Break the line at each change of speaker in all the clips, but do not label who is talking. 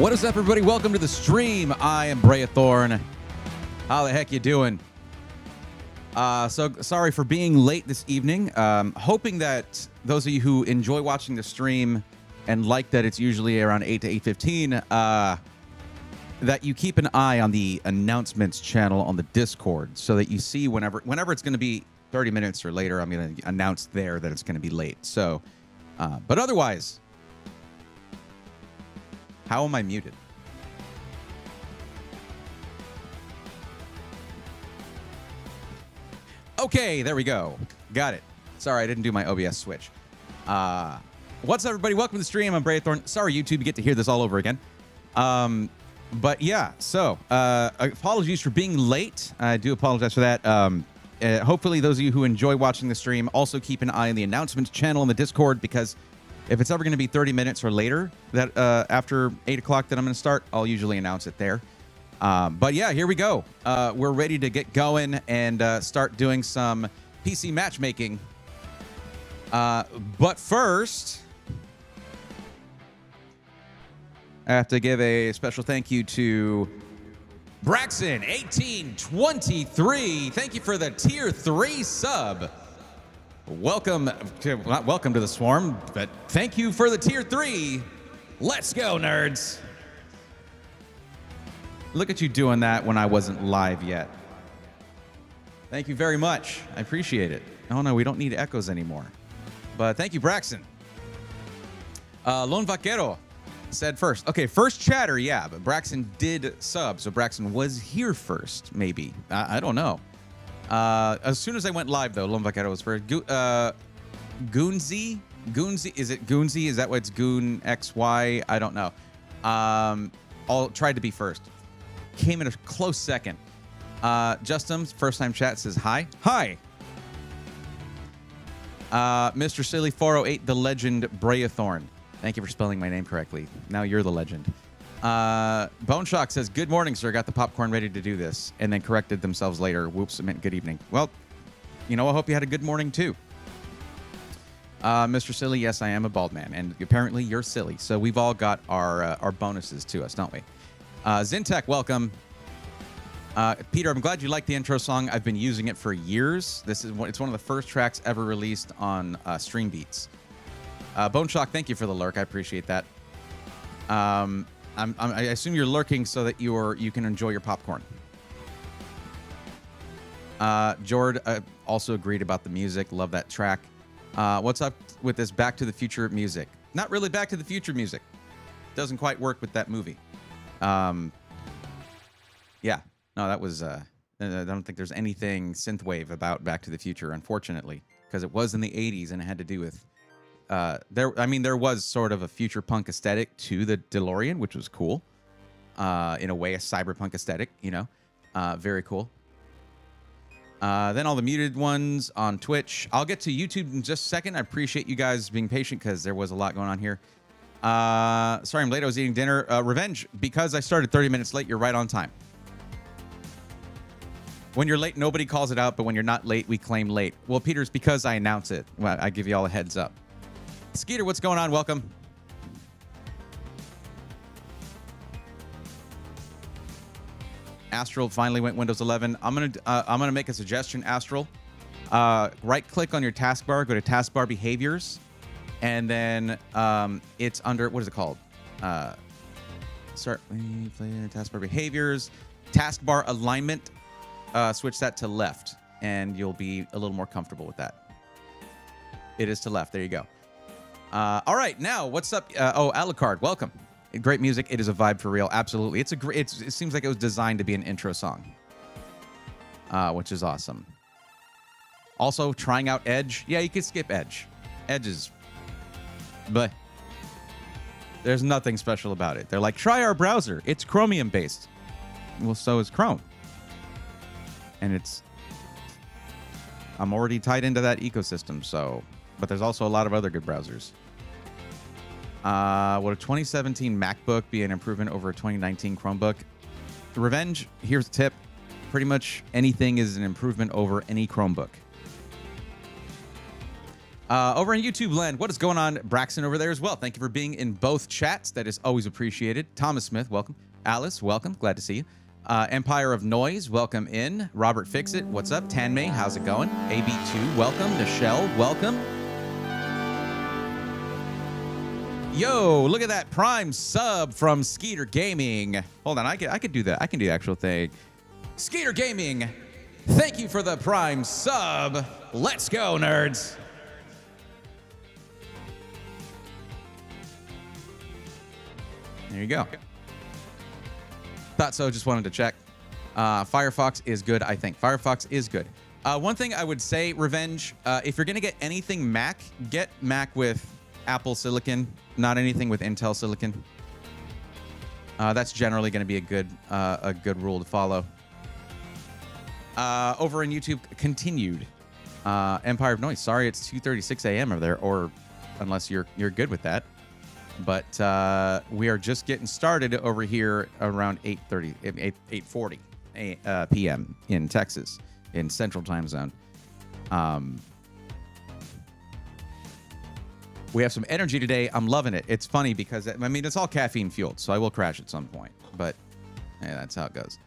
What is up, everybody? Welcome to the stream. I am Brea Thorn. How the heck you doing? So sorry for being late this evening. Hoping that those of you who enjoy watching the stream and like that it's usually around 8 to 8:15, that you keep an eye on the announcements channel on the Discord so that you see whenever it's going to be 30 minutes or later, I'm going to announce there that it's going to be late. So, but otherwise, how am I muted? Okay, there we go. Got it. Sorry, I didn't do my OBS switch. What's up, everybody? Welcome to the stream. I'm Brea Thorn. Sorry, YouTube, you get to hear this all over again. But yeah, so apologies for being late. I do apologize for that. Hopefully, those of you who enjoy watching the stream also keep an eye on the announcements channel in the Discord, because if it's ever going to be 30 minutes or later that after 8 o'clock that I'm going to start, I'll usually announce it there. But yeah, here we go. We're ready to get going and start doing some PC matchmaking. But first, I have to give a special thank you to Braxton1823. Thank you for the tier 3 sub. Welcome to, not welcome to the swarm, but thank you for the tier 3. Let's go, nerds. Look at you doing that when I wasn't live yet. Thank you very much. I appreciate it. Oh no, we don't need echoes anymore. But thank you, Braxton. Lone Vaquero said first. Okay, first chatter, yeah, but Braxton did sub, so Braxton was here first, maybe. I don't know. As soon as I went live, though, Lone Vaquero was first. Goonzy? Goonzy? Is it Goonzy? Is that what it's Goon XY? I don't know. All tried to be first. Came in a close second. Justin's first time chat says hi. Hi. Mr. Silly 408, the legend Brea Thorn. Thank you for spelling my name correctly. Now you're the legend. Bone Shock says, good morning, sir. Got the popcorn ready to do this. And then corrected themselves later. Whoops, it meant good evening. Well, you know, I hope you had a good morning, too. Mr. Silly, yes, I am a bald man. And apparently you're silly. So we've all got our bonuses to us, don't we? Zintek, welcome. Peter, I'm glad you like the intro song. I've been using it for years. It's one of the first tracks ever released on Stream Beats. Bone Shock, thank you for the lurk. I appreciate that. I assume you're lurking so that you can enjoy your popcorn. Jord also agreed about the music. Love that track. What's up with this Back to the Future music? Not really Back to the Future music. Doesn't quite work with that movie. Yeah. No, that was... I don't think there's anything synthwave about Back to the Future, unfortunately, because it was in the 80s and it had to do with... there was sort of a future punk aesthetic to the DeLorean, which was cool. In a way, a cyberpunk aesthetic, you know. Very cool. Then all the muted ones on Twitch. I'll get to YouTube in just a second. I appreciate you guys being patient because there was a lot going on here. Sorry, I'm late. I was eating dinner. Revenge, because I started 30 minutes late, you're right on time. When you're late, nobody calls it out, but when you're not late, we claim late. Well, Peter's because I announce it. Well, I give you all a heads up. Skeeter, what's going on? Welcome. Astral finally went Windows 11. I'm gonna make a suggestion, Astral. Right-click on your taskbar, go to taskbar behaviors, and then it's under, what is it called? Start playing taskbar behaviors, taskbar alignment. Switch that to left, and you'll be a little more comfortable with that. It is to left. There you go. All right, now what's up? Alucard, welcome. Great music. It is a vibe for real. Absolutely. It seems like it was designed to be an intro song, which is awesome. Also, trying out Edge. Yeah, you could skip Edge. Edge is, but there's nothing special about it. They're like, try our browser. It's Chromium based. Well, so is Chrome. And I'm already tied into that ecosystem, so, but there's also a lot of other good browsers. Would a 2017 MacBook be an improvement over a 2019 Chromebook? Revenge, here's a tip. Pretty much anything is an improvement over any Chromebook. Over in YouTube land, what is going on? Braxton over there as well. Thank you for being in both chats. That is always appreciated. Thomas Smith, welcome. Alice, welcome. Glad to see you. Empire of Noise, welcome in. Robert Fixit, what's up? Tanmay, how's it going? AB2, welcome. Nichelle, welcome. Yo, look at that Prime sub from Skeeter Gaming. Hold on, I could do that. I can do the actual thing. Skeeter Gaming, thank you for the Prime sub. Let's go, nerds. There you go. Thought so, just wanted to check. Firefox is good, I think. Firefox is good. One thing I would say, Revenge, if you're going to get anything Mac, get Mac with Apple Silicon, not anything with Intel Silicon. That's generally going to be a good rule to follow. Over in YouTube, continued. Empire of Noise. Sorry, it's 2:36 a.m. over there, or unless you're good with that. But we are just getting started over here around 8:40 p.m. in Texas, in Central Time Zone. We have some energy today. I'm loving it. It's funny because, I mean, it's all caffeine fueled, so I will crash at some point. But yeah, that's how it goes.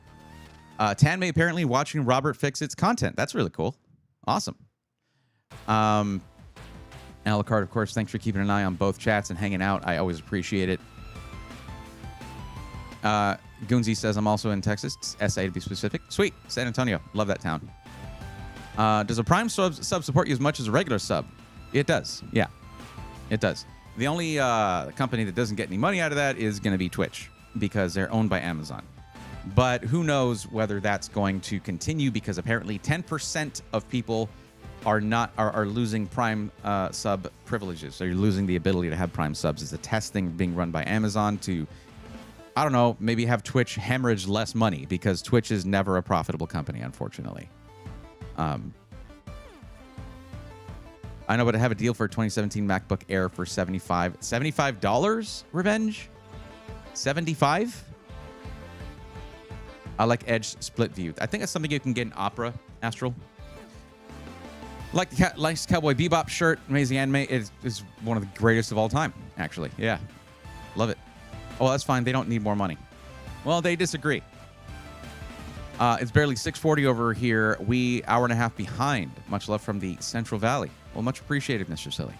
Tanmay apparently watching Robert Fixit's content. That's really cool. Awesome. Alucard, of course, thanks for keeping an eye on both chats and hanging out. I always appreciate it. Goonsy says, I'm also in Texas, SA to be specific. Sweet. San Antonio. Love that town. Does a Prime sub support you as much as a regular sub? It does. Yeah, it does. The only company that doesn't get any money out of that is going to be Twitch, because they're owned by Amazon. But who knows whether that's going to continue, because apparently 10% of people are losing Prime sub privileges. So you're losing the ability to have Prime subs. It's a testing being run by Amazon to, I don't know, maybe have Twitch hemorrhage less money, because Twitch is never a profitable company, unfortunately. I know, but I have a deal for a 2017 MacBook Air for $75. Revenge? 75? I like Edge split view. I think that's something you can get in Opera, Astral. Like the Cowboy Bebop shirt, amazing anime. It is one of the greatest of all time, actually. Yeah, love it. Oh, that's fine. They don't need more money. Well, they disagree. It's barely 6:40 over here. We hour and a half behind. Much love from the Central Valley. Well, much appreciated, Mr. Silly.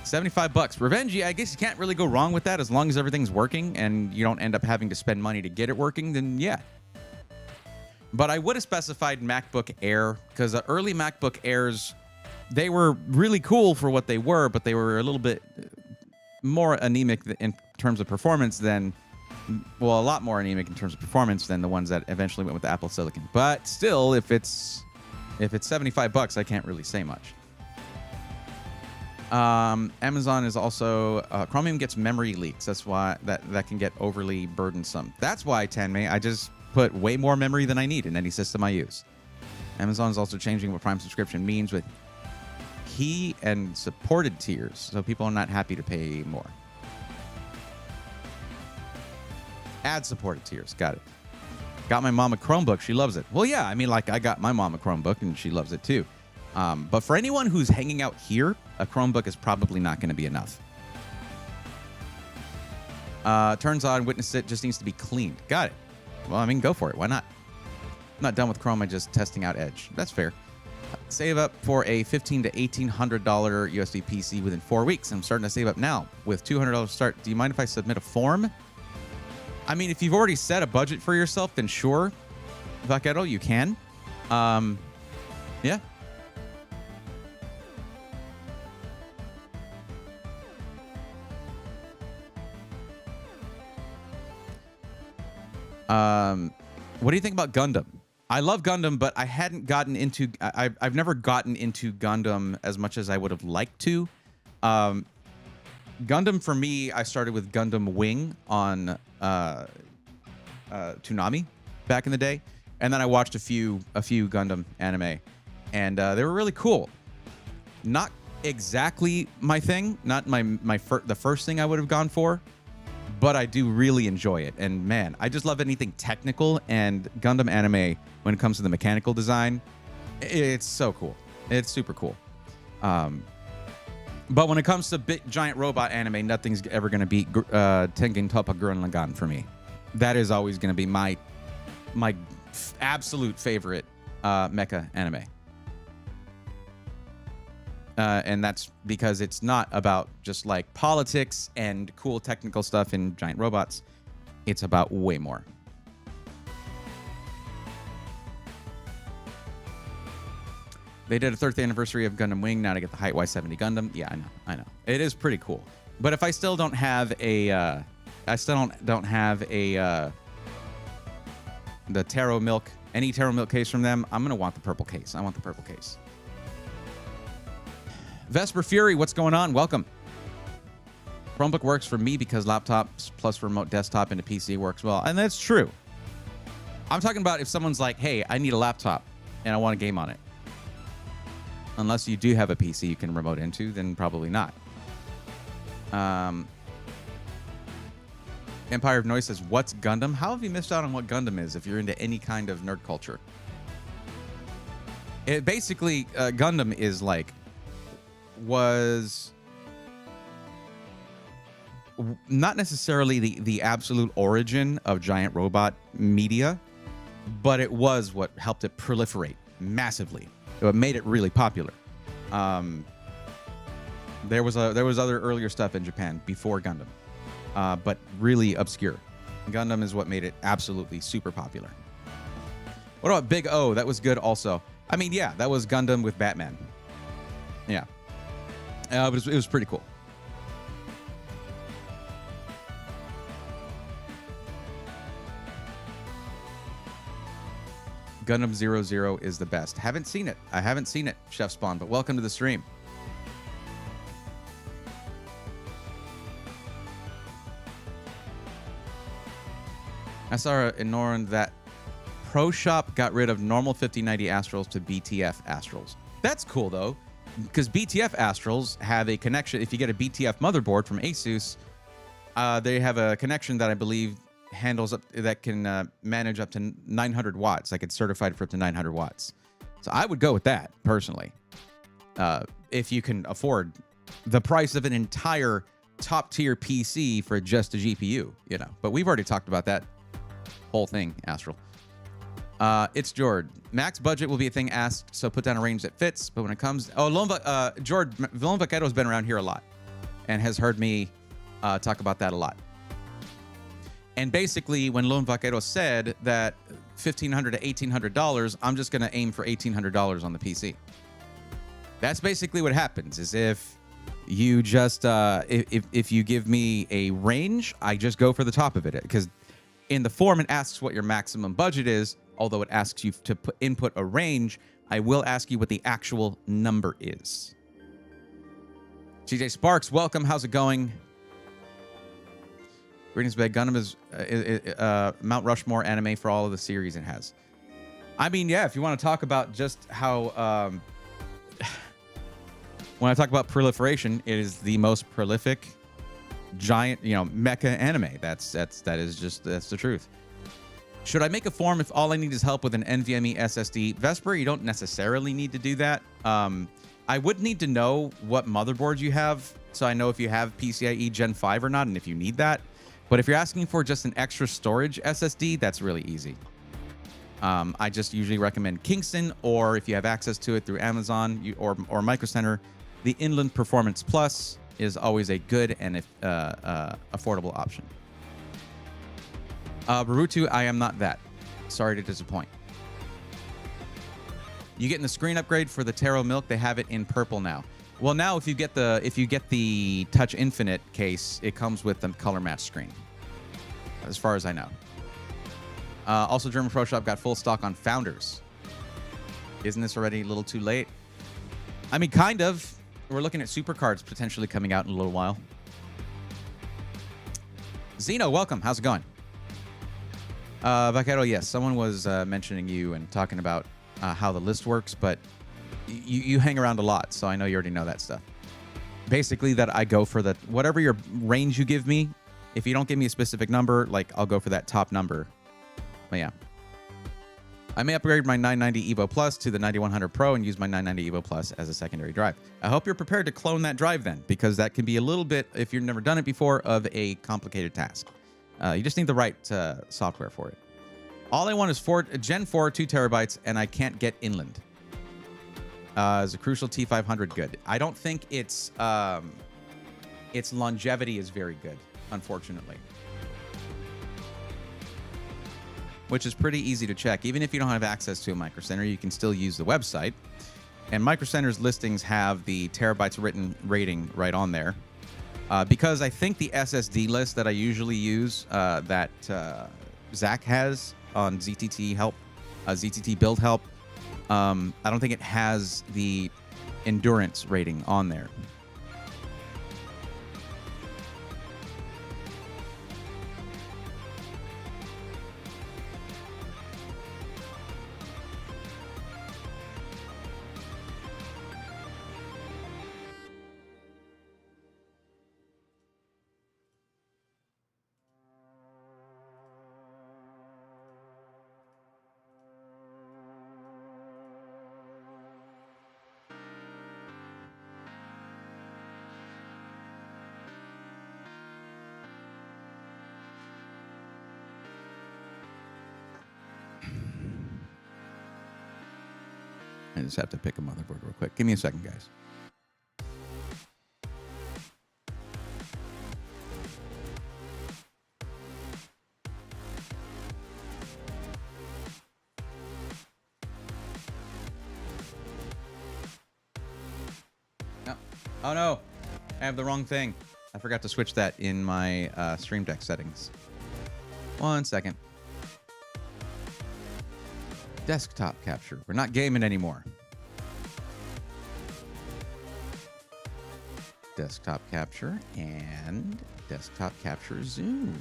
$75. Revenge, I guess you can't really go wrong with that as long as everything's working and you don't end up having to spend money to get it working, then yeah. But I would have specified MacBook Air, because the early MacBook Airs, they were really cool for what they were, but they were a little bit more anemic in terms of performance than, well, a lot more anemic in terms of performance than the ones that eventually went with Apple Silicon. But still, if it's $75, I can't really say much. Amazon is also Chromium gets memory leaks. That's why that can get overly burdensome. That's why, Tanmay, I just put way more memory than I need in any system I use. Amazon is also changing what Prime subscription means with key and supported tiers, so people are not happy to pay more. Ad supported tiers. Got it. Got my mom a Chromebook. She loves it. Well, yeah, I mean, like, I got my mom a Chromebook and she loves it too. But for anyone who's hanging out here, a Chromebook is probably not going to be enough. Turns on, witness it, just needs to be cleaned. Got it. Well, I mean, go for it. Why not? I'm not done with Chrome. I'm just testing out Edge. That's fair. Save up for a $1,500 to $1,800 USB PC within 4 weeks. I'm starting to save up now with $200 start. Do you mind if I submit a form? I mean, if you've already set a budget for yourself, then sure, Vaquero, you can. Yeah. What do you think about Gundam? I love Gundam, but I hadn't gotten into. I've never gotten into Gundam as much as I would have liked to. Gundam for me, I started with Gundam Wing on Toonami back in the day, and then I watched a few Gundam anime, and they were really cool. Not exactly my thing, not the first thing I would have gone for. But I do really enjoy it. And man, I just love anything technical, and Gundam anime, when it comes to the mechanical design, it's so cool. It's super cool. But when it comes to big giant robot anime, nothing's ever going to beat Tengen Toppa Gurren Lagann for me. That is always going to be my absolute favorite mecha anime. And that's because it's not about just like politics and cool technical stuff in giant robots. It's about way more. They did a 30th anniversary of Gundam Wing now to get the Height Y70 Gundam. Yeah, I know. It is pretty cool. But if I still don't have a, the Taro Milk, any Taro Milk case from them, I'm gonna want the purple case. I want the purple case. Vesper Fury, what's going on? Welcome. Chromebook works for me because laptops plus remote desktop into PC works well, and that's true. I'm talking about if someone's like, hey, I need a laptop and I want to game on it. Unless you do have a PC you can remote into, then probably not. Empire of Noise says, what's Gundam? How have you missed out on what Gundam is if you're into any kind of nerd culture? It basically, Gundam is like, was not necessarily the absolute origin of giant robot media, but it was what helped it proliferate massively. What made it really popular. There was other earlier stuff in Japan before Gundam, but really obscure. Gundam is what made it absolutely super popular. What about Big O? That was good also. I mean, yeah, that was Gundam with Batman. Yeah. But it was pretty cool. Gundam 00 is the best. Haven't seen it. I haven't seen it, Chef Spawn, but welcome to the stream. I saw in Norn that Pro Shop got rid of normal 5090 Astrals to BTF Astrals. That's cool, though, because BTF Astrals have a connection. If you get a BTF motherboard from Asus, they have a connection that I believe handles up that can manage up to 900 watts. Like it's certified for up to 900 watts. So I would go with that personally, if you can afford the price of an entire top tier PC for just a GPU, you know. But we've already talked about that whole thing, Astral. It's Jord. Max budget will be a thing asked, so put down a range that fits. But when it comes, Jord, Lone Vaquero's been around here a lot and has heard me talk about that a lot. And basically, when Lone Vaquero said that $1,500 to $1,800, I'm just going to aim for $1,800 on the PC. That's basically what happens. Is if you just if you give me a range, I just go for the top of it, because in the form it asks what your maximum budget is. Although it asks you to input a range, I will ask you what the actual number is. TJ Sparks, welcome. How's it going? Greetings, Beg. Gundam is Mount Rushmore anime for all of the series it has. I mean, yeah, if you want to talk about just how... when I talk about proliferation, it is the most prolific giant, mecha anime. That's the truth. Should I make a form if all I need is help with an NVMe SSD? Vesper, you don't necessarily need to do that. I would need to know what motherboard you have, so I know if you have PCIe Gen 5 or not, and if you need that. But if you're asking for just an extra storage SSD, that's really easy. I just usually recommend Kingston, or if you have access to it through Amazon or Micro Center, the Inland Performance Plus is always a good and affordable option. Barutu, I am not that. Sorry to disappoint. You getting the screen upgrade for the Taro Milk? They have it in purple now. Well, now if you get the Touch Infinite case, it comes with the color match screen, as far as I know. Also, German Pro Shop got full stock on Founders. Isn't this already a little too late? I mean, kind of. We're looking at Supercards potentially coming out in a little while. Zeno, welcome. How's it going? Vaquero, yes. Someone was mentioning you and talking about how the list works, but you hang around a lot, so I know you already know that stuff. Basically, that I go for whatever your range you give me. If you don't give me a specific number, like I'll go for that top number. But yeah. I may upgrade my 990 Evo Plus to the 9100 Pro and use my 990 Evo Plus as a secondary drive. I hope you're prepared to clone that drive then, because that can be a little bit, if you've never done it before, of a complicated task. You just need the right software for it. All I want is Gen 4, 2 terabytes, and I can't get inland. Is a crucial T500 good? I don't think its longevity is very good, unfortunately. Which is pretty easy to check. Even if you don't have access to a Micro Center, you can still use the website. And Micro Center's listings have the terabytes written rating right on there. Because I think the SSD list that I usually use, that Zach has on ZTT help, ZTT build help, I don't think it has the endurance rating on there. I just have to pick a motherboard real quick. Give me a second, guys. No. Oh, no. I have the wrong thing. I forgot to switch that in my Stream Deck settings. 1 second. Desktop capture. We're not gaming anymore. Desktop capture and desktop capture zoom.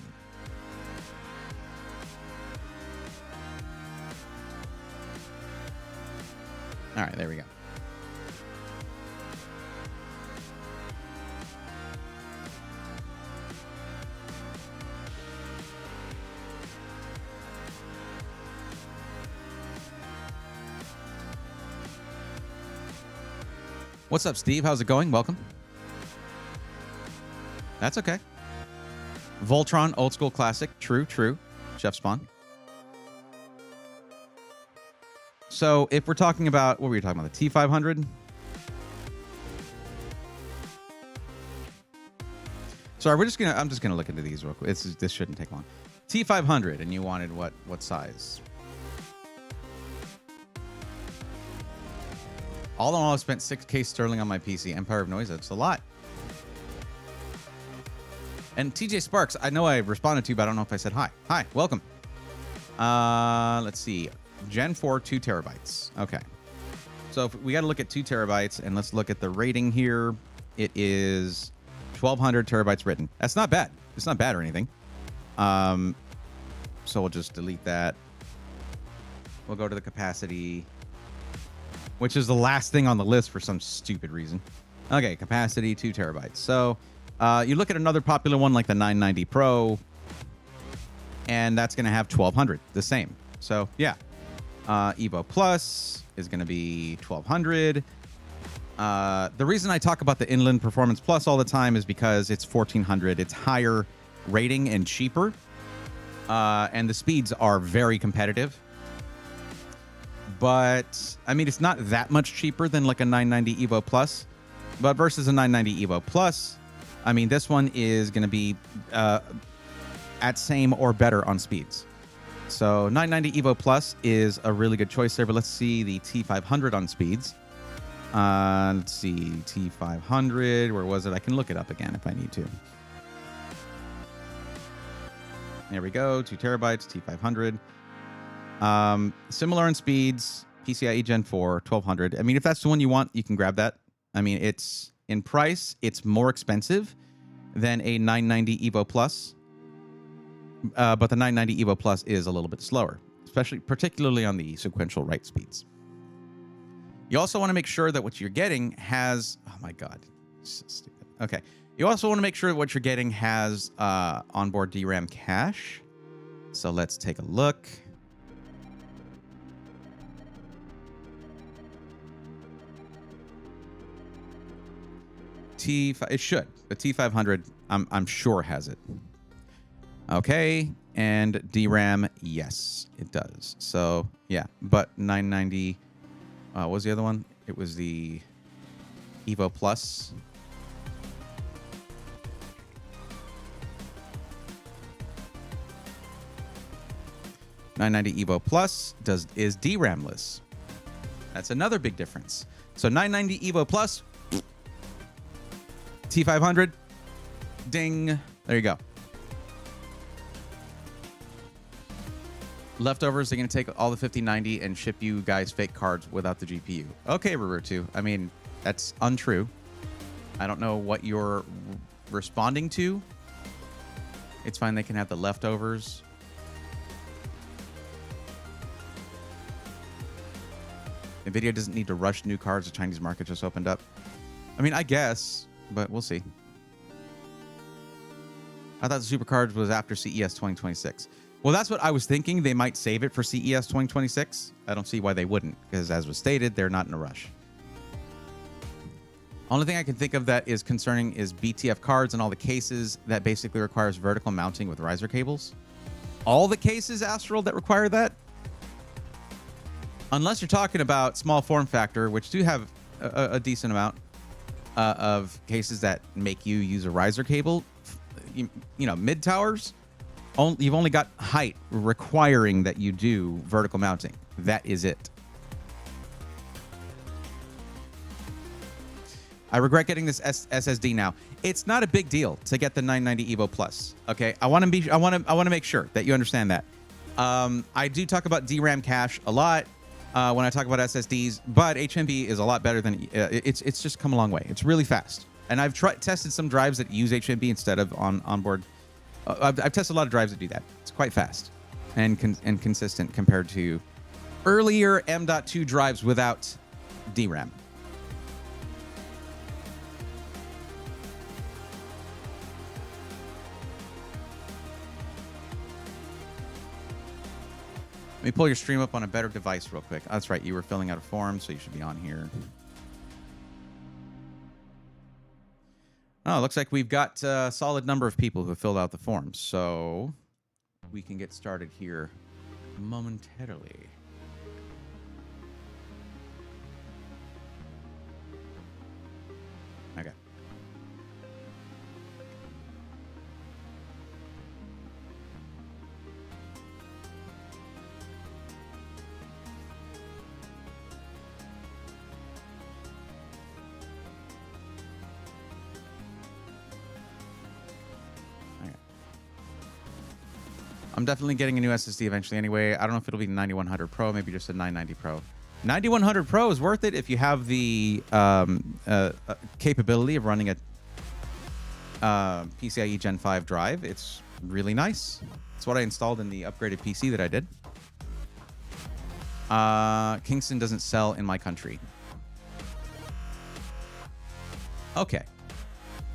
All right, there we go. What's up, Steve? How's it going? Welcome. That's okay. Voltron, old school classic. True, true. Chef Spawn. So if we're talking about, what were you talking about? The T500? Sorry, I'm just gonna look into these real quick. This shouldn't take long. T500, and you wanted what size? All in all, I spent 6K sterling on my PC. Empire of Noise, that's a lot. And TJ Sparks, I know I responded to you, but I don't know if I said hi. Hi, welcome. Let's see. Gen 4, 2 terabytes. Okay. So if we got to look at 2 terabytes, and let's look at the rating here. It is 1,200 terabytes written. That's not bad. It's not bad or anything. So we'll just delete that. We'll go to the capacity, which is the last thing on the list for some stupid reason. Okay, capacity, 2 terabytes. So you look at another popular one like the 990 Pro, and that's going to have 1,200, the same. So, yeah. Evo Plus is going to be 1,200. The reason I talk about the Inland Performance Plus all the time is because it's 1,400. It's higher rating and cheaper. And the speeds are very competitive. But, I mean, it's not that much cheaper than like a 990 Evo Plus. But versus a 990 Evo Plus, I mean, this one is going to be at same or better on speeds. So 990 Evo Plus is a really good choice there. But let's see the T500 on speeds. Let's see, T500. Where was it? I can look it up again if I need to. There we go. 2 terabytes, T500. Similar in speeds, PCIe Gen 4, 1,200. I mean, if that's the one you want, you can grab that. I mean, it's in price, it's more expensive than a 990 Evo Plus. But the 990 Evo Plus is a little bit slower, particularly on the sequential write speeds. You also want to make sure that what you're getting has, oh my God, so stupid. Okay. You also want to make sure that what you're getting has onboard DRAM cache. So let's take a look. It should. The T500, I'm sure has it. Okay, and DRAM, yes, it does. So yeah, but 990. What was the other one? It was the Evo Plus. $990 Evo Plus is DRAM-less. That's another big difference. So 990 Evo Plus, T500, ding. There you go. Leftovers, they're going to take all the 5090 and ship you guys fake cards without the GPU. Okay, Rurutu. I mean, that's untrue. I don't know what you're responding to. It's fine. They can have the leftovers. NVIDIA doesn't need to rush new cards. The Chinese market just opened up. I mean, I guess, but we'll see. I thought the super cards was after CES 2026. Well, that's what I was thinking. They might save it for CES 2026. I don't see why they wouldn't, because as was stated, they're not in a rush. Only thing I can think of that is concerning is BTF cards and all the cases that basically requires vertical mounting with riser cables. All the cases, Astral, that require that? Unless you're talking about small form factor, which do have a decent amount of cases that make you use a riser cable. You know, mid towers, you've only got height requiring that you do vertical mounting. That is it. I regret getting this SSD now. It's not a big deal to get the 990 Evo Plus. Okay, I want to make sure that you understand that. I do talk about DRAM cache a lot when I talk about SSDs, but HMB is a lot better than it's just come a long way. It's really fast, and I've tested some drives that use HMB instead of onboard. I've tested a lot of drives that do that. It's quite fast and consistent compared to earlier M.2 drives without DRAM. Let me pull your stream up on a better device real quick. Oh, that's right. You were filling out a form, so you should be on here. Oh, it looks like we've got a solid number of people who have filled out the forms. So we can get started here momentarily. Okay. I'm definitely getting a new SSD eventually anyway. I don't know if it'll be 9100 Pro, maybe just a 990 Pro. 9100 Pro is worth it if you have the capability of running a PCIe Gen 5 drive. It's really nice. It's what I installed in the upgraded PC that I did. Kingston doesn't sell in my country. Okay.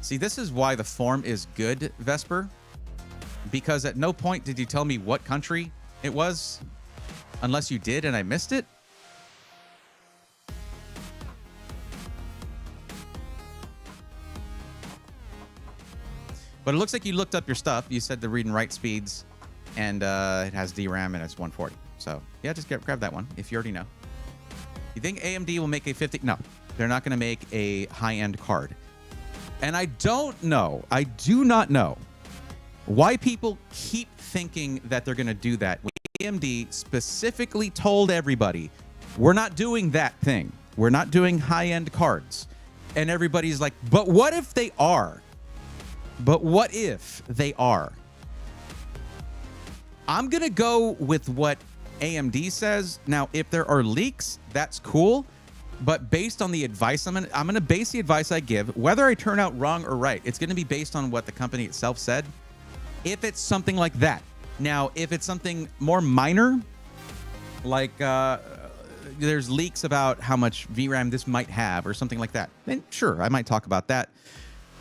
See, this is why the form is good, Vesper. Because at no point did you tell me what country it was, unless you did and I missed it. But it looks like you looked up your stuff. You said the read and write speeds, and it has DRAM and it's 140. So yeah, just grab that one if you already know. You think AMD will make a 50? No, they're not going to make a high-end card. And I don't know. I do not know why people keep thinking that they're going to do that. AMD specifically told everybody, we're not doing that thing. We're not doing high-end cards. And everybody's like, but what if they are? But what if they are? I'm going to go with what AMD says. Now, if there are leaks, that's cool. But based on the advice, I'm going to base the advice I give, whether I turn out wrong or right. It's going to be based on what the company itself said. If it's something like that. Now, if it's something more minor, like there's leaks about how much VRAM this might have or something like that, then sure, I might talk about that.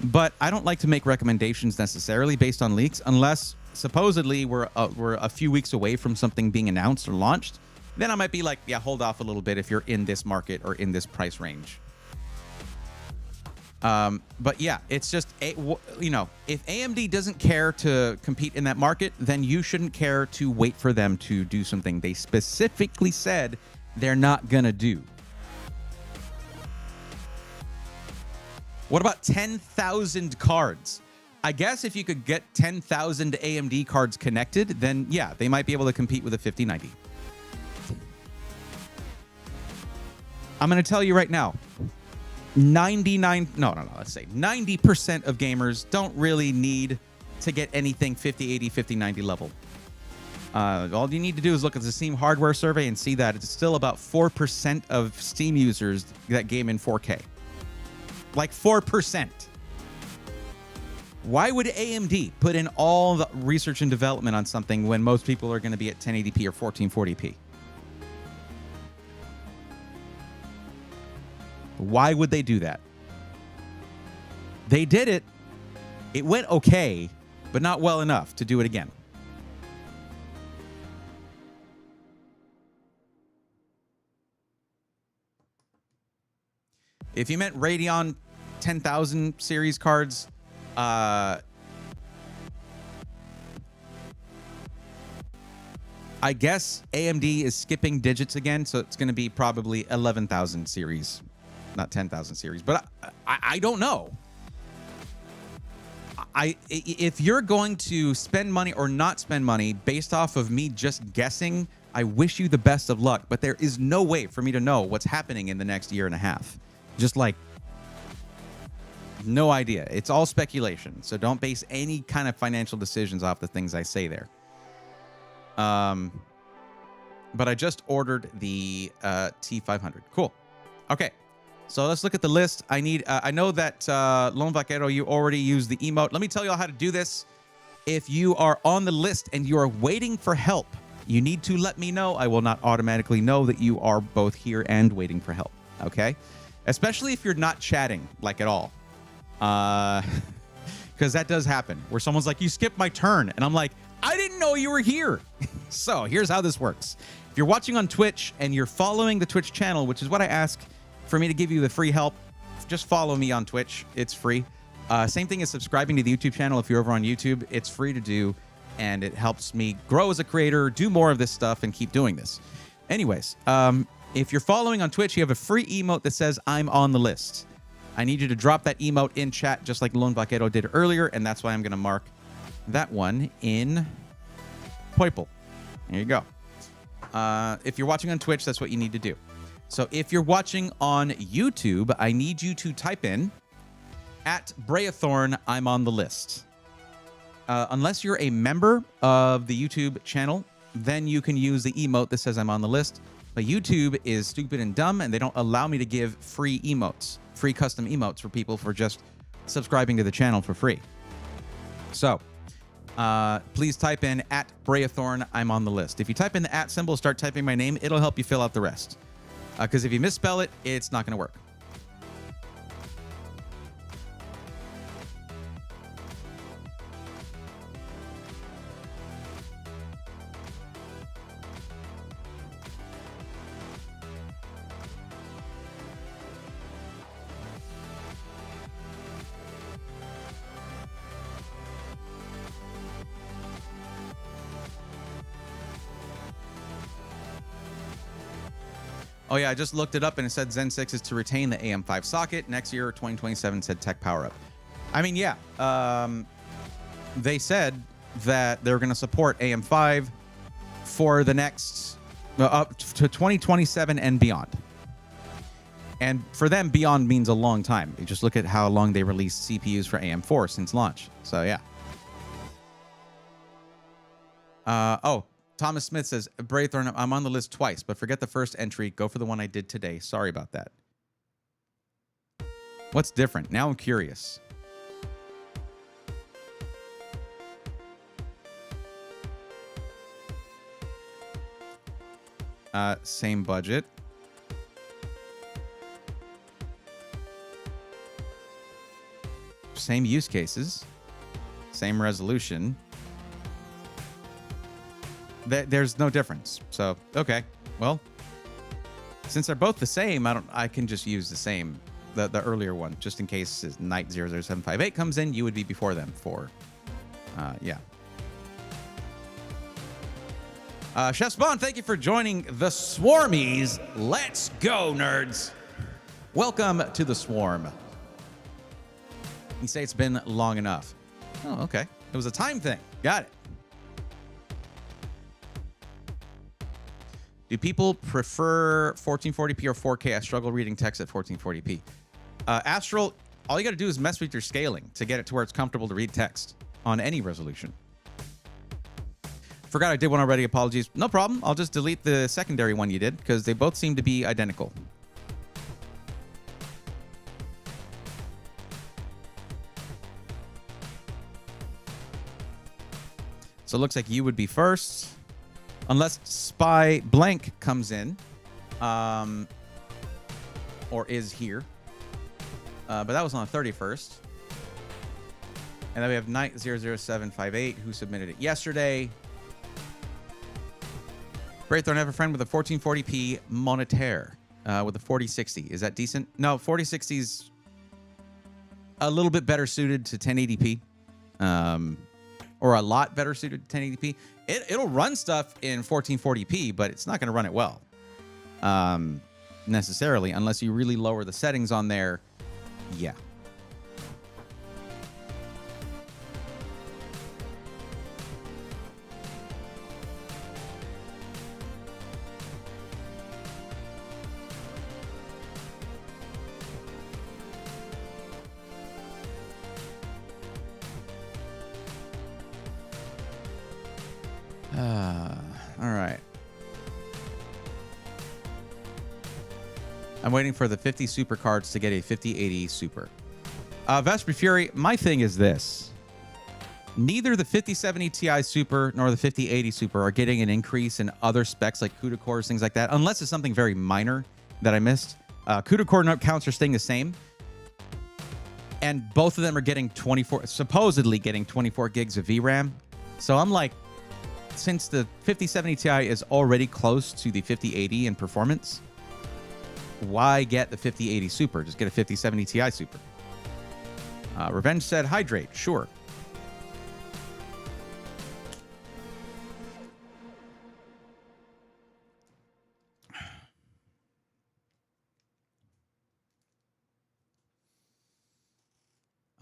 But I don't like to make recommendations necessarily based on leaks unless supposedly we're a few weeks away from something being announced or launched. Then I might be like, yeah, hold off a little bit if you're in this market or in this price range. But yeah, it's just, you know, if AMD doesn't care to compete in that market, then you shouldn't care to wait for them to do something they specifically said they're not going to do. What about 10,000 cards? I guess if you could get 10,000 AMD cards connected, then yeah, they might be able to compete with a 5090. I'm going to tell you right now, 90% of gamers don't really need to get anything 5080, 5090 level. All you need to do is look at the Steam hardware survey and see that it's still about 4% of Steam users that game in 4K. Like 4%. Why would AMD put in all the research and development on something when most people are going to be at 1080p or 1440p? Why would they do that? They did it. It went okay, but not well enough to do it again. If you meant Radeon 10,000 series cards, I guess AMD is skipping digits again, so it's going to be probably 11,000 series, not 10,000 series. But I don't know. If you're going to spend money or not spend money based off of me just guessing, I wish you the best of luck. But there is no way for me to know what's happening in the next year and a half. Just like, no idea. It's all speculation. So don't base any kind of financial decisions off the things I say there. But I just ordered the T500. Cool. Okay. So let's look at the list. I know that Lone Vaquero, you already used the emote. Let me tell you all how to do this. If you are on the list and you are waiting for help, you need to let me know. I will not automatically know that you are both here and waiting for help. Okay? Especially if you're not chatting, like, at all. Because that does happen, where someone's like, you skipped my turn. And I'm like, I didn't know you were here. So here's how this works. If you're watching on Twitch and you're following the Twitch channel, which is what I ask for me to give you the free help, just follow me on Twitch. It's free. Same thing as subscribing to the YouTube channel. If you're over on YouTube, it's free to do. And it helps me grow as a creator, do more of this stuff, and keep doing this. Anyways, if you're following on Twitch, you have a free emote that says, I'm on the list. I need you to drop that emote in chat, just like Lone Vaquero did earlier, and that's why I'm going to mark that one in purple. There you go. If you're watching on Twitch, that's what you need to do. So if you're watching on YouTube, I need you to type in, @Breathorn, I'm on the list. Unless you're a member of the YouTube channel, then you can use the emote that says I'm on the list. But YouTube is stupid and dumb, and they don't allow me to give free emotes, free custom emotes for people for just subscribing to the channel for free. So please type in @Breathorn, I'm on the list. If you type in the @ symbol, start typing my name, it'll help you fill out the rest. Because if you misspell it, it's not going to work. Oh yeah, I just looked it up and it said Zen 6 is to retain the AM5 socket. Next year, 2027, said tech power up. I mean, yeah. They said that they're going to support AM5 for the next, up to 2027 and beyond. And for them, beyond means a long time. You just look at how long they released CPUs for AM4 since launch. So yeah. Oh. Thomas Smith says, Braithorn, I'm on the list twice, but forget the first entry. Go for the one I did today. Sorry about that. What's different? Now I'm curious. Same budget. Same use cases. Same resolution. There's no difference. So, okay. Well, since they're both the same, I can just use the same the earlier one, just in case Knight 00758 comes in, you would be before them for, yeah. Chef Spawn, thank you for joining the Swarmies. Let's go, nerds. Welcome to the Swarm. You say it's been long enough. Oh, okay. It was a time thing. Got it. Do people prefer 1440p or 4K? I struggle reading text at 1440p. Astral, all you got to do is mess with your scaling to get it to where it's comfortable to read text on any resolution. Forgot I did one already. Apologies. No problem. I'll just delete the secondary one you did because they both seem to be identical. So it looks like you would be first. Unless Spy Blank comes in, or is here. But that was on the 31st. And then we have Knight 00758 who submitted it yesterday. Braithorn, have a friend with a 1440p monitor with a 4060. Is that decent? No, 4060's a little bit better suited to 1080p. Or a lot better suited to 1080p. It'll run stuff in 1440p, but it's not going to run it well. Necessarily, unless you really lower the settings on there. Yeah. All right. I'm waiting for the 50 super cards to get a 5080 super. Vesper Fury, my thing is this. Neither the 5070 Ti Super nor the 5080 Super are getting an increase in other specs like CUDA cores, things like that, unless it's something very minor that I missed. CUDA core counts are staying the same. And both of them are getting supposedly getting 24 gigs of VRAM. So I'm like, since the 5070 Ti is already close to the 5080 in performance, why get the 5080 Super? Just get a 5070 Ti Super. Revenge said, hydrate. Sure.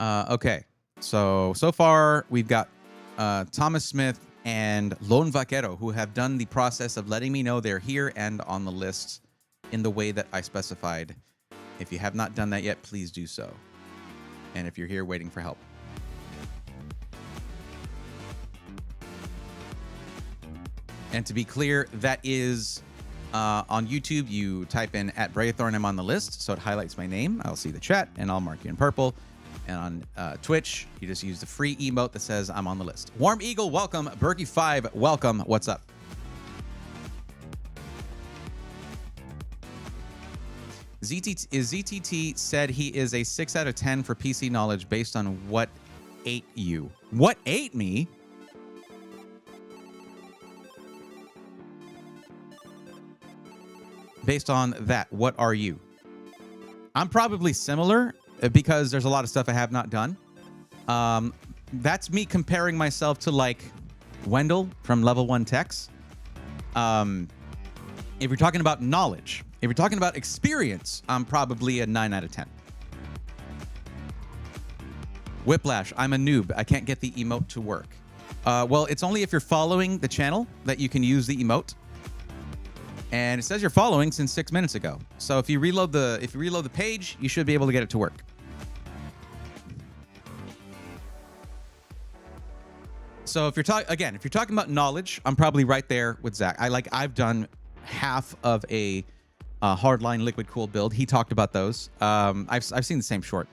Okay. So far, we've got Thomas Smith and Lone Vaquero, who have done the process of letting me know they're here and on the list in the way that I specified. If you have not done that yet, please do so. And if you're here waiting for help. And to be clear, that is on YouTube. You type in @Braithorn, I'm on the list, so it highlights my name. I'll see the chat, and I'll mark you in purple. And on Twitch, you just use the free emote that says I'm on the list. Warm Eagle, welcome. Berkey5, welcome. What's up? ZTT said he is a 6 out of 10 for PC knowledge based on what ate you. What ate me? Based on that, what are you? I'm probably similar because there's a lot of stuff I have not done. That's me comparing myself to like Wendell from Level 1 Techs. If you're talking about knowledge, if you're talking about experience, I'm probably a 9 out of 10. Whiplash, I'm a noob. I can't get the emote to work. Well, it's only if you're following the channel that you can use the emote. And it says you're following since 6 minutes ago. So if you reload the page, you should be able to get it to work. So if you're talking about knowledge, I'm probably right there with Zach. I've done half of a hardline liquid cooled build. He talked about those. I've seen the same short.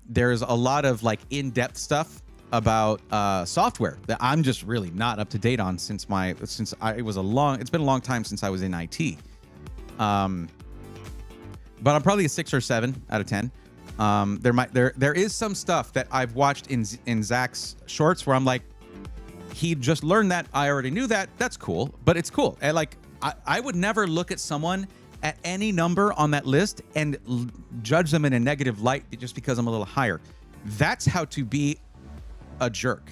There's a lot of like in-depth stuff about software that I'm just really not up to date on it's been a long time since I was in IT. But I'm probably a 6 or 7 out of 10. There is some stuff that I've watched in Zach's shorts where I'm like, he just learned that. I already knew that. That's cool, but it's cool. And like, I would never look at someone at any number on that list and judge them in a negative light just because I'm a little higher. That's how to be a jerk.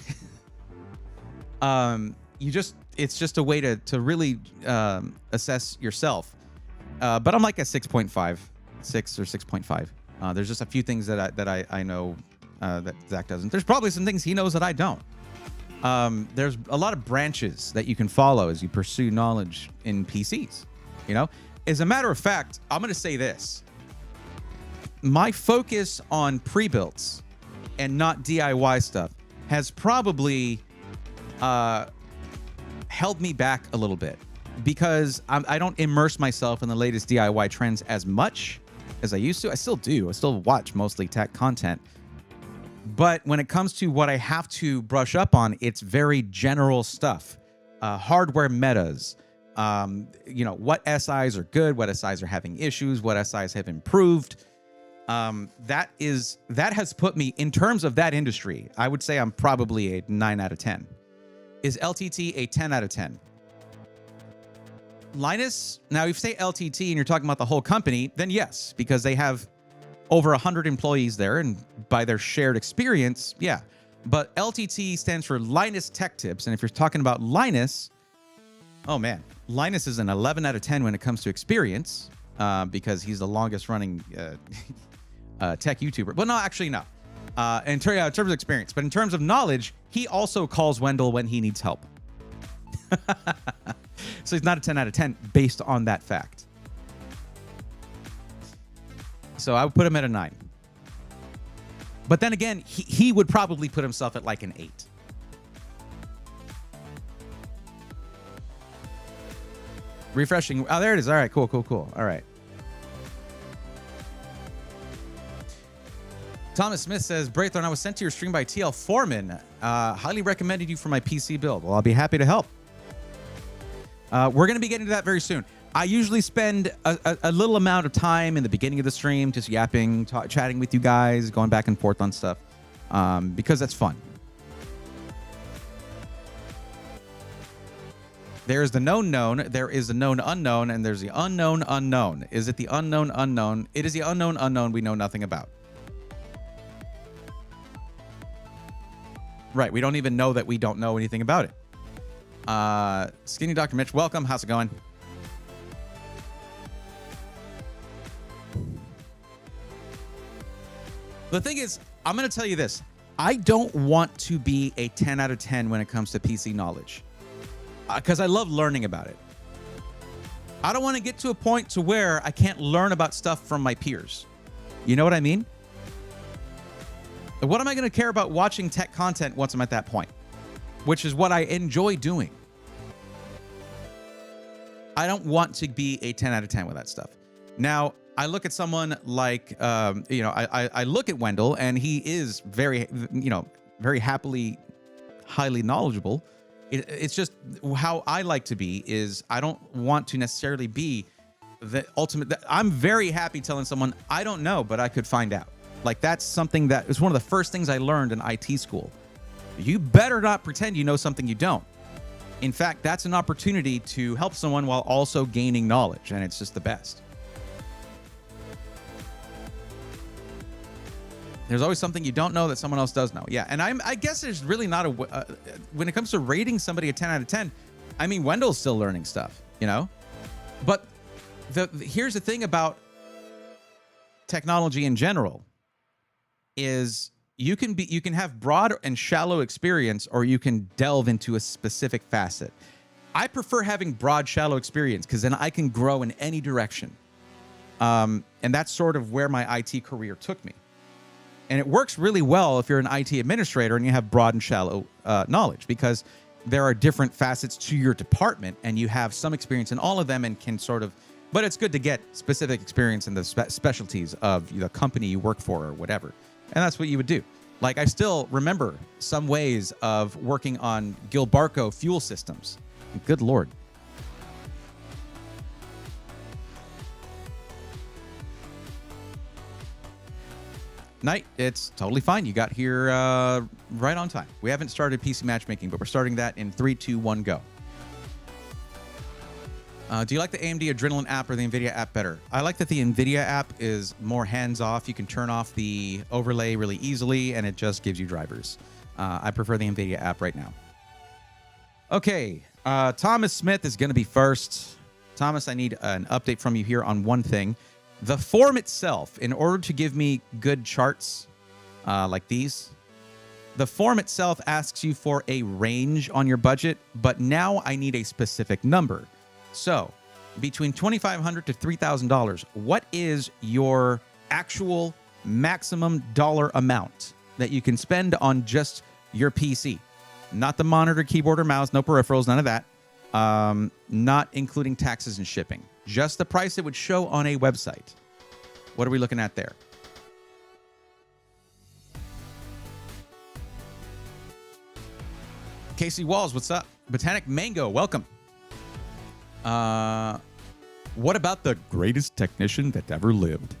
It's just a way to really assess yourself. But I'm like a 6.5, 6 or 6.5. There's just a few things that I know that Zach doesn't. There's probably some things he knows that I don't. There's a lot of branches that you can follow as you pursue knowledge in PCs. You know, as a matter of fact, I'm going to say this. My focus on pre-builts and not DIY stuff has probably held me back a little bit because I don't immerse myself in the latest DIY trends as much as I used to. I still do. I still watch mostly tech content. But when it comes to what I have to brush up on, it's very general stuff. Hardware metas, what SIs are good, what SIs are having issues, what SIs have improved. That has put me, in terms of that industry, I would say I'm probably a 9 out of 10. Is LTT a 10 out of 10? Linus, now if you say LTT and you're talking about the whole company, then yes, because they have over 100 employees there, and by their shared experience, yeah. But LTT stands for Linus Tech Tips, and if you're talking about Linus, oh man, Linus is an 11 out of 10 when it comes to experience, because he's the longest running tech YouTuber. Well, no, actually, no. In terms of experience, but in terms of knowledge, he also calls Wendell when he needs help. So he's not a 10 out of 10 based on that fact. So I would put him at a 9. But then again, he would probably put himself at like an 8. Refreshing. Oh, there it is. All right, cool. All right. Thomas Smith says, Braithorn, I was sent to your stream by TL Foreman. Highly recommended you for my PC build. Well, I'll be happy to help. We're going to be getting to that very soon. I usually spend a little amount of time in the beginning of the stream just yapping, chatting with you guys, going back and forth on stuff, because that's fun. There's the known known, there is the known unknown, and there's the unknown unknown. Is it the unknown unknown? It is the unknown unknown we know nothing about. Right, we don't even know that we don't know anything about it. Skinny Dr. Mitch, welcome. How's it going? The thing is, I'm going to tell you this. I don't want to be a 10 out of 10 when it comes to PC knowledge, because I love learning about it. I don't want to get to a point to where I can't learn about stuff from my peers. You know what I mean? What am I going to care about watching tech content once I'm at that point? Which is what I enjoy doing. I don't want to be a 10 out of 10 with that stuff. Now, I look at someone like, I look at Wendell, and he is very, very happily, highly knowledgeable. It's just how I like to be is I don't want to necessarily be the ultimate. I'm very happy telling someone, I don't know, but I could find out. Like, that's something that is one of the first things I learned in IT school. You better not pretend you know something you don't. In fact, that's an opportunity to help someone while also gaining knowledge, and it's just the best. There's always something you don't know that someone else does know. Yeah, and I guess there's really not when it comes to rating somebody a 10 out of 10, I mean, Wendell's still learning stuff, But here's the thing about technology in general is you can have broad and shallow experience, or you can delve into a specific facet. I prefer having broad, shallow experience because then I can grow in any direction. And that's sort of where my IT career took me. And it works really well if you're an IT administrator and you have broad and shallow knowledge, because there are different facets to your department and you have some experience in all of them and can sort of, but it's good to get specific experience in the specialties of the company you work for or whatever. And that's what you would do. Like, I still remember some ways of working on Gilbarco fuel systems. Good Lord. Night, it's totally fine. You got here right on time. We haven't started PC matchmaking, but we're starting that in 3, 2, 1, go. Do you like the AMD Adrenaline app or the NVIDIA app better? I like that the NVIDIA app is more hands-off. You can turn off the overlay really easily, and it just gives you drivers. I prefer the NVIDIA app right now. Okay, Thomas Smith is going to be first. Thomas, I need an update from you here on one thing. The form itself, in order to give me good charts like these, the form itself asks you for a range on your budget, but now I need a specific number. So, between $2,500 to $3,000, what is your actual maximum dollar amount that you can spend on just your PC? Not the monitor, keyboard, or mouse, no peripherals, none of that. Not including taxes and shipping. Just the price it would show on a website. What are we looking at there? Casey Walls, what's up? Botanic Mango, welcome. What about the greatest technician that ever lived?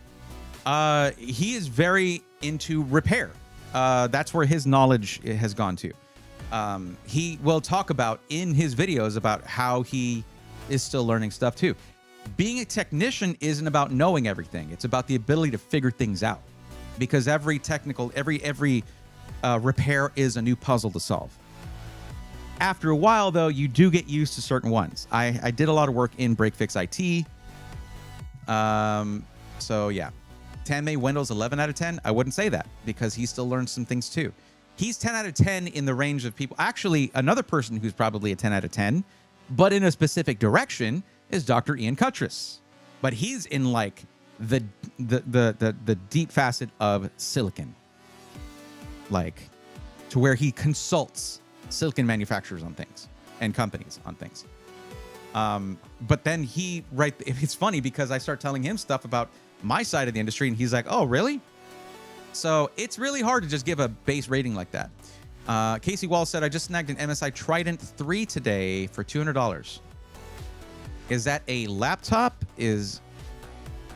He is very into repair. That's where his knowledge has gone to. He will talk about in his videos about how he is still learning stuff too. Being a technician isn't about knowing everything. It's about the ability to figure things out, because every repair is a new puzzle to solve. After a while, though, you do get used to certain ones. I did a lot of work in break fix IT. So yeah, Tanmay Windows 11 out of 10. I wouldn't say that, because he still learns some things too. He's 10 out of 10 in the range of people. Actually, another person who's probably a 10 out of 10, but in a specific direction, is Dr. Ian Cutress. But he's in like the deep facet of silicon, like to where he consults silicon manufacturers on things and companies on things. But then it's funny because I start telling him stuff about my side of the industry, and he's like, "Oh, really?" So it's really hard to just give a base rating like that. Casey Wall said, "I just snagged an MSI Trident 3 today for $200. Is that a laptop? Is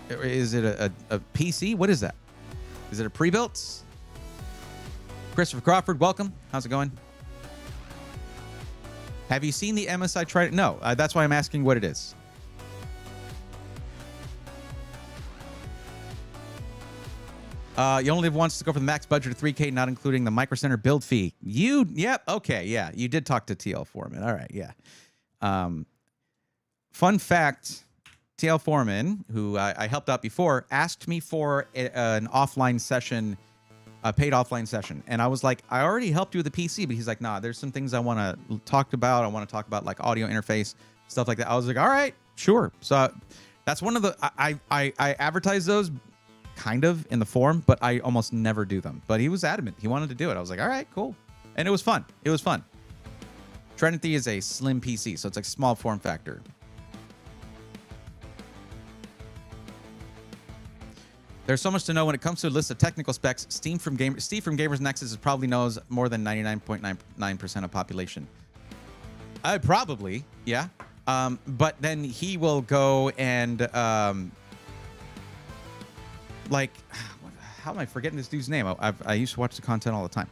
it a PC? What is that? Is it a pre-built?" Christopher Crawford, welcome. How's it going? Have you seen the MSI Trident? No, that's why I'm asking what it is. You only live once to go for the max budget of $3K, not including the Micro Center build fee. Yep, okay, yeah. You did talk to TL Foreman. All right, yeah. Fun fact, TL Foreman, who I helped out before, asked me for an offline session, a paid offline session. And I was like, I already helped you with the PC, but he's like, nah, there's some things I want to talk about. I want to talk about like audio interface, stuff like that. I was like, all right, sure. So that's one of the, I advertise those kind of in the forum, but I almost never do them. But he was adamant. He wanted to do it. I was like, all right, cool. And it was fun. It was fun. Trident 3 is a slim PC, so it's like small form factor. There's so much to know when it comes to a list of technical specs. Steve from Gamers Nexus probably knows more than 99.99% of population. Probably, yeah. But then he will go and like, how am I forgetting this dude's name? I used to watch the content all the time.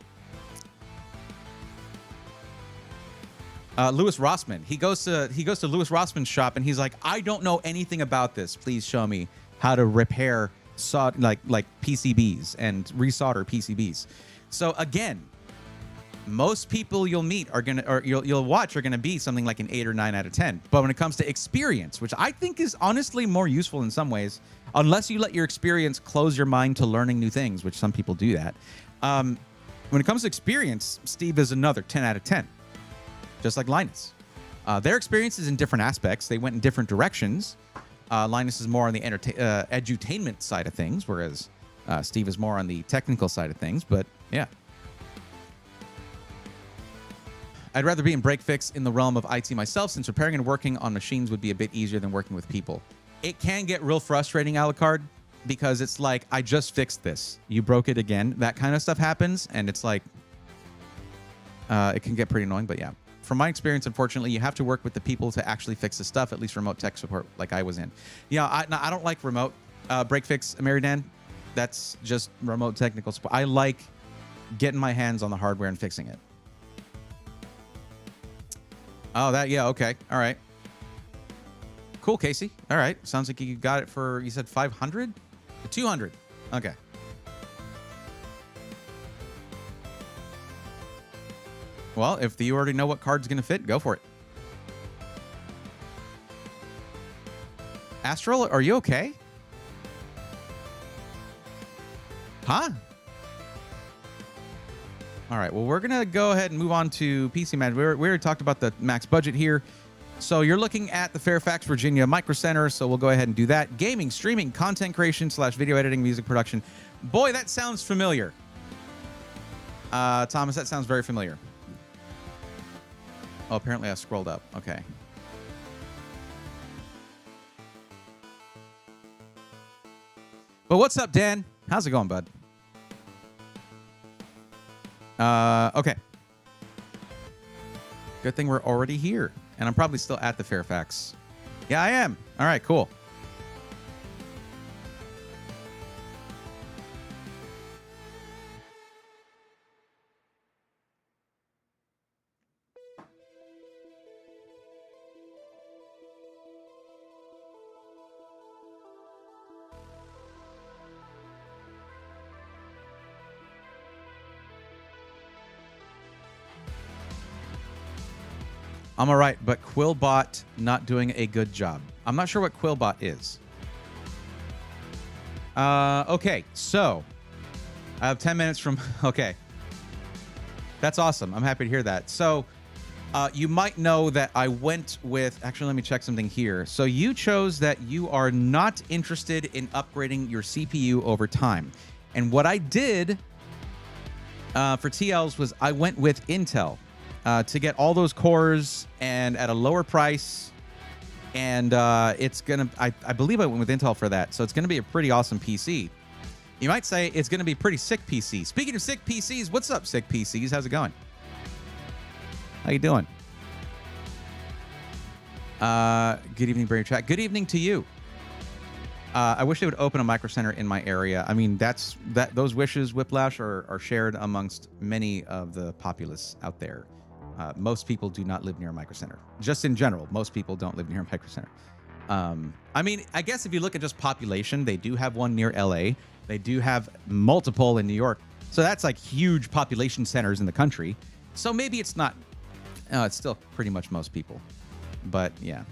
Louis Rossman. He goes to Louis Rossman's shop and he's like, I don't know anything about this. Please show me how to repair like PCBs and resolder PCBs. So again, most people you'll meet are gonna, or you'll watch are gonna be something like an 8 or 9 out of 10. But when it comes to experience, which I think is honestly more useful in some ways, unless you let your experience close your mind to learning new things, which some people do that. When it comes to experience, Steve is another 10 out of 10, just like Linus. Their experiences in different aspects, they went in different directions. Linus is more on the edutainment side of things, whereas Steve is more on the technical side of things. But yeah, I'd rather be in break fix in the realm of IT myself, since repairing and working on machines would be a bit easier than working with people. It can get real frustrating, Alucard, because it's like, I just fixed this, you broke it again. That kind of stuff happens, and it's like, it can get pretty annoying. But yeah, from my experience, unfortunately, you have to work with the people to actually fix the stuff, at least remote tech support like I was in. Yeah, I don't like remote break fix, Meridan. That's just remote technical support. I like getting my hands on the hardware and fixing it. Oh, that, yeah, okay, all right. Cool, Casey. All right. Sounds like you got it for, you said 500? 200. Okay. Well, if you already know what card's going to fit, go for it. Astral, are you okay? Huh? All right. Well, we're going to go ahead and move on to PC Match. We already talked about the max budget here. So you're looking at the Fairfax, Virginia Micro Center. So we'll go ahead and do that. Gaming, streaming, content creation / video editing, music production. Boy, that sounds familiar. Thomas, that sounds very familiar. Oh, apparently I scrolled up. Okay. But what's up, Dan? How's it going, bud? Okay. Good thing we're already here. And I'm probably still at the Fairfax. Yeah, I am. All right, cool. I'm all right, but Quillbot not doing a good job. I'm not sure what Quillbot is. Okay, so I have 10 minutes from... Okay. That's awesome. I'm happy to hear that. So you might know that I went with... Actually, let me check something here. So you chose that you are not interested in upgrading your CPU over time. And what I did for TLs was I went with Intel. To get all those cores and at a lower price. And it's going to, I believe I went with Intel for that. So it's going to be a pretty awesome PC. You might say it's going to be a pretty sick PC. Speaking of sick PCs, what's up, sick PCs? How's it going? How you doing? Good evening, Brain Chat. Good evening to you. I wish they would open a micro center in my area. I mean, those wishes, Whiplash, are shared amongst many of the populace out there. Most people do not live near a micro center. Just in general, most people don't live near a micro center. I mean, I guess if you look at just population, they do have one near LA. They do have multiple in New York. So that's like huge population centers in the country. So maybe it's not, it's still pretty much most people. But yeah.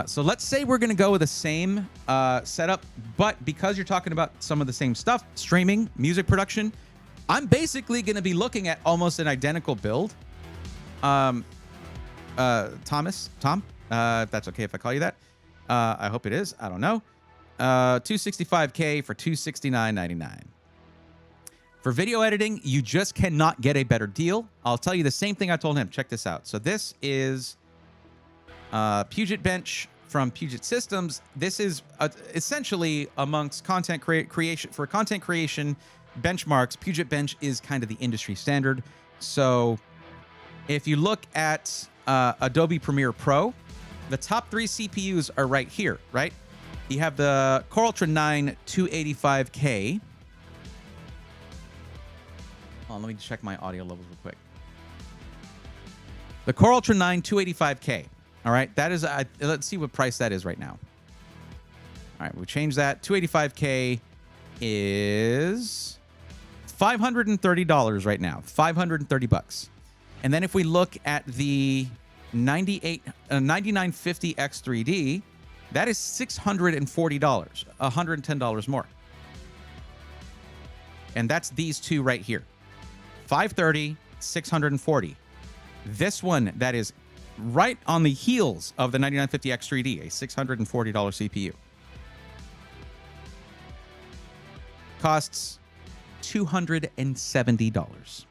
So let's say we're going to go with the same setup, but because you're talking about some of the same stuff, streaming, music production, I'm basically going to be looking at almost an identical build. Tom, if that's okay if I call you that. I hope it is. I don't know. 265K for $269.99. For video editing, you just cannot get a better deal. I'll tell you the same thing I told him. Check this out. So this is Puget Bench from Puget Systems. This is essentially amongst content creation. For content creation benchmarks, Puget Bench is kind of the industry standard. So if you look at Adobe Premiere Pro, the top 3 CPUs are right here, right? You have the Core Ultra 9 285K. Let me check my audio levels real quick. The Core Ultra 9 285K. All right, that is, let's see what price that is right now. All right, we changed that. 285K is $530 right now. $530. And then if we look at the 9950X3D, that is $640, $110 more. And that's these two right here. 530, 640. This one that is right on the heels of the 9950X3D, a $640 CPU. Costs $270.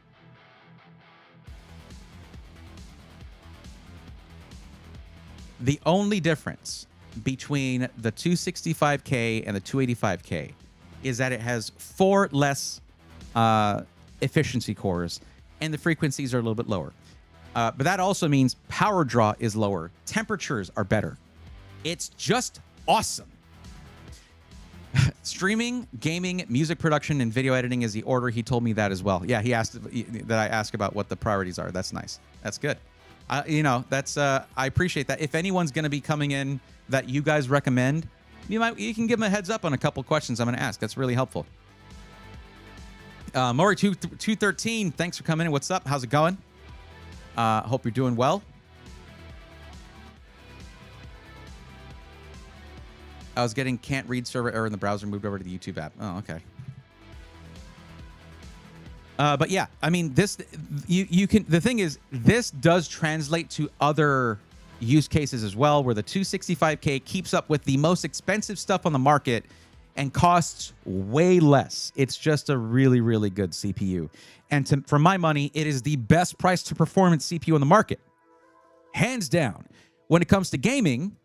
The only difference between the 265K and the 285K is that it has 4 less efficiency cores and the frequencies are a little bit lower. But that also means power draw is lower. Temperatures are better. It's just awesome. Streaming, gaming, music production, and video editing is the order. He told me that as well. Yeah, he asked that I ask about what the priorities are. That's nice. That's good. You know, that's I appreciate that. If anyone's going to be coming in that you guys recommend, you can give them a heads up on a couple questions I'm going to ask. That's really helpful. Maury 213, thanks for coming in. What's up? How's it going? Hope you're doing well. I was getting can't read server error in the browser, moved over to the YouTube app. Oh, okay. But yeah, I mean, this you can. The thing is, this does translate to other use cases as well, where the 265K keeps up with the most expensive stuff on the market and costs way less. It's just a really, really good CPU. And for my money, it is the best price to performance CPU on the market, hands down. When it comes to gaming,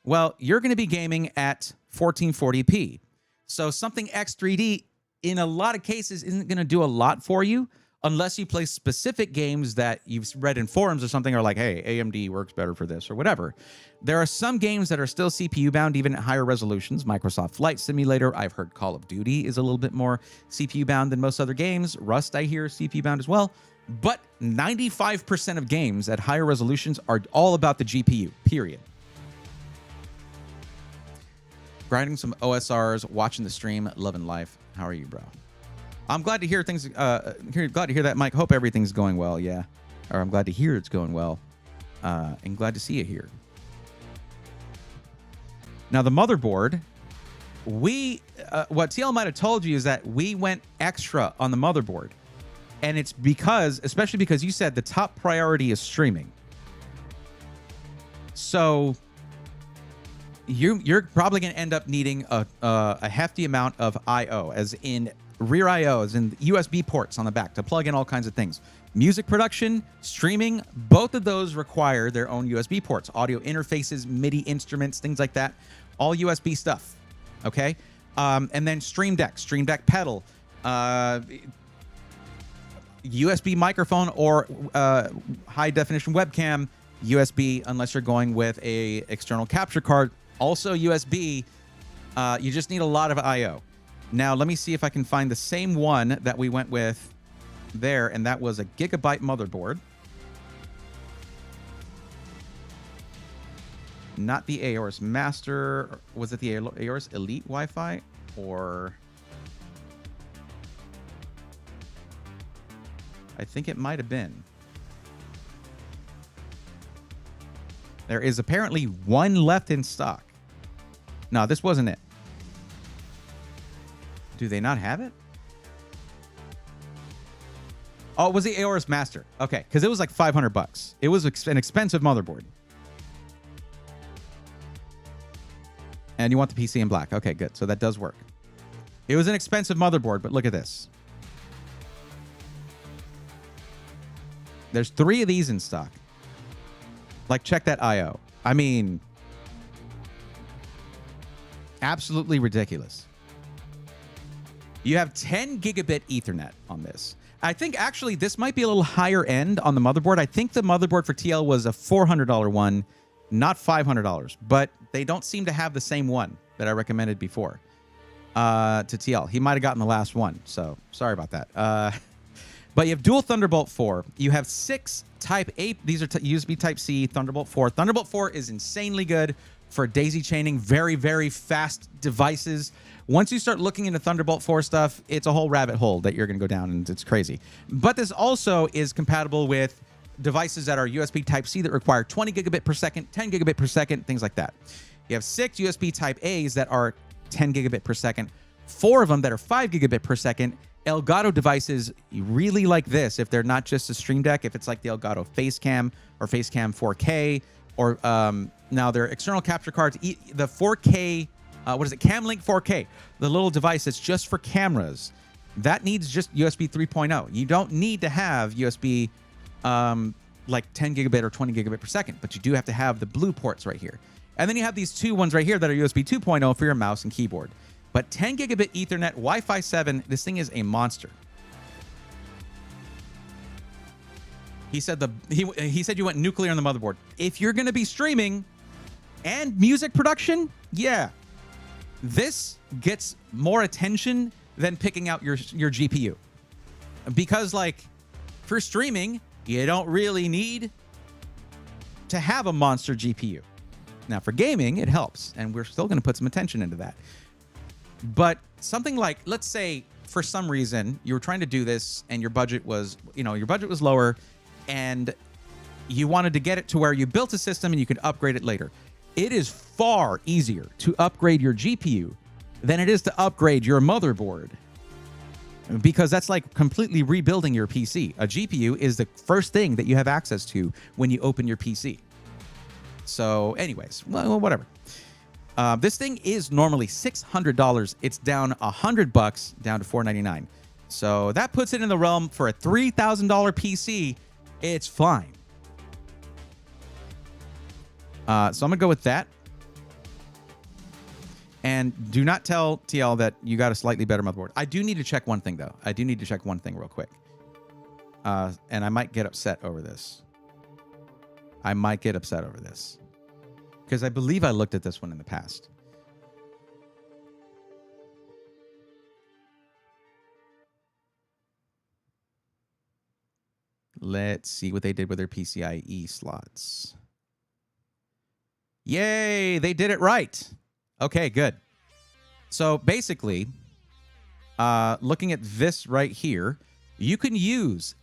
well, you're going to be gaming at 1440p. So something X3D in a lot of cases isn't going to do a lot for you unless you play specific games that you've read in forums or something, or like, hey, AMD works better for this or whatever. There are some games that are still CPU bound, even at higher resolutions. Microsoft Flight Simulator. I've heard Call of Duty is a little bit more CPU bound than most other games. Rust, I hear, is CPU bound as well. But 95% of games at higher resolutions are all about the GPU, period. Grinding some OSRs, watching the stream, loving life. How are you, bro? I'm glad to hear things. Glad to hear that, Mike. Hope everything's going well. Yeah, or I'm glad to hear it's going well, and glad to see you here. Now the motherboard, what TL might have told you is that we went extra on the motherboard, and it's especially because you said the top priority is streaming. So you're probably going to end up needing a hefty amount of I/O, as in rear I/O, as in USB ports on the back to plug in all kinds of things. Music production, streaming, both of those require their own USB ports, audio interfaces, MIDI instruments, things like that, all USB stuff. Okay, and then Stream Deck pedal, USB microphone or high definition webcam, USB unless you're going with a external capture card. Also USB, you just need a lot of I/O. Now, let me see if I can find the same one that we went with there, and that was a gigabyte motherboard. Not the Aorus Master. Was it the Aorus Elite Wi-Fi? Or I think it might have been. There is apparently one left in stock. No, this wasn't it. Do they not have it? Oh, it was the Aorus Master. Okay, because it was like $500. It was an expensive motherboard. And you want the PC in black. Okay, good. So that does work. It was an expensive motherboard, but look at this. There's 3 of these in stock. Like, check that I/O. I mean, absolutely ridiculous. You have 10 gigabit Ethernet on this. I think actually this might be a little higher end on the motherboard. I think the motherboard for TL was a $400 one, not $500. But they don't seem to have the same one that I recommended before to TL. He might have gotten the last one, so sorry about that. But you have dual Thunderbolt 4. You have 6 Type A. These are USB Type-C, Thunderbolt 4. Thunderbolt 4 is insanely good for daisy chaining, very, very fast devices. Once you start looking into Thunderbolt 4 stuff, it's a whole rabbit hole that you're going to go down, and it's crazy. But this also is compatible with devices that are USB Type-C that require 20 gigabit per second, 10 gigabit per second, things like that. You have 6 USB Type-A's that are 10 gigabit per second, 4 of them that are 5 gigabit per second. Elgato devices really like this if they're not just a Stream Deck, if it's like the Elgato Facecam or Facecam 4K, or now their external capture cards, the 4K, what is it, Camlink 4K, the little device that's just for cameras, that needs just USB 3.0. You don't need to have USB like 10 gigabit or 20 gigabit per second, but you do have to have the blue ports right here. And then you have these 2 ones right here that are USB 2.0 for your mouse and keyboard. But 10 gigabit Ethernet, Wi-Fi 7, this thing is a monster. He said he said you went nuclear on the motherboard. If you're going to be streaming and music production, yeah, this gets more attention than picking out your GPU. Because like for streaming, you don't really need to have a monster GPU. Now, for gaming, it helps, and we're still going to put some attention into that. But something like, let's say, for some reason, you were trying to do this, and your budget was, your budget was lower, and you wanted to get it to where you built a system and you could upgrade it later. It is far easier to upgrade your GPU than it is to upgrade your motherboard, because that's like completely rebuilding your PC. A GPU is the first thing that you have access to when you open your PC. So anyways, well, whatever. This thing is normally $600. It's down $100, down to $499. So that puts it in the realm for a $3,000 PC. It's fine. So I'm going to go with that. And do not tell TL that you got a slightly better motherboard. I do need to check one thing, though. I do need to check one thing real quick. And I might get upset over this. Because I believe I looked at this one in the past. Let's see what they did with their PCIe slots. Yay, they did it right. Okay, good. So basically, looking at this right here, you can use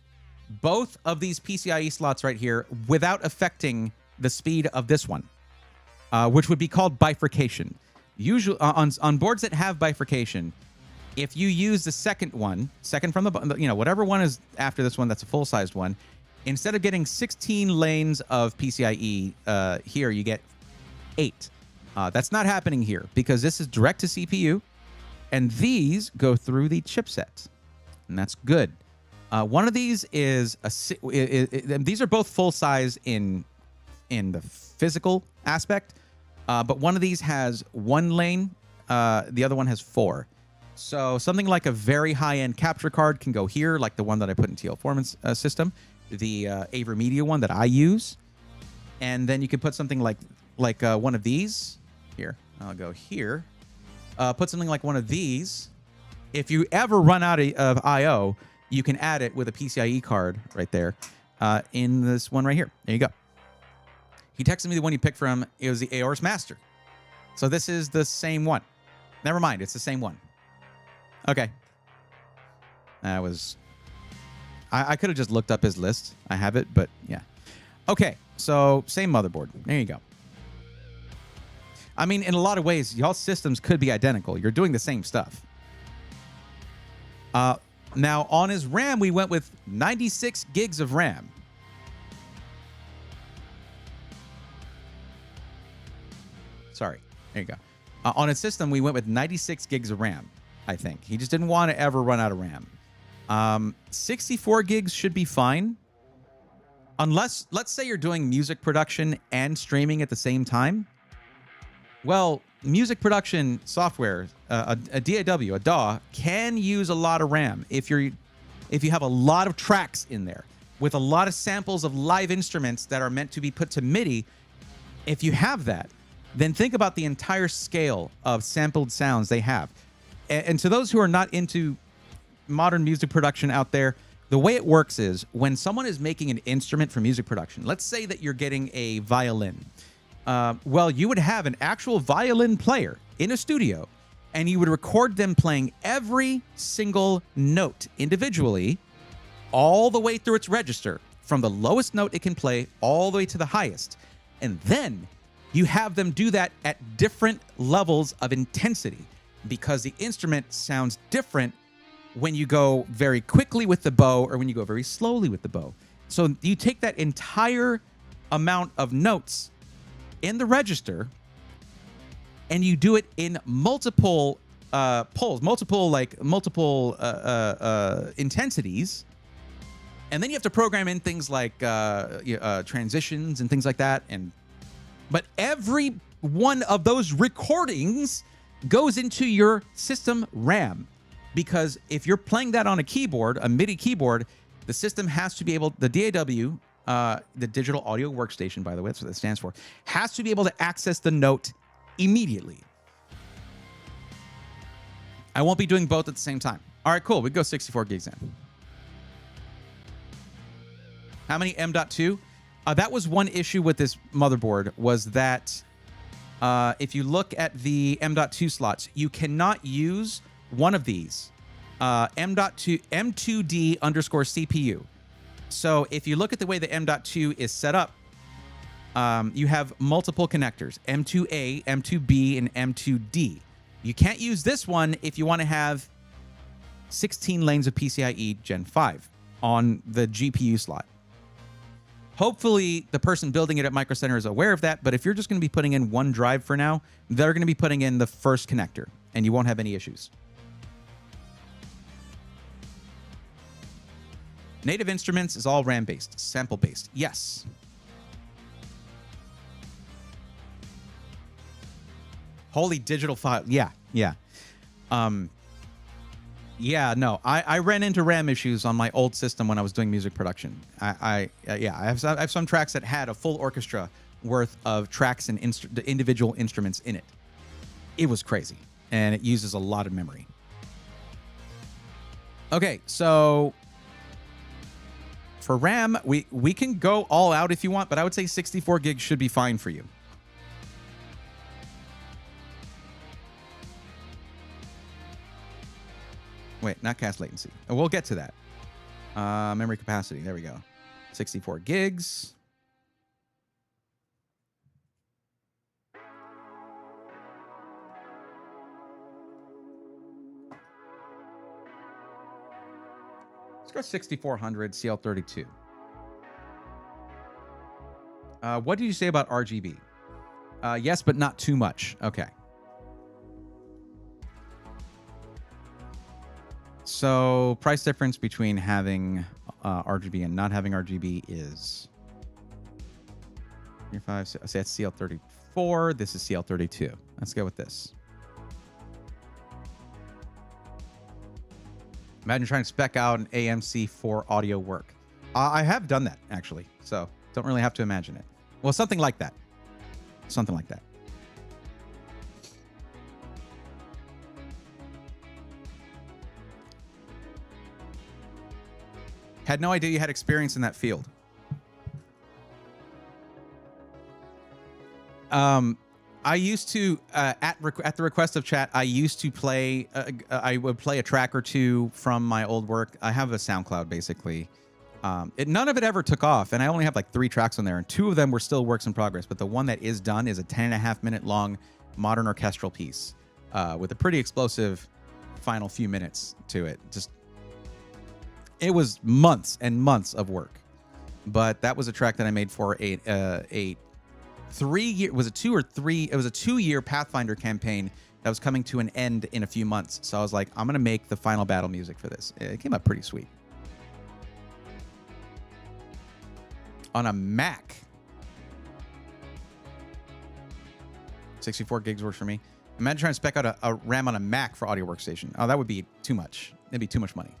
both of these PCIe slots right here without affecting the speed of this one, which would be called bifurcation. Usually on boards that have bifurcation, if you use the second from the, whatever one is after this one, that's a full-sized one, instead of getting 16 lanes of PCIe here, you get 8. That's not happening here because this is direct to CPU, and these go through the chipset, and that's good. One of these is these are both full size in the physical aspect, but one of these has 1 lane, the other one has 4. So something like a very high-end capture card can go here, like the one that I put in TL Foreman's system, the AverMedia one that I use, and then you can put something like one of these here. I'll go here. Put something like one of these. If you ever run out of I/O, you can add it with a PCIe card right there in this one right here. There you go. He texted me the one you picked from. It was the Aorus Master. So this is the same one. Never mind. It's the same one. Okay. That was... I could have just looked up his list. I have it, but yeah. Okay. So same motherboard. There you go. I mean, in a lot of ways, y'all's systems could be identical. You're doing the same stuff. Now, on his RAM, we went with 96 gigs of RAM. Sorry. There you go. On his system, we went with 96 gigs of RAM, I think. He just didn't want to ever run out of RAM. 64 gigs should be fine. Unless, let's say you're doing music production and streaming at the same time. Well, music production software, a DAW, a DAW, can use a lot of RAM if you have a lot of tracks in there with a lot of samples of live instruments that are meant to be put to MIDI. If you have that, then think about the entire scale of sampled sounds they have. And to those who are not into modern music production out there, the way it works is when someone is making an instrument for music production, let's say that you're getting a violin. Well, you would have an actual violin player in a studio, and you would record them playing every single note individually, all the way through its register, from the lowest note it can play all the way to the highest. And then you have them do that at different levels of intensity, because the instrument sounds different when you go very quickly with the bow or when you go very slowly with the bow. So you take that entire amount of notes in the register, and you do it in multiple pulls, multiple intensities, and then you have to program in things like transitions and things like that. But every one of those recordings goes into your system RAM, because if you're playing that on a keyboard, a MIDI keyboard, the system has to be able, the DAW, the digital audio workstation, by the way, that's what that stands for, has to be able to access the note immediately. I won't be doing both at the same time. All right, cool. We go 64 gigs in. How many M.2? That was one issue with this motherboard, was that if you look at the M.2 slots, you cannot use one of these, M.2D underscore CPU. So if you look at the way the M.2 is set up, you have multiple connectors, M2A, M2B, and M2D. You can't use this one if you want to have 16 lanes of PCIe Gen 5 on the GPU slot. Hopefully, the person building it at Micro Center is aware of that, but if you're just going to be putting in one drive for now, they're going to be putting in the first connector, and you won't have any issues. Native Instruments is all RAM-based, sample-based. Yes. Holy digital file. Yeah. Yeah, no, I ran into RAM issues on my old system when I was doing music production. I have some tracks that had a full orchestra worth of tracks and the individual instruments in it. It was crazy, and it uses a lot of memory. Okay, so for RAM, we can go all out if you want, but I would say 64 gigs should be fine for you. Wait, not cast latency. We'll get to that. Memory capacity. There we go. 64 gigs. Let's go 6400 CL32. What did you say about RGB? Yes, but not too much. Okay. So price difference between having RGB and not having RGB is 5. So that's CL34. This is CL32. Let's go with this. Imagine trying to spec out an AMC for audio work. I have done that, actually, so don't really have to imagine it. Well, something like that. Something like that. Had no idea you had experience in that field. I used to, at the request of chat, I used to play, I would play a track or two from my old work. I have a SoundCloud, basically. None of it ever took off, and I only have like 3 tracks on there, and 2 of them were still works in progress, but the one that is done is a 10.5-minute long modern orchestral piece with a pretty explosive final few minutes to it. It was months and months of work, but that was a track that I made for a 3-year, was it 2 or 3? It was a 2-year Pathfinder campaign that was coming to an end in a few months. So I was like, I'm going to make the final battle music for this. It came out pretty sweet. On a Mac. 64 gigs works for me. Imagine trying to spec out a RAM on a Mac for audio workstation. Oh, that would be too much. That'd be too much money.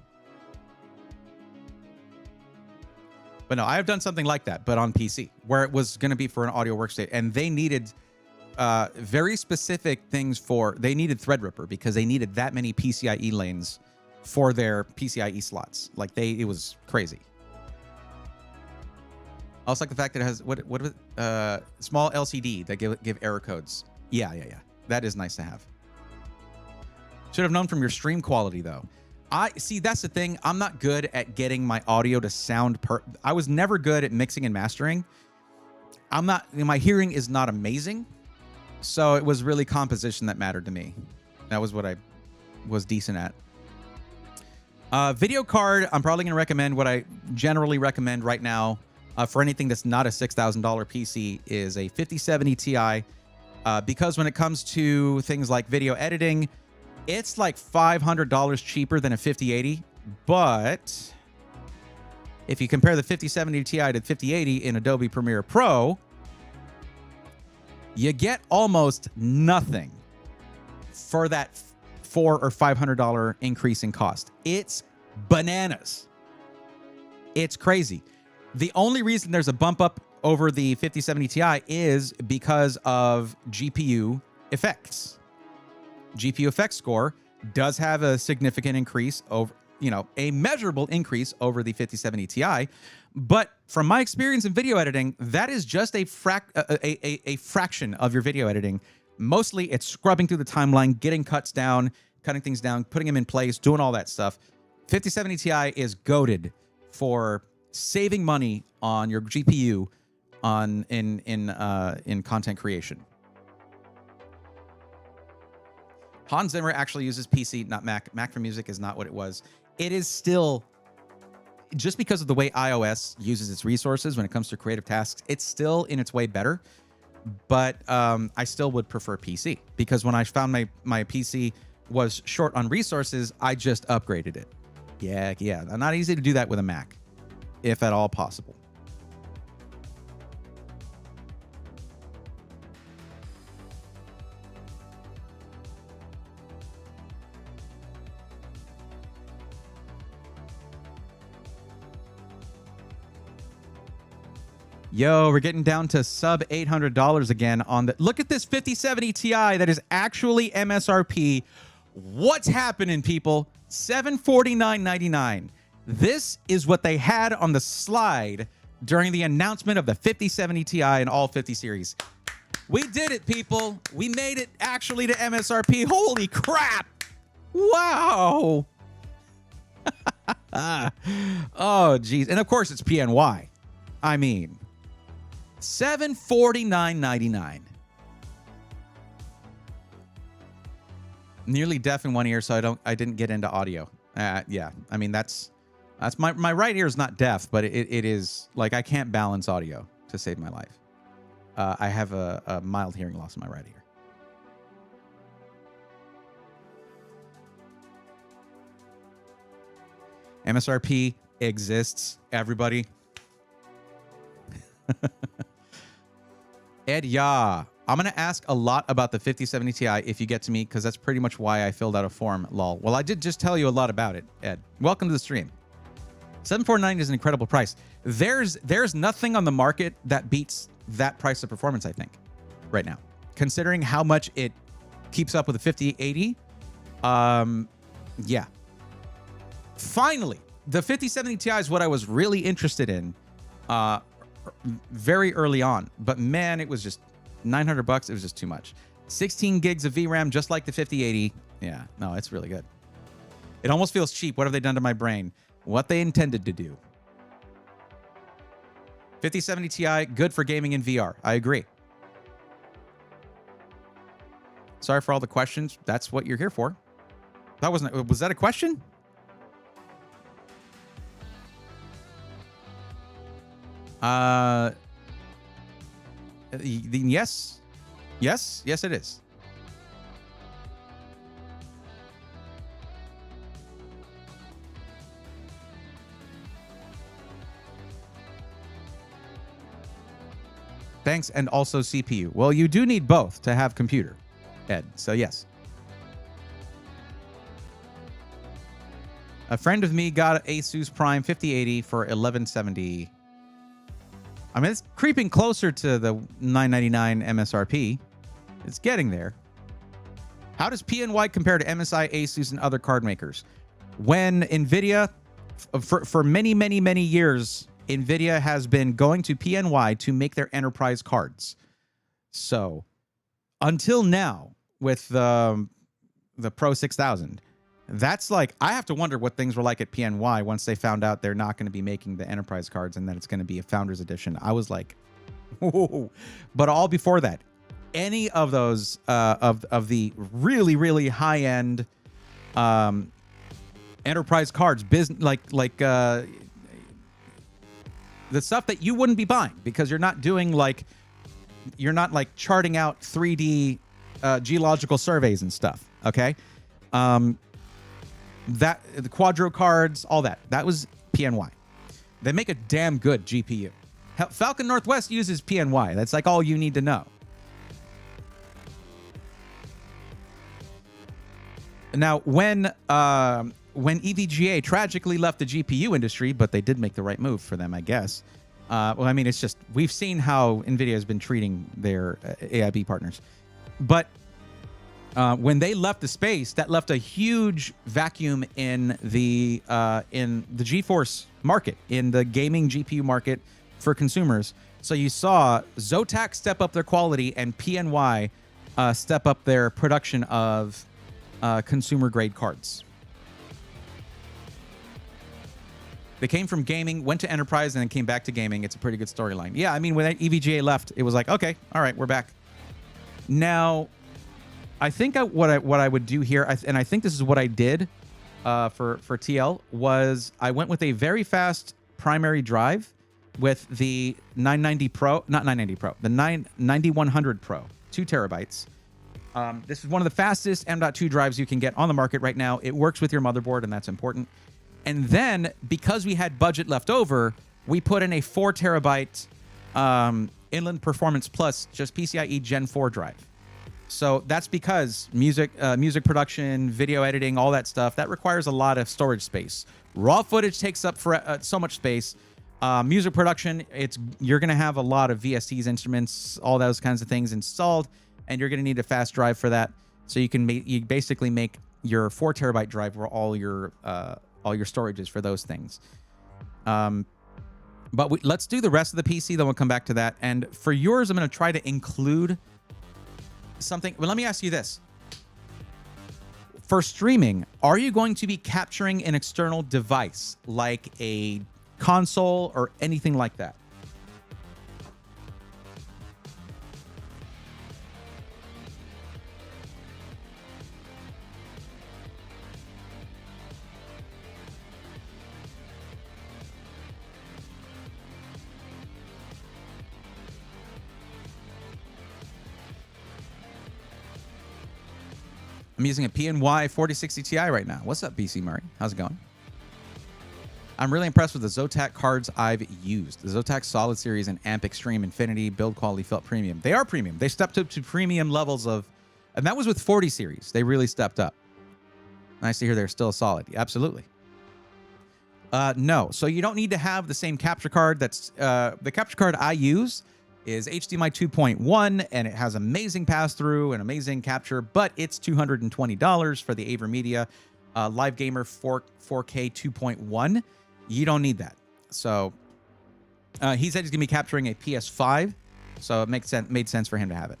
But no, I have done something like that, but on PC, where it was going to be for an audio workstation. And they needed very specific things they needed Threadripper because they needed that many PCIe lanes for their PCIe slots. Like it was crazy. I also like the fact that it has, small LCD that give error codes. Yeah. That is nice to have. Should have known from your stream quality, though. See, that's the thing. I'm not good at getting my audio to sound I was never good at mixing and mastering. My hearing is not amazing. So it was really composition that mattered to me. That was what I was decent at. Video card, I'm probably going to recommend what I generally recommend right now for anything that's not a $6,000 PC is a 5070 Ti. Because when it comes to things like video editing, it's like $500 cheaper than a 5080, but if you compare the 5070 Ti to 5080 in Adobe Premiere Pro, you get almost nothing for that $400 or $500 increase in cost. It's bananas. It's crazy. The only reason there's a bump up over the 5070 Ti is because of GPU effects. GPU effects score does have a significant increase over, a measurable increase over the 5070 Ti, but from my experience in video editing, that is just a fraction of your video editing. Mostly it's scrubbing through the timeline, getting cuts down, cutting things down, putting them in place, doing all that stuff. 5070 Ti is goated for saving money on your GPU in content creation. Hans Zimmer actually uses PC, not Mac. Mac for music is not what it was. It is still, just because of the way iOS uses its resources when it comes to creative tasks, it's still in its way better. But I still would prefer PC, because when I found my PC was short on resources, I just upgraded it. Yeah. Not easy to do that with a Mac, if at all possible. Yo, we're getting down to sub $800 again on the... Look at this 5070 Ti that is actually MSRP. What's happening, people? $749.99. This is what they had on the slide during the announcement of the 5070 Ti and all 50 series. We did it, people. We made it actually to MSRP. Holy crap. Wow. Oh, geez. And of course, it's PNY. I mean... $749.99. Nearly deaf in one ear, so I didn't get into audio. Yeah, I mean that's my right ear is not deaf, but it is like I can't balance audio to save my life. I have a mild hearing loss in my right ear. MSRP exists, everybody. Ed, yeah. I'm going to ask a lot about the 5070 Ti if you get to me, because that's pretty much why I filled out a form, lol. Well, I did just tell you a lot about it, Ed. Welcome to the stream. $749 is an incredible price. There's nothing on the market that beats that price of performance, I think, right now. Considering how much it keeps up with the 5080, yeah. Finally, the 5070 Ti is what I was really interested in. Very early on, but man, it was just $900. It was just too much. 16 gigs of VRAM, just like the 5080. Yeah, no, it's really good. It almost feels cheap. What have they done to my brain? What they intended to do. 5070 Ti, good for gaming in VR. I agree. Sorry for all the questions. That's what you're here for. Was that a question? Yes. Yes, it is. Thanks, and also CPU. Well, you do need both to have computer, Ed, so yes. A friend of me got Asus Prime 5080 for $1,170. I mean, it's creeping closer to the $999 MSRP. It's getting there. How does PNY compare to MSI, Asus, and other card makers? When NVIDIA, for many, many, many years, NVIDIA has been going to PNY to make their enterprise cards. So, until now, with the Pro 6000, that's like, I have to wonder what things were like at PNY once they found out they're not going to be making the enterprise cards and that it's going to be a Founders Edition. I was like, whoa. But all before that, any of those of the really, really high-end enterprise cards, the stuff that you wouldn't be buying because you're not charting out 3D geological surveys and stuff, okay? That the Quadro cards, all that was PNY. They make a damn good GPU. Falcon Northwest uses PNY. That's like all you need to know. Now, when EVGA tragically left the GPU industry, but they did make the right move for them, I guess. Well, I mean, it's just, we've seen how NVIDIA has been treating their AIB partners. But when they left the space, that left a huge vacuum in the GeForce market, in the gaming GPU market for consumers. So you saw Zotac step up their quality and PNY step up their production of consumer grade cards. They came from gaming, went to enterprise, and then came back to gaming. It's a pretty good storyline. Yeah, I mean, when EVGA left, it was like, okay, all right, we're back. Now, I think what I would do here, and I think this is what I did for TL, was I went with a very fast primary drive with the 990 Pro, not 990 Pro, the 9100 Pro, 2 terabytes. This is one of the fastest M.2 drives you can get on the market right now. It works with your motherboard, and that's important. And then, because we had budget left over, we put in a 4 terabyte Inland Performance Plus, just PCIe Gen 4 drive. So that's because music production, video editing, all that stuff, that requires a lot of storage space. Raw footage takes up so much space. Music production, you're going to have a lot of VSTs, instruments, all those kinds of things installed, and you're going to need a fast drive for that. So you basically make your 4 terabyte drive where all your storage is for those things. But let's do the rest of the PC, then we'll come back to that. And for yours, I'm going to try to include something. Well, let me ask you this. For streaming, are you going to be capturing an external device like a console or anything like that? I'm using a PNY 4060 Ti right now. What's up, BC Murray? How's it going? I'm really impressed with the Zotac cards I've used. The Zotac Solid Series and Amp Extreme Infinity build quality felt premium. They are premium. They stepped up to premium levels of, and that was with 40 series. They really stepped up. Nice to hear they're still solid. Absolutely. No, so you don't need to have the same capture card. That's the capture card I use is HDMI 2.1, and it has amazing pass-through and amazing capture, but it's $220 for the AverMedia Live Gamer 4K 2.1. You don't need that. So he said he's going to be capturing a PS5, so it made sense for him to have it.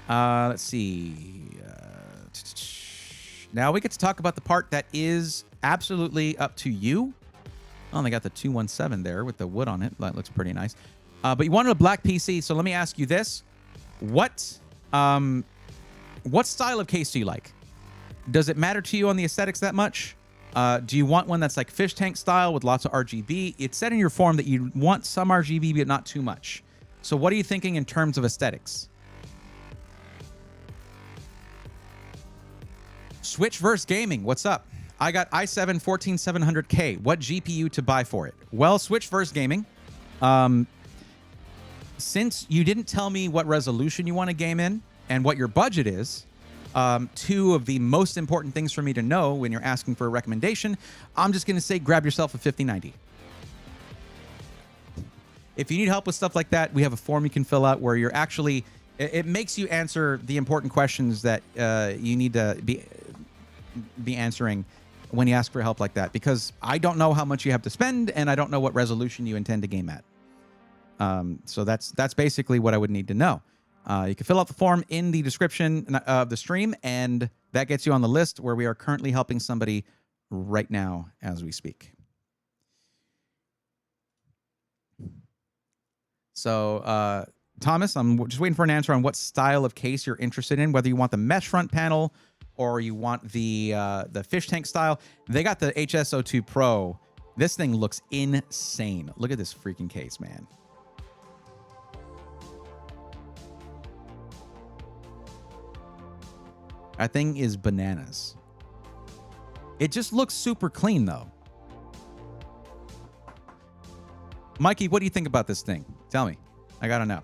Let's see. Now we get to talk about the part that is absolutely up to you. Oh, they got the 217 there with the wood on it. That looks pretty nice. But you wanted a black PC, so let me ask you this. What style of case do you like? Does it matter to you on the aesthetics that much? Do you want one that's like fish tank style with lots of RGB? It said in your form that you want some RGB, but not too much. So what are you thinking in terms of aesthetics? Switch versus gaming. What's up? I got i7 14700K. What GPU to buy for it? Well, Switch versus gaming. Since you didn't tell me what resolution you want to game in and what your budget is, two of the most important things for me to know when you're asking for a recommendation, I'm just going to say grab yourself a 5090. If you need help with stuff like that, we have a form you can fill out where you're actually, it makes you answer the important questions that you need to be answering when you ask for help like that, because I don't know how much you have to spend and I don't know what resolution you intend to game at. So that's basically what I would need to know. You can fill out the form in the description of the stream, and that gets you on the list where we are currently helping somebody right now as we speak. So, Thomas, I'm just waiting for an answer on what style of case you're interested in, whether you want the mesh front panel or you want the fish tank style. They got the HS02 Pro. This thing looks insane. Look at this freaking case, man. That thing is bananas. It just looks super clean, though. Mikey, what do you think about this thing? Tell me. I gotta know.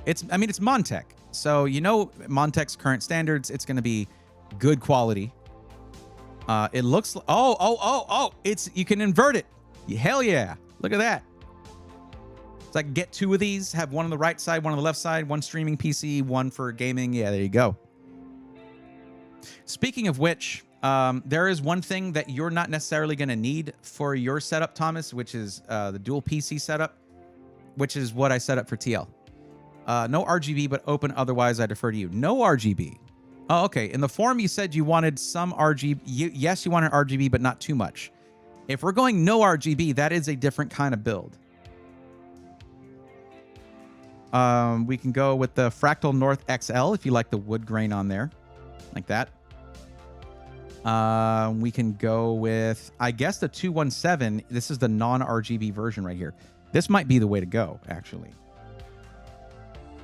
It's Montech. So, you know, Montech's current standards, it's going to be good quality. It looks like, you can invert it. Hell yeah. Look at that. So I can get two of these, have one on the right side, one on the left side, one streaming PC, one for gaming. Yeah, there you go. Speaking of which, There is one thing that you're not necessarily going to need for your setup, Thomas, which is the dual PC setup, which is what I set up for TL. No RGB, but open. Otherwise, I defer to you. No RGB. Oh, okay. In the forum, you said you wanted some RGB. Yes, you wanted RGB, but not too much. If we're going no RGB, that is a different kind of build. We can go with the Fractal North XL if you like the wood grain on there, like that. We can go with, I guess, the 217. This is the non-RGB version right here. This might be the way to go, actually.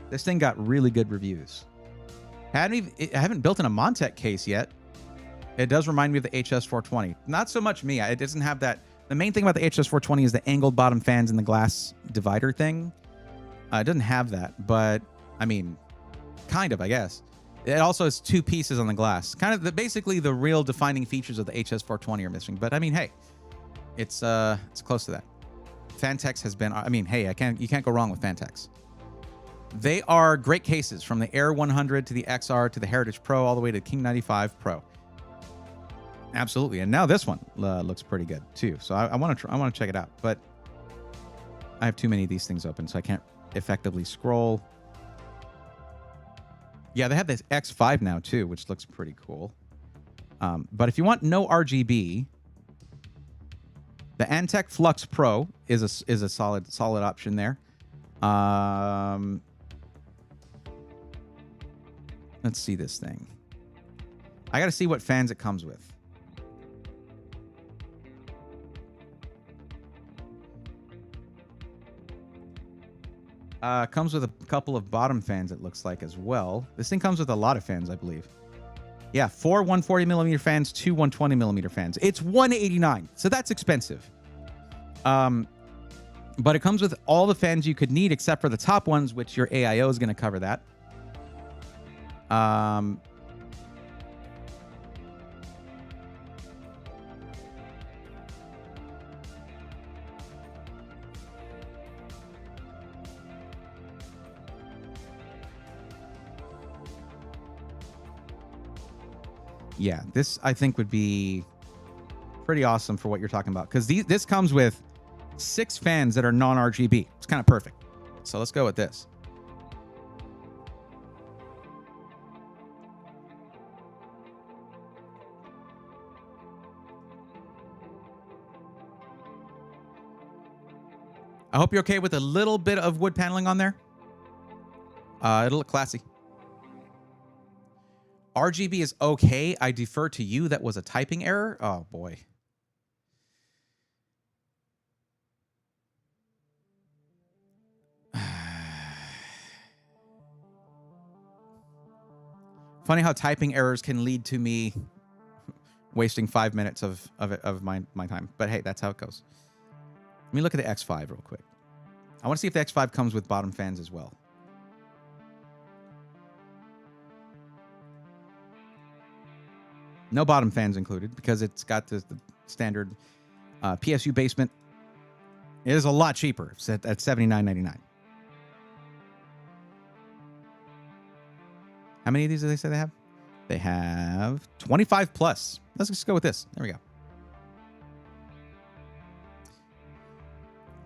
This thing got really good reviews. I haven't built in a Montec case yet. It does remind me of the HS420. Not so much me. It doesn't have that. The main thing about the HS420 is the angled bottom fans and the glass divider thing. It doesn't have that, but I mean, kind of, I guess. It also has two pieces on the glass. Kind of basically the real defining features of the HS420 are missing. But I mean, hey, it's close to that. Fantex has been, I mean, hey, you can't go wrong with Fantex. They are great cases, from the Air 100 to the XR to the Heritage Pro all the way to King 95 Pro. Absolutely. And now this one looks pretty good too. So I want to check it out, but I have too many of these things open, so I can't effectively scroll. Yeah, they have this X5 now too, which looks pretty cool. But if you want no RGB, the Antec Flux Pro is a solid option there. Let's see this thing. I got to see what fans it comes with. Comes with a couple of bottom fans, it looks like, as well. This thing comes with a lot of fans, I believe. Yeah, 4 140mm fans, 2 120mm fans. It's $189, so that's expensive. But it comes with all the fans you could need except for the top ones, which your AIO is going to cover that. Yeah, this I think would be pretty awesome for what you're talking about, because this comes with 6 fans that are non-RGB. It's kind of perfect. So let's go with this. I hope you're okay with a little bit of wood paneling on there. It'll look classy. RGB is okay. I defer to you. That was a typing error. Oh, boy. Funny how typing errors can lead to me wasting 5 minutes of my time. But hey, that's how it goes. Let me look at the X5 real quick. I want to see if the X5 comes with bottom fans as well. No bottom fans included because it's got the standard PSU basement. It is a lot cheaper. It's at $79.99. How many of these do they say they have? They have 25 plus. Let's just go with this. There we go.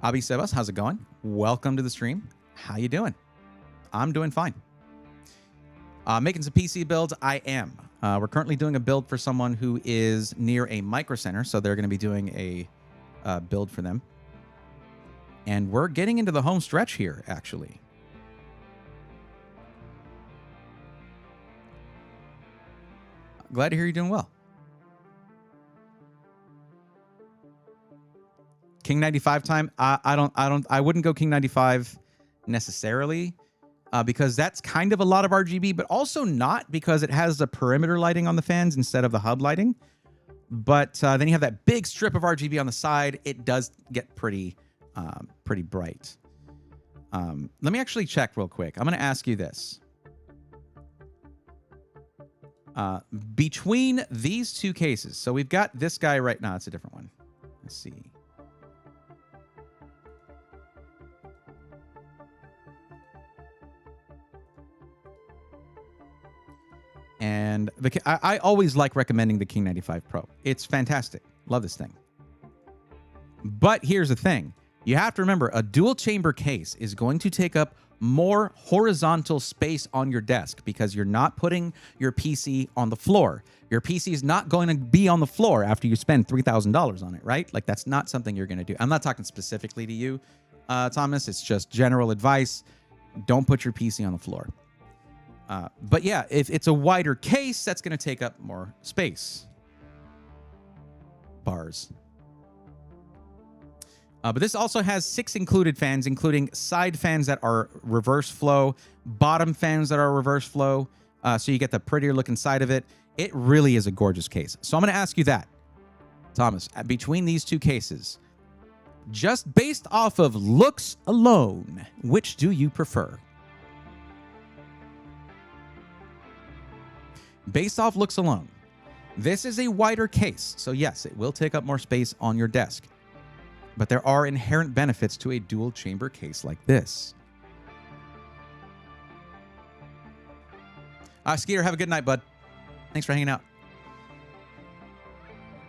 Abi Sebas, how's it going? Welcome to the stream. How you doing? I'm doing fine. Making some PC builds. I am. We're currently doing a build for someone who is near a micro center, so they're going to be doing a build for them. And we're getting into the home stretch here, actually. Glad to hear you're doing well. King 95 time. I wouldn't go King 95 necessarily, because that's kind of a lot of RGB, but also not, because it has the perimeter lighting on the fans instead of the hub lighting. But then you have that big strip of RGB on the side. It does get pretty bright. Let me actually check real quick. I'm going to ask you this. Between these two cases, so we've got this guy right now. It's a different one. Let's see. And I always like recommending the King 95 Pro. It's fantastic. Love this thing. But here's the thing. You have to remember, a dual chamber case is going to take up more horizontal space on your desk because you're not putting your PC on the floor. Your PC is not going to be on the floor after you spend $3,000 on it, right? Like, that's not something you're going to do. I'm not talking specifically to you, Thomas. It's just general advice. Don't put your PC on the floor. But yeah, if it's a wider case, that's going to take up more space. Bars. But this also has 6 included fans, including side fans that are reverse flow, bottom fans that are reverse flow. So you get the prettier looking side of it. It really is a gorgeous case. So I'm going to ask you that, Thomas, between these two cases, just based off of looks alone, which do you prefer? Based off looks alone, this is a wider case. So yes, it will take up more space on your desk. But there are inherent benefits to a dual chamber case like this. Skeeter, have a good night, bud. Thanks for hanging out.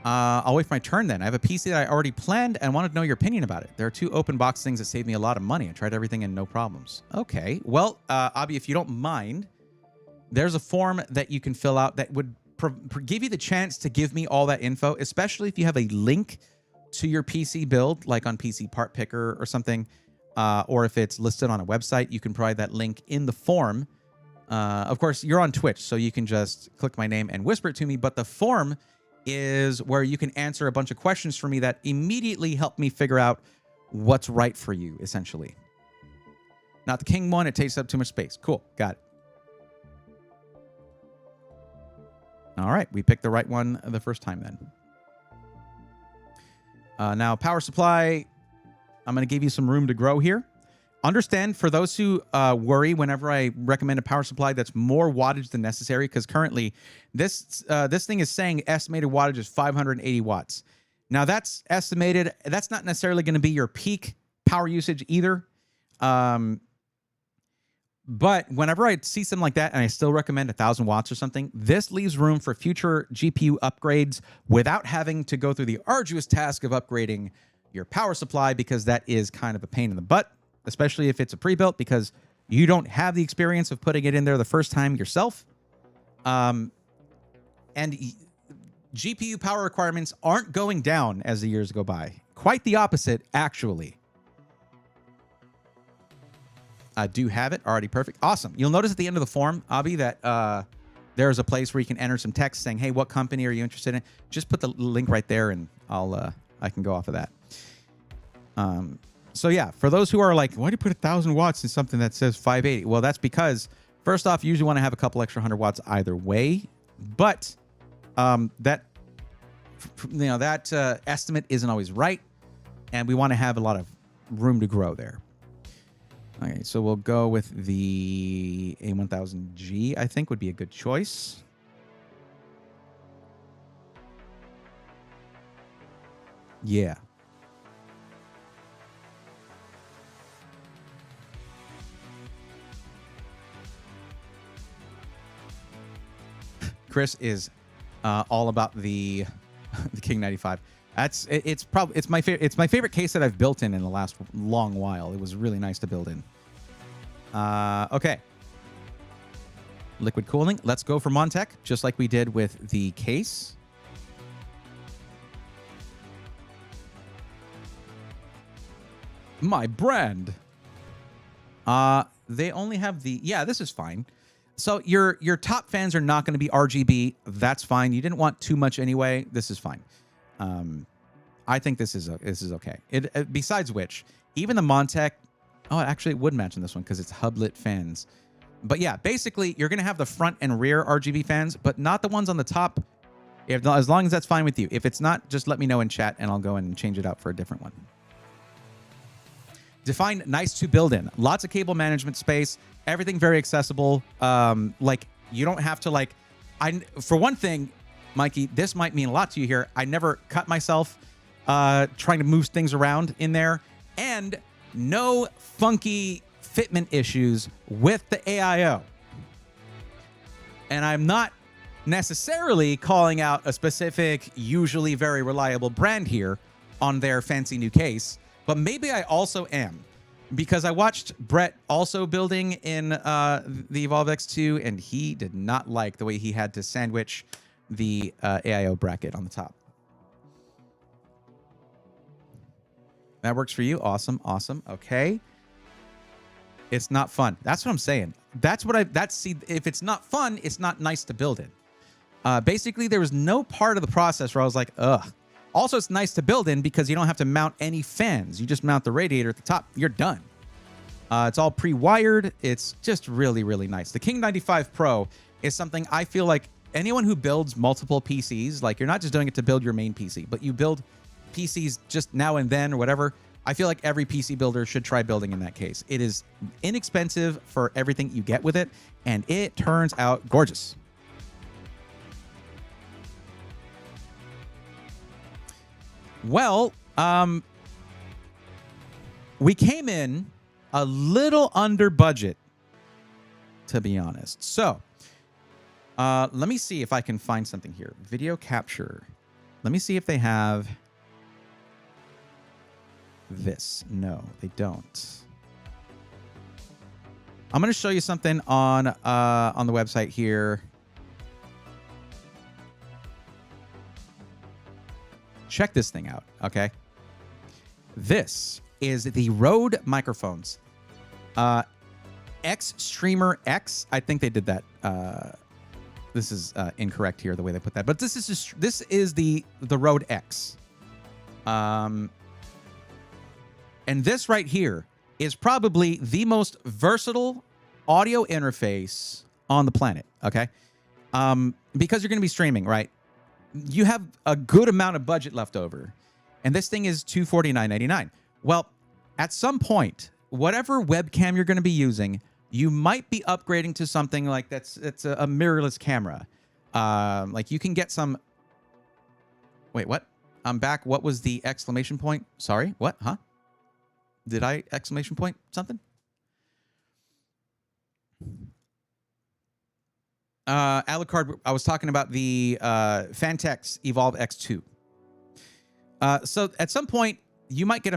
I'll wait for my turn then. I have a PC that I already planned and wanted to know your opinion about it. There are 2 open box things that saved me a lot of money. I tried everything and no problems. Okay. Well, Abby, if you don't mind, there's a form that you can fill out that would give you the chance to give me all that info, especially if you have a link to your PC build, like on PC Part Picker or something, or if it's listed on a website, you can provide that link in the form. Of course, you're on Twitch, so you can just click my name and whisper it to me, but the form is where you can answer a bunch of questions for me that immediately help me figure out what's right for you, essentially. Not the King one, it takes up too much space. Cool, got it. All right, we picked the right one the first time then. Now, power supply, I'm going to give you some room to grow here. Understand, for those who worry whenever I recommend a power supply that's more wattage than necessary, because currently this thing is saying estimated wattage is 580 watts. Now, that's estimated. That's not necessarily going to be your peak power usage either. But whenever I see something like that, and I still recommend 1,000 watts or something, this leaves room for future GPU upgrades without having to go through the arduous task of upgrading your power supply, because that is kind of a pain in the butt, especially if it's a pre-built, because you don't have the experience of putting it in there the first time yourself. And GPU power requirements aren't going down as the years go by. Quite the opposite, actually. I do have it already. Perfect. Awesome. You'll notice at the end of the form, Abby, that there's a place where you can enter some text saying, hey, what company are you interested in? Just put the link right there and I can go off of that. So yeah, for those who are like, why do you put 1,000 watts in something that says 580? Well, that's because, first off, you usually want to have a couple extra 100 watts either way. But that estimate isn't always right. And we want to have a lot of room to grow there. Okay, so we'll go with the A1000G, I think would be a good choice. Yeah. Chris is all about the King 95. It's my favorite case that I've built in the last long while. It was really nice to build in. Okay. Liquid cooling. Let's go for Montec, just like we did with the case. My brand. They only have the... Yeah, this is fine. So your top fans are not going to be RGB. That's fine. You didn't want too much anyway. This is fine. I think this is okay. Besides which, even the Montec... Oh, actually, it would match in this one because it's hub-lit fans. But yeah, basically, you're going to have the front and rear RGB fans, but not the ones on the top, as long as that's fine with you. If it's not, just let me know in chat, and I'll go and change it out for a different one. Define nice to build in. Lots of cable management space. Everything very accessible. Like, you don't have to, like... For one thing, Mikey, this might mean a lot to you here. I never cut myself trying to move things around in there. And no funky fitment issues with the AIO. And I'm not necessarily calling out a specific, usually very reliable brand here on their fancy new case, but maybe I also am, because I watched Brett also building in the Evolve X2, and he did not like the way he had to sandwich the AIO bracket on the top. That works for you. Awesome. Awesome. Okay. It's not fun. That's what I'm saying. See, if it's not fun, it's not nice to build in. Basically, there was no part of the process where I was like, ugh. Also, it's nice to build in because you don't have to mount any fans. You just mount the radiator at the top. You're done. It's all pre-wired. It's just really, really nice. The King 95 Pro is something I feel like anyone who builds multiple PCs, like you're not just doing it to build your main PC, but you build PCs just now and then or whatever. I feel like every PC builder should try building in that case. It is inexpensive for everything you get with it, and it turns out gorgeous. Well, we came in a little under budget, to be honest. So, let me see if I can find something here. Video capture. Let me see if they have this. No, they don't. I'm going to show you something on the website here. Check this thing out, okay? This is the Rode microphones. X Streamer X. I think they did that. This is incorrect here, the way they put that. But this is the Rode X. And this right here is probably the most versatile audio interface on the planet, okay? Because you're going to be streaming, right? You have a good amount of budget left over, and this thing is $249.99. Well, at some point, whatever webcam you're going to be using, you might be upgrading to something like that's a mirrorless camera. Like you can get some. Wait, what? I'm back. What was the exclamation point? Sorry, what? Huh? Did I exclamation point something? Alucard, I was talking about the Fantex Evolve X2. So at some point, you might get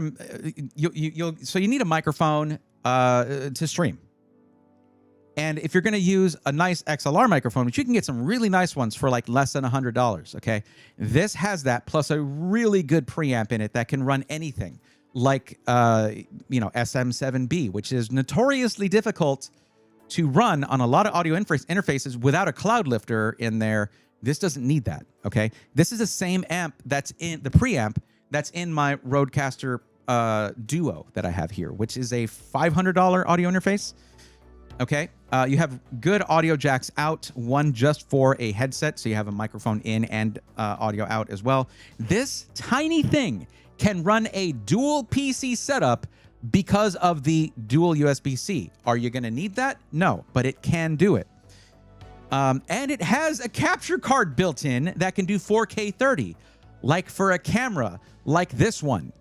so you need a microphone to stream. And if you're going to use a nice XLR microphone, which you can get some really nice ones for like less than $100, okay? This has that plus a really good preamp in it that can run anything like, SM7B, which is notoriously difficult to run on a lot of audio interfaces without a cloud lifter in there. This doesn't need that, okay? This is the same amp that's in the preamp that's in my Rodecaster Duo that I have here, which is a $500 audio interface, okay? You have good audio jacks out, one just for a headset, so you have a microphone in and audio out as well. This tiny thing can run a dual PC setup because of the dual USB-C. Are you going to need that? No, but it can do it. And it has a capture card built in that can do 4K 30, like for a camera like this one.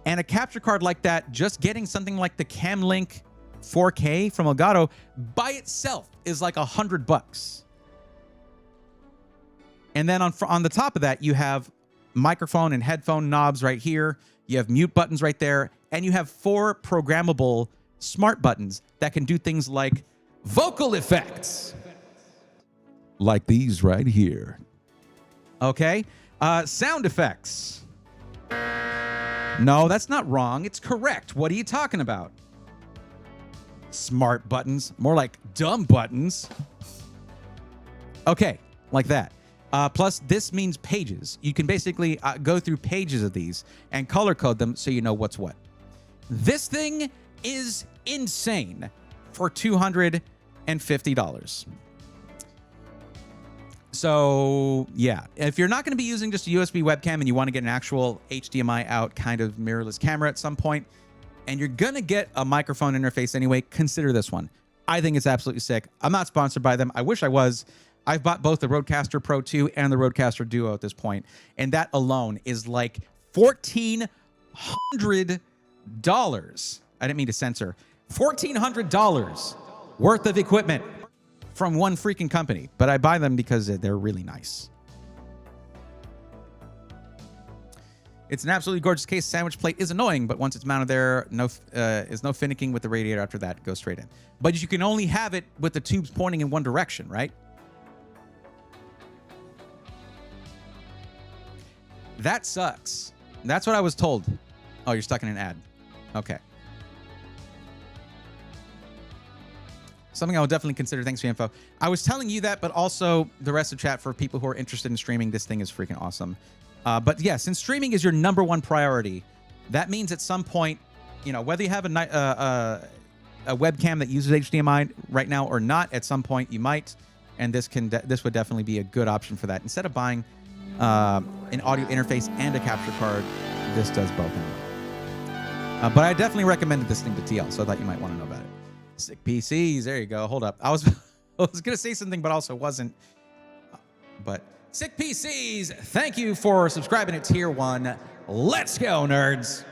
And a capture card like that, just getting something like the Camlink 4K from Elgato by itself is like $100. And then on the top of that, you have microphone and headphone knobs right here. You have mute buttons right there. And you have 4 programmable smart buttons that can do things like vocal effects. Like these right here. Okay. Sound effects. No, that's not wrong. It's correct. What are you talking about? Smart buttons. More like dumb buttons. Okay, like that. Plus, this means pages. You can basically go through pages of these and color code them so you know what's what. This thing is insane for $250. So, yeah. If you're not going to be using just a USB webcam and you want to get an actual HDMI out kind of mirrorless camera at some point, and you're going to get a microphone interface anyway, consider this one. I think it's absolutely sick. I'm not sponsored by them. I wish I was. I've bought both the Rodecaster Pro 2 and the Rodecaster Duo at this point, and that alone is like $1,400. I didn't mean to censor. $1,400 worth of equipment from one freaking company, but I buy them because they're really nice. It's an absolutely gorgeous case. Sandwich plate is annoying, but once it's mounted there, is no finicking with the radiator after that. It goes straight in. But you can only have it with the tubes pointing in one direction, right? That sucks. That's what I was told. Oh, you're stuck in an ad. Okay. Something I will definitely consider. Thanks for the info. I was telling you that, but also the rest of chat, for people who are interested in streaming, this thing is freaking awesome. But yeah, since streaming is your #1 priority, that means at some point, you know, whether you have a webcam that uses HDMI right now or not, at some point you might, and this would definitely be a good option for that. Instead of buying an audio interface and a capture card, this does both. But I definitely recommended this thing to TL, so I thought you might want to know about it. Sick PCs, there you go. Hold up, I was gonna say something, but also wasn't. But Sick PCs, thank you for subscribing to Tier 1. Let's go, nerds.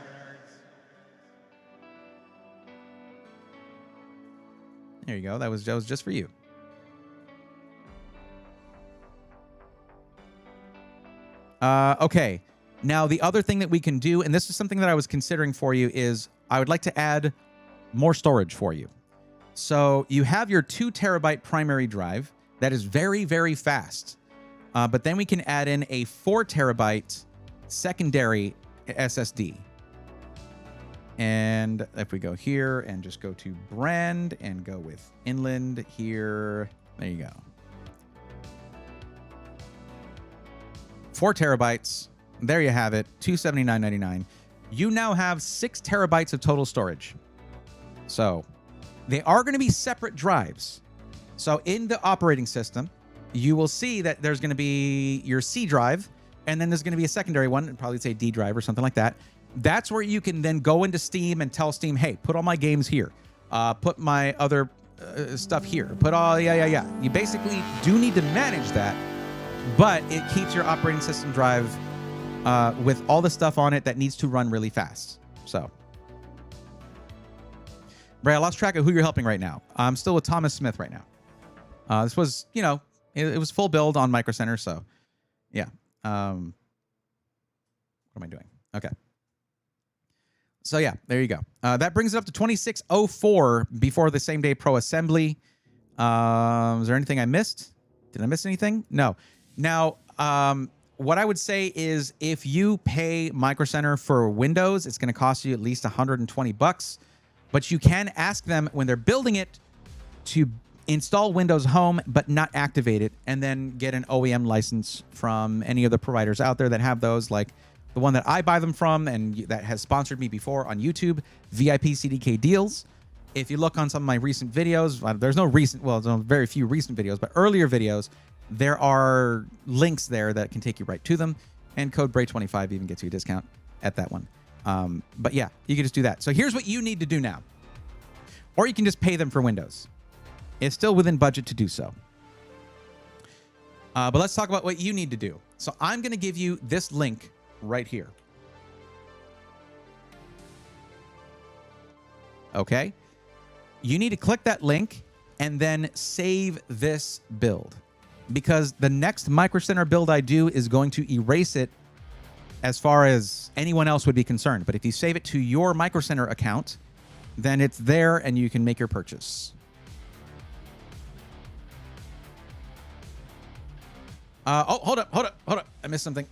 There you go. That was just for you. Okay. Now, the other thing that we can do, and this is something that I was considering for you, is I would like to add more storage for you. So you have your 2 terabyte primary drive that is very, very fast. But then we can add in a 4 terabyte secondary SSD. And if we go here and just go to brand and go with inland here, there you go. 4 terabytes. There you have it. $279.99. You now have 6 terabytes of total storage. So they are going to be separate drives. So in the operating system, you will see that there's going to be your C drive, and then there's going to be a secondary one, probably say D drive or something like that. That's where you can then go into Steam and tell Steam, hey, put all my games here. Put my other stuff here. Put all, yeah. You basically do need to manage that, but it keeps your operating system drive with all the stuff on it that needs to run really fast. So, Bray, I lost track of who you're helping right now. I'm still with Thomas Smith right now. This was, you know, it was full build on Micro Center, so yeah. What am I doing? Okay. So yeah, there you go. That brings it up to 2604 before the same day pro assembly. Is there anything I missed? Did I miss anything? No. Now, what I would say is if you pay Micro Center for Windows, it's going to cost you at least $120. But you can ask them when they're building it to install Windows Home, but not activate it, and then get an OEM license from any of the providers out there that have those, like the one that I buy them from and that has sponsored me before on YouTube, VIP CDK Deals. If you look on some of my recent videos, there's very few recent videos, but earlier videos, there are links there that can take you right to them, and code BRAY25 even gets you a discount at that one. But yeah, you can just do that. So here's what you need to do now. Or you can just pay them for Windows. It's still within budget to do so. But let's talk about what you need to do. So I'm going to give you this link right here. Okay? You need to click that link and then save this build. Because the next Micro Center build I do is going to erase it as far as anyone else would be concerned. But if you save it to your Micro Center account, then it's there and you can make your purchase. Oh, hold up. I missed something.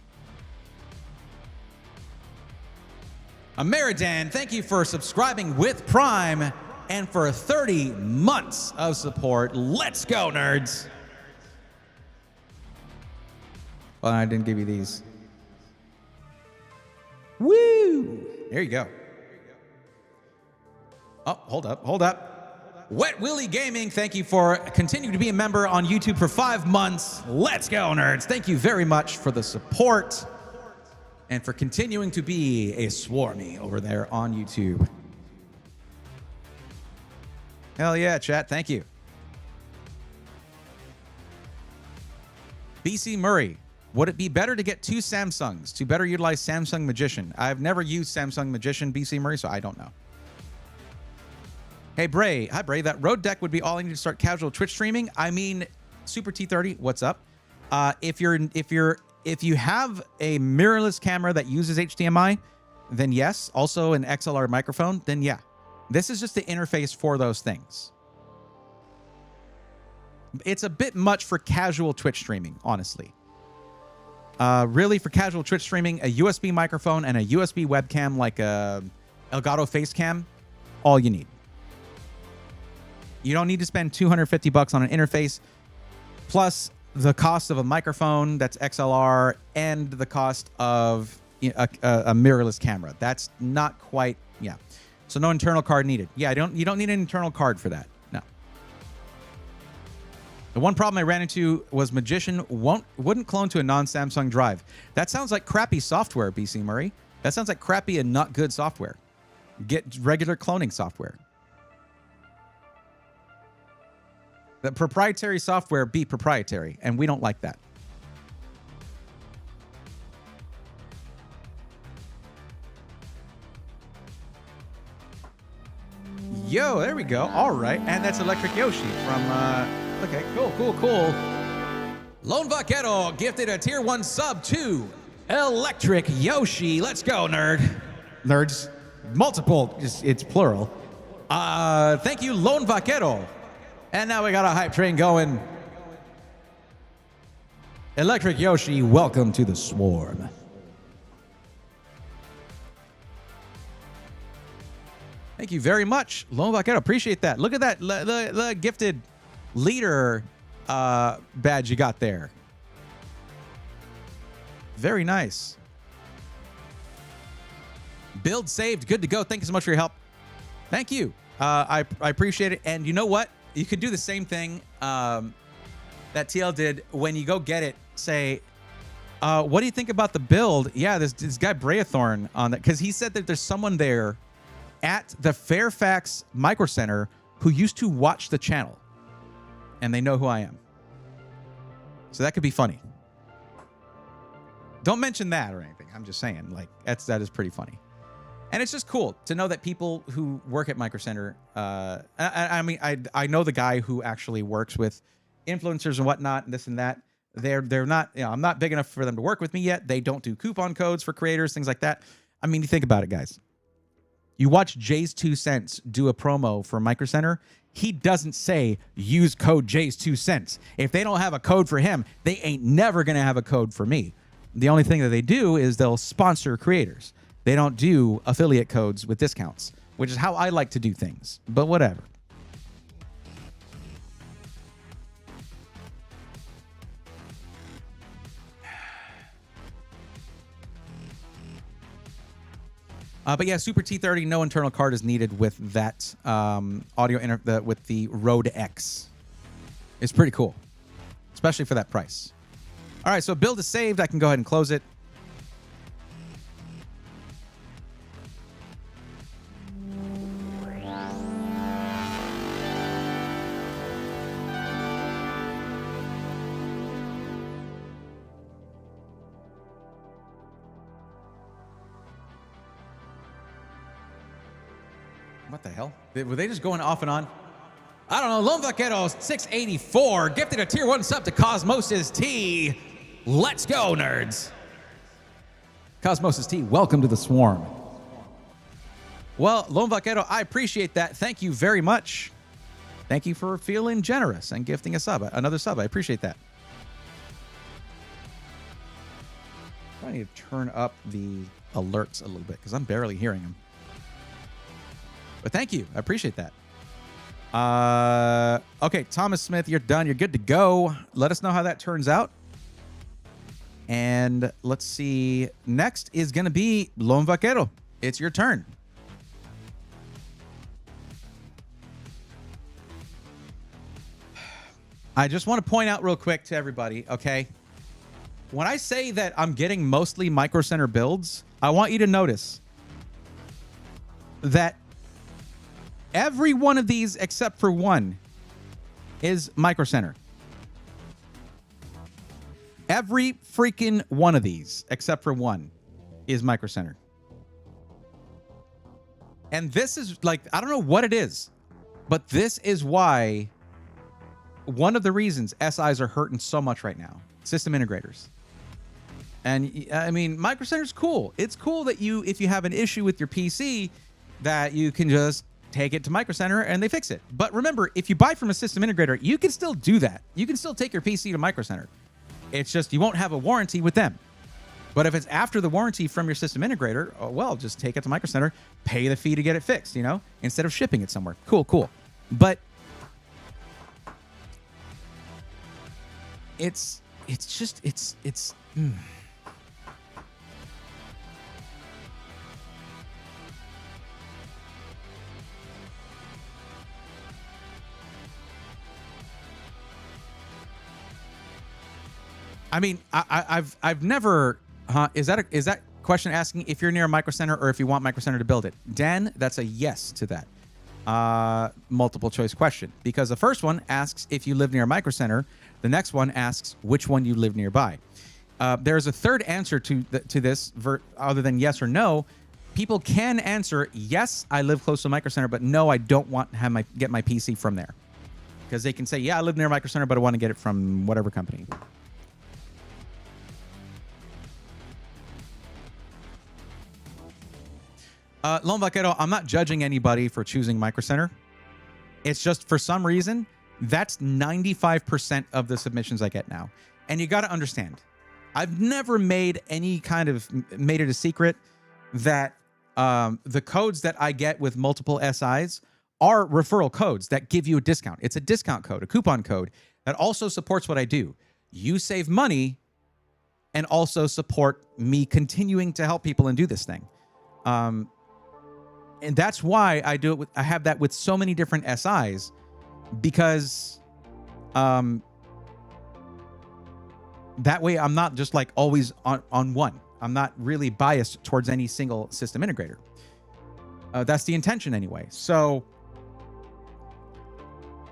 Ameridan, thank you for subscribing with Prime and for 30 months of support. Let's go, nerds. Well, I didn't give you these. Woo! There you go. Oh, hold up. Wet Willie Gaming, thank you for continuing to be a member on YouTube for 5 months. Let's go, nerds. Thank you very much for the support and for continuing to be a swarmy over there on YouTube. Hell yeah, chat. Thank you. BC Murray, would it be better to get 2 Samsungs to better utilize Samsung Magician? I've never used Samsung Magician, BC Murray, so I don't know. Hey, Bray. Hi, Bray. That road deck would be all I need to start casual Twitch streaming. I mean, Super T30, what's up? If you have a mirrorless camera that uses HDMI, then yes. Also an XLR microphone, then yeah. This is just the interface for those things. It's a bit much for casual Twitch streaming, honestly. Really, for casual Twitch streaming, a USB microphone and a USB webcam like a Elgato Facecam, all you need. You don't need to spend $250 on an interface, plus the cost of a microphone that's XLR and the cost of a mirrorless camera. That's not quite, yeah. So no internal card needed. Yeah, you don't need an internal card for that. No. The one problem I ran into was Magician wouldn't clone to a non-Samsung drive. That sounds like crappy software, BC Murray. That sounds like crappy and not good software. Get regular cloning software. The proprietary software be proprietary, and we don't like that. Yo, there we go. All right, and that's Electric Yoshi from, okay, cool. Lone Vaquero gifted a tier 1 sub to Electric Yoshi. Let's go, nerd. Nerds. Multiple, it's plural. Thank you, Lone Vaquero. And now we got a hype train going. Electric Yoshi, welcome to the swarm. Thank you very much, Lone Vaquero. Appreciate that. Look at that, the gifted leader badge you got there. Very nice. Build saved, good to go. Thank you so much for your help. Thank you. I appreciate it. And you know what? You could do the same thing that TL did when you go get it. Say, what do you think about the build? Yeah, this guy Brayathorn on that, because he said that there's someone there at the Fairfax Micro Center who used to watch the channel, and they know who I am. So that could be funny. Don't mention that or anything. I'm just saying, like, that is pretty funny. And it's just cool to know that people who work at Micro Center, I mean, I know the guy who actually works with influencers and whatnot, and this and that. They're not, you know, I'm not big enough for them to work with me yet. They don't do coupon codes for creators, things like that. I mean, you think about it, guys. You watch Jay's 2 cents do a promo for Micro Center. He doesn't say use code Jay's 2 cents. If they don't have a code for him, they ain't never gonna have a code for me. The only thing that they do is they'll sponsor creators. They don't do affiliate codes with discounts, which is how I like to do things, but whatever. But yeah, Super T30, no internal card is needed with that with the Rode X. It's pretty cool, especially for that price. All right, so build is saved. I can go ahead and close it. What the hell? Were they just going off and on? I don't know. Lone Vaquero 684 gifted a tier 1 sub to Cosmos' T. Let's go, nerds. Cosmos' T, welcome to the swarm. Well, Lone Vaquero, I appreciate that. Thank you very much. Thank you for feeling generous and gifting a sub, another sub. I appreciate that. I need to turn up the alerts a little bit because I'm barely hearing them. But thank you. I appreciate that. Okay, Thomas Smith, you're done. You're good to go. Let us know how that turns out. And let's see. Next is going to be Lone Vaquero. It's your turn. I just want to point out real quick to everybody, okay? When I say that I'm getting mostly Micro Center builds, I want you to notice that every one of these, except for one, is Micro Center. Every freaking one of these, except for one, is Micro Center. And this is like, I don't know what it is. But this is why one of the reasons SIs are hurting so much right now, system integrators. And I mean, Micro Center's cool. It's cool that if you have an issue with your PC, that you can just take it to Micro Center and they fix it. But remember, if you buy from a system integrator, you can still do that. You can still take your PC to Micro Center. It's just you won't have a warranty with them. But if it's after the warranty from your system integrator, oh, well, just take it to Micro Center, pay the fee to get it fixed, you know, instead of shipping it somewhere. Cool. But it's just. I mean, I've never. Is that question asking if you're near a Micro Center or if you want Micro Center to build it? Dan, that's a yes to that. Multiple choice question, because the first one asks if you live near a Micro Center. The next one asks which one you live nearby. There's a third answer to this, other than yes or no. People can answer yes, I live close to a Micro Center, but no, I don't want to get my PC from there, because they can say, yeah, I live near a Micro Center, but I want to get it from whatever company. Lone Vaquero, I'm not judging anybody for choosing Micro Center. It's just for some reason, that's 95% of the submissions I get now. And you got to understand, I've never made it a secret that the codes that I get with multiple SIs are referral codes that give you a discount. It's a discount code, a coupon code that also supports what I do. You save money and also support me continuing to help people and do this thing. And that's why I do it I have that with so many different SIs, because that way I'm not just like always on one. I'm not really biased towards any single system integrator. That's the intention anyway. So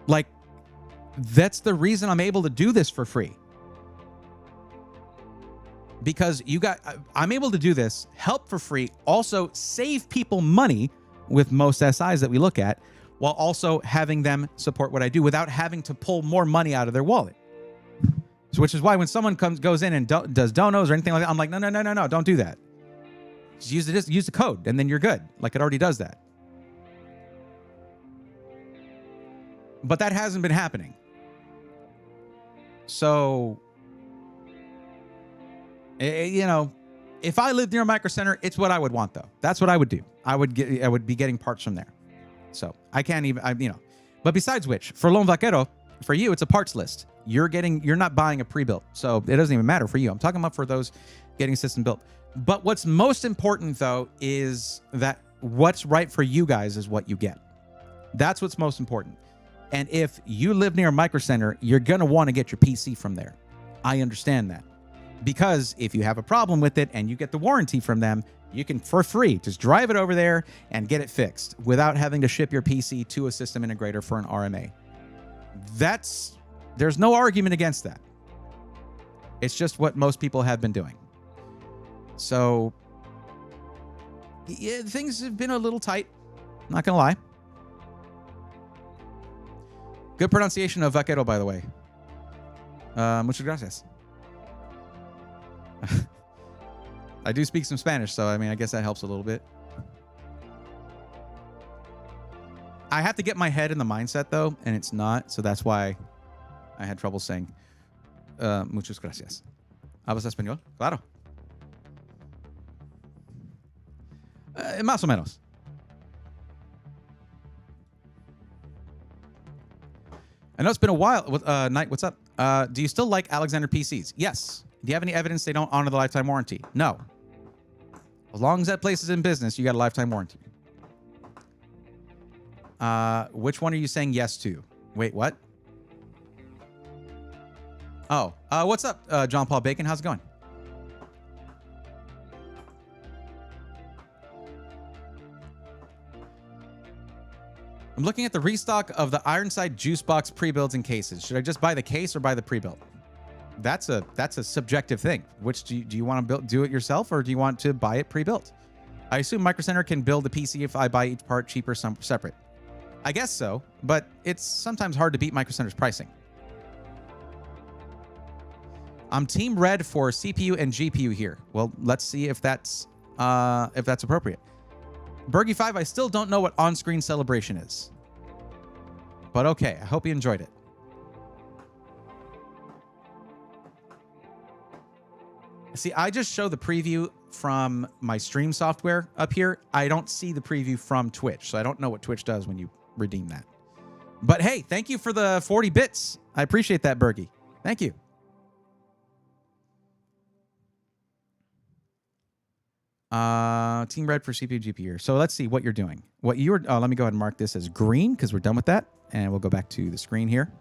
like, that's the reason I'm able to do this for free. Because I'm able to do this, help for free, also save people money with most SIs that we look at, while also having them support what I do without having to pull more money out of their wallet. So, which is why when someone goes in and does donos or anything like that, I'm like, no, don't do that. Just use the code, and then you're good. Like, it already does that. But that hasn't been happening. So, you know, if I lived near a Micro Center, it's what I would want, though. That's what I would do. I would be getting parts from there. So I can't even, But besides which, for Lone Vaquero, for you, it's a parts list. You're not buying a pre-built, so it doesn't even matter for you. I'm talking about for those getting system built. But what's most important, though, is that what's right for you guys is what you get. That's what's most important. And if you live near a Micro Center, you're going to want to get your PC from there. I understand that. Because if you have a problem with it and you get the warranty from them, you can, for free, just drive it over there and get it fixed without having to ship your PC to a system integrator for an RMA. There's no argument against that. It's just what most people have been doing. So, yeah, things have been a little tight. Not going to lie. Good pronunciation of vaquero, by the way. Muchas gracias. I do speak some Spanish, so I mean, I guess that helps a little bit. I have to get my head in the mindset, though, and it's not, so that's why I had trouble saying muchas gracias. ¿Hablas español? Claro. Más o menos. I know it's been a while. Knight, what's up? Do you still like Alexander PCs? Yes. Do you have any evidence they don't honor the lifetime warranty? No. As long as that place is in business, you got a lifetime warranty. Which one are you saying yes to? Wait, what? Oh, what's up, John Paul Bacon? How's it going? I'm looking at the restock of the Ironside juice box pre-builds and cases. Should I just buy the case or buy the pre-built? That's a subjective thing. Which do you want to do it yourself, or do you want to buy it pre-built? I assume Micro Center can build the PC if I buy each part cheaper, separate. I guess so, but it's sometimes hard to beat Micro Center's pricing. I'm Team Red for CPU and GPU here. Well, let's see if that's appropriate. Bergie5, I still don't know what on-screen celebration is. But okay, I hope you enjoyed it. See, I just show the preview from my stream software up here. I don't see the preview from Twitch, so I don't know what Twitch does when you redeem that. But hey, thank you for the 40 bits. I appreciate that, Bergie. Thank you. Team Red for CPU GPU here. So let's see what you're doing. What you're let me go ahead and mark this as green because we're done with that. And we'll go back to the screen here.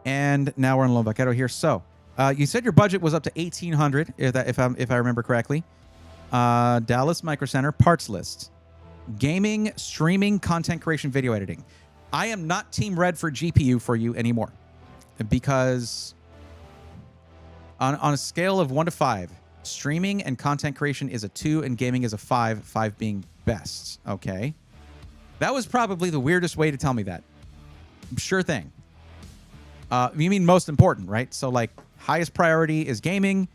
And now we're in Lone Vaquero here. So you said your budget was up to 1,800, if I remember correctly. Dallas Micro Center parts list. Gaming, streaming, content creation, video editing. I am not Team Red for GPU for you anymore. Because on a scale of 1 to 5, streaming and content creation is a 2 and gaming is a 5, 5 being best. Okay. That was probably the weirdest way to tell me that. Sure thing. You mean most important, right? So like highest priority is gaming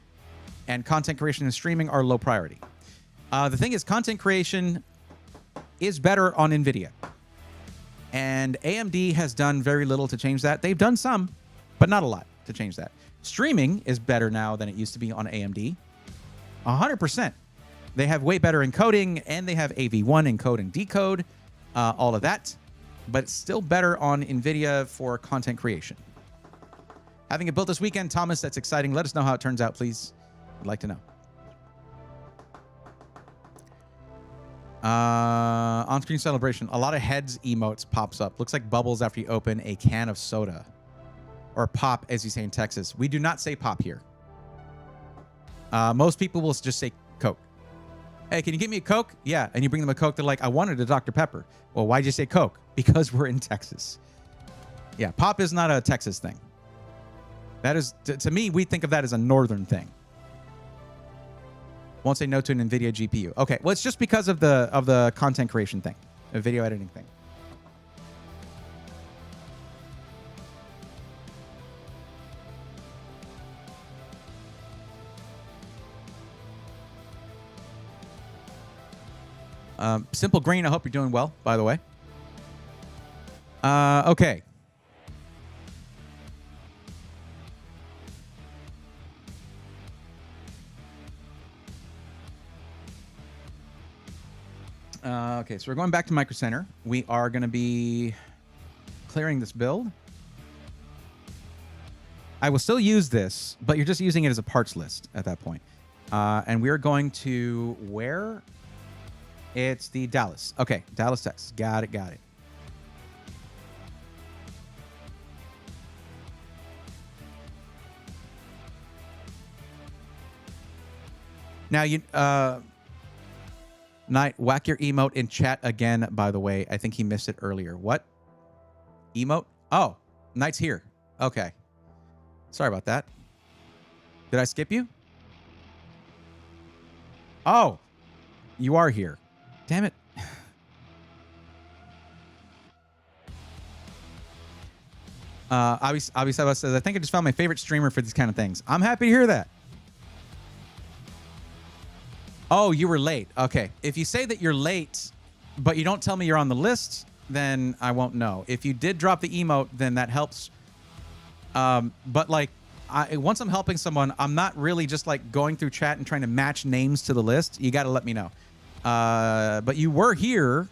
and content creation and streaming are low priority. The thing is content creation is better on NVIDIA. And AMD has done very little to change that. They've done some, but not a lot to change that. Streaming is better now than it used to be on AMD. 100%. They have way better encoding, and they have AV1 encode and decode, all of that. But it's still better on NVIDIA for content creation. Having it built this weekend, Thomas, that's exciting. Let us know how it turns out, please. I'd like to know. On-screen celebration. A lot of heads emotes pops up. Looks like bubbles after you open a can of soda. Or pop, as you say in Texas. We do not say pop here. Most people will just say Coke. Hey, can you get me a Coke? Yeah. And you bring them a Coke. They're like, I wanted a Dr. Pepper. Well, why'd you say Coke? Because we're in Texas. Yeah, pop is not a Texas thing. That is, to me, we think of that as a northern thing. Won't say no to an NVIDIA GPU. Okay, well, it's just because of the content creation thing, the video editing thing. Simple Green, I hope you're doing well, by the way. Okay. Okay, so we're going back to Micro Center. We are going to be clearing this build. I will still use this, but you're just using it as a parts list at that point. And we're going to where? It's the Dallas. Okay, Dallas, Texas. Got it, got it. Now, you... Knight, whack your emote in chat again, by the way. I think he missed it earlier. What? Emote? Oh, Knight's here. Okay. Sorry about that. Did I skip you? Oh, you are here. Damn it. Abisaba says, I think I just found my favorite streamer for these kind of things. I'm happy to hear that. Oh, you were late. Okay. If you say that you're late, but you don't tell me you're on the list, then I won't know. If you did drop the emote, then that helps. But like, once I'm helping someone, I'm not really just like going through chat and trying to match names to the list. You got to let me know. But you were here.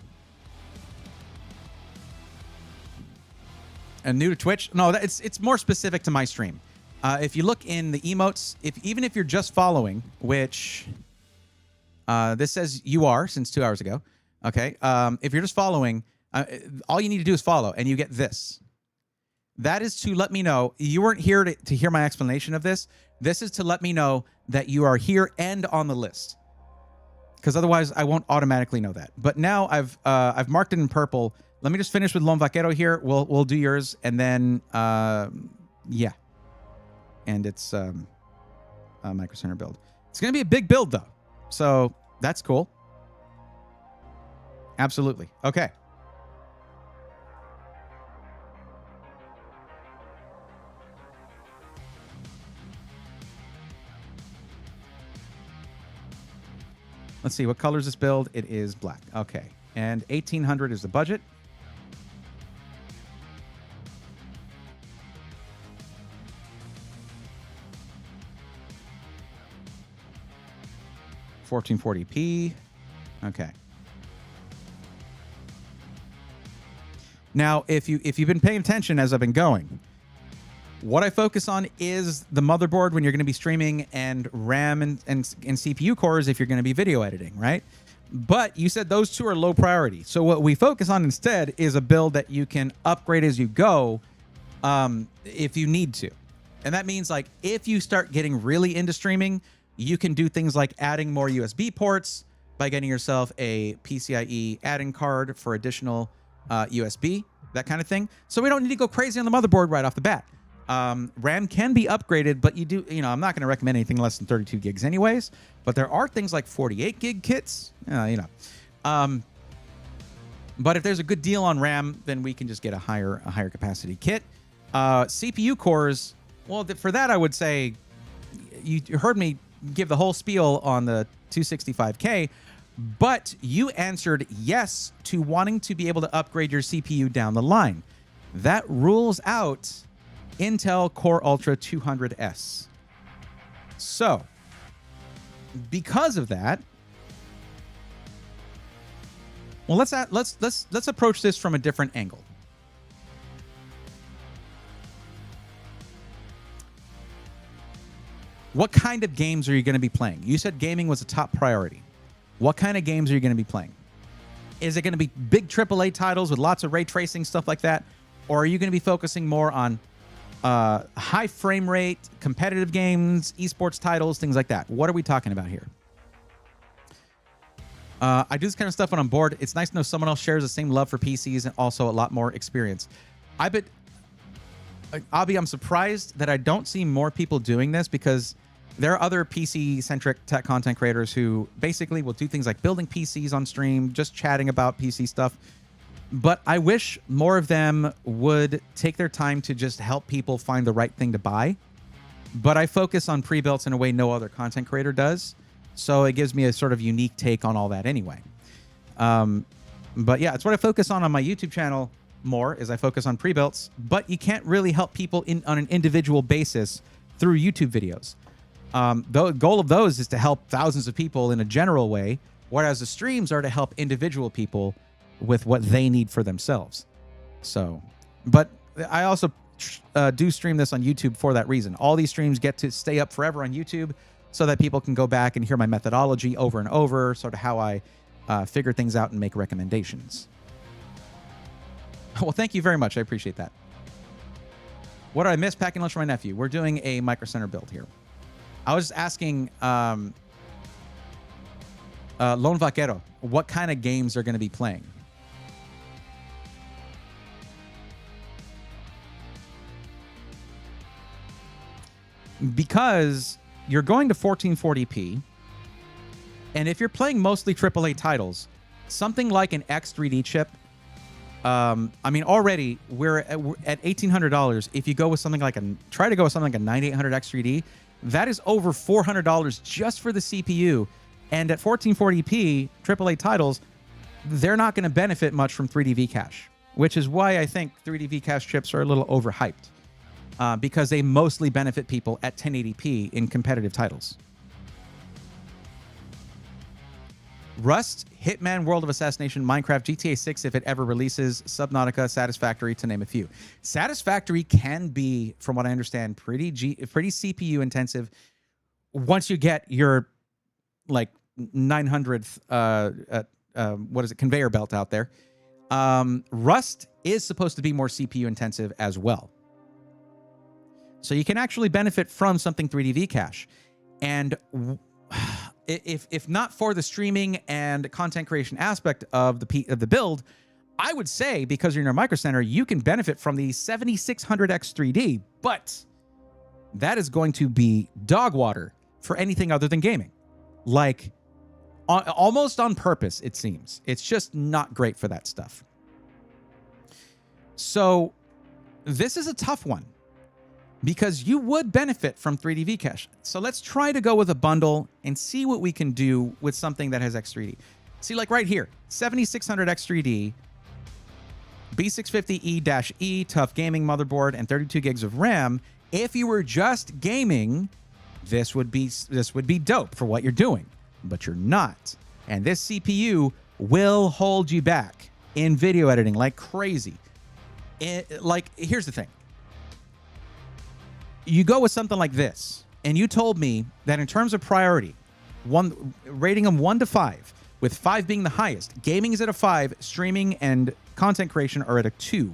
And new to Twitch? No, it's more specific to my stream. If you look in the emotes, even if you're just following, which... this says you are since 2 hours ago. Okay. If you're just following, all you need to do is follow and you get this. That is to let me know you weren't here to hear my explanation of this. This is to let me know that you are here and on the list. Because otherwise I won't automatically know that. But now I've marked it in purple. Let me just finish with Lone Vaquero here. We'll do yours and then yeah. And it's Micro Center build. It's gonna be a big build though. So that's cool. Absolutely. Okay. Let's see. What color is this build? It is black. Okay. And 1,800 is the budget. $1440p. Okay. Now, if you've been paying attention as I've been going, what I focus on is the motherboard when you're going to be streaming, and RAM and CPU cores if you're going to be video editing, right? But you said those two are low priority. So what we focus on instead is a build that you can upgrade as you go if you need to. And that means, like, if you start getting really into streaming, you can do things like adding more USB ports by getting yourself a PCIe add-in card for additional USB, that kind of thing. So we don't need to go crazy on the motherboard right off the bat. RAM can be upgraded, but I'm not going to recommend anything less than 32 gigs anyways. But there are things like 48 gig kits, But if there's a good deal on RAM, then we can just get a higher capacity kit. CPU cores, well, for that I would say, you heard me give the whole spiel on the 265K, but you answered yes to wanting to be able to upgrade your CPU down the line. That rules out Intel Core Ultra 200S. So, because of that, well, let's approach this from a different angle. What kind of games are you going to be playing? You said gaming was a top priority. What kind of games are you going to be playing? Is it going to be big AAA titles with lots of ray tracing, stuff like that? Or are you going to be focusing more on high frame rate, competitive games, esports titles, things like that? What are we talking about here? I do this kind of stuff when I'm bored. It's nice to know someone else shares the same love for PCs and also a lot more experience. I'm surprised that I don't see more people doing this, because there are other PC-centric tech content creators who basically will do things like building PCs on stream, just chatting about PC stuff. But I wish more of them would take their time to just help people find the right thing to buy. But I focus on pre-builts in a way no other content creator does. So it gives me a sort of unique take on all that anyway. But yeah, it's what I focus on my YouTube channel more, is I focus on pre-builts. But you can't really help people on an individual basis through YouTube videos. The goal of those is to help thousands of people in a general way, whereas the streams are to help individual people with what they need for themselves. So, but I also do stream this on YouTube for that reason. All these streams get to stay up forever on YouTube so that people can go back and hear my methodology over and over, sort of how I figure things out and make recommendations. Well, thank you very much. I appreciate that. What did I miss? Packing lunch for my nephew. We're doing a Micro Center build here. I was just asking Lone Vaquero what kind of games they're going to be playing. Because you're going to 1440p, and if you're playing mostly AAA titles, something like an X3D chip, already we're at $1,800. If you go with something like try to go with something like a 9800 X3D, that is over $400 just for the CPU. And at 1440p AAA titles, they're not going to benefit much from 3D V-Cache, which is why I think 3D V-Cache chips are a little overhyped, because they mostly benefit people at 1080p in competitive titles. Rust, Hitman, World of Assassination, Minecraft, GTA 6 if it ever releases, Subnautica, Satisfactory, to name a few. Satisfactory can be, from what I understand, pretty CPU intensive once you get your like 900th conveyor belt out there. Rust is supposed to be more CPU intensive as well. So you can actually benefit from something 3D V-Cache. And if not for the streaming and content creation aspect of the build, I would say, because you're in a Micro Center, you can benefit from the 7600X 3D, but that is going to be dog water for anything other than gaming. Like, almost on purpose, it seems. It's just not great for that stuff. So this is a tough one because you would benefit from 3D V-Cache. So let's try to go with a bundle and see what we can do with something that has X3D. See, like right here, 7600 X3D, B650E-E, tough gaming motherboard, and 32 gigs of RAM. If you were just gaming, this would be dope for what you're doing, but you're not. And this CPU will hold you back in video editing like crazy. Here's the thing. You go with something like this, and you told me that in terms of priority, rating them 1 to 5, with 5 being the highest. Gaming is at a 5, streaming and content creation are at a 2.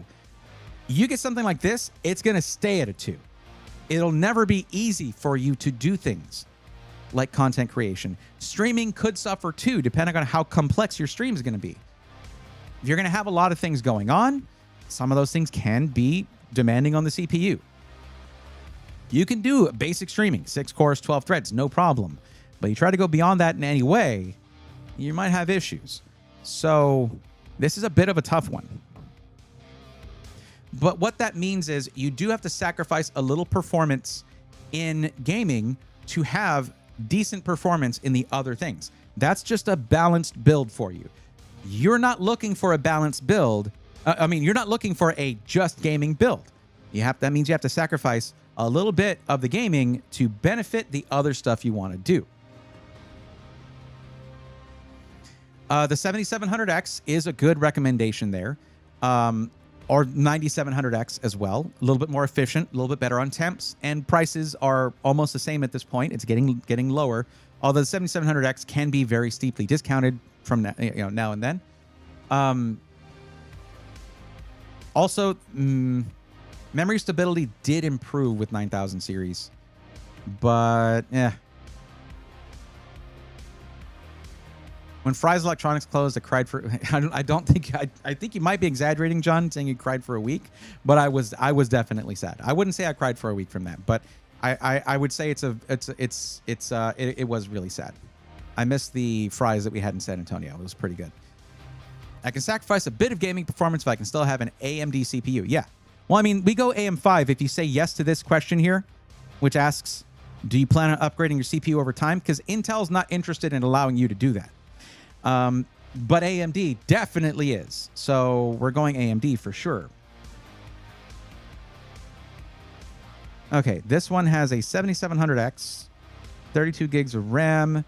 You get something like this, it's going to stay at a 2. It'll never be easy for you to do things like content creation. Streaming could suffer too, depending on how complex your stream is going to be. If you're going to have a lot of things going on, some of those things can be demanding on the CPU. You can do basic streaming, 6 cores, 12 threads, no problem. But you try to go beyond that in any way, you might have issues. So this is a bit of a tough one. But what that means is you do have to sacrifice a little performance in gaming to have decent performance in the other things. That's just a balanced build for you. You're not looking for a balanced build. You're not looking for a just gaming build. That means you have to sacrifice a little bit of the gaming to benefit the other stuff you want to do. The 7700X is a good recommendation there. Or 9700X as well. A little bit more efficient, a little bit better on temps, and prices are almost the same at this point. It's getting lower. Although the 7700X can be very steeply discounted from now and then. Also, memory stability did improve with 9000 series, but yeah. When Fry's Electronics closed, I cried for. I think you might be exaggerating, John, saying you cried for a week, but I was definitely sad. I wouldn't say I cried for a week from that, but I would say it was really sad. I missed the Fry's that we had in San Antonio. It was pretty good. I can sacrifice a bit of gaming performance if I can still have an AMD CPU. Yeah. Well, I mean, we go AM5 if you say yes to this question here, which asks, do you plan on upgrading your CPU over time? Because Intel's not interested in allowing you to do that. But AMD definitely is. So we're going AMD for sure. Okay, this one has a 7700X, 32 gigs of RAM,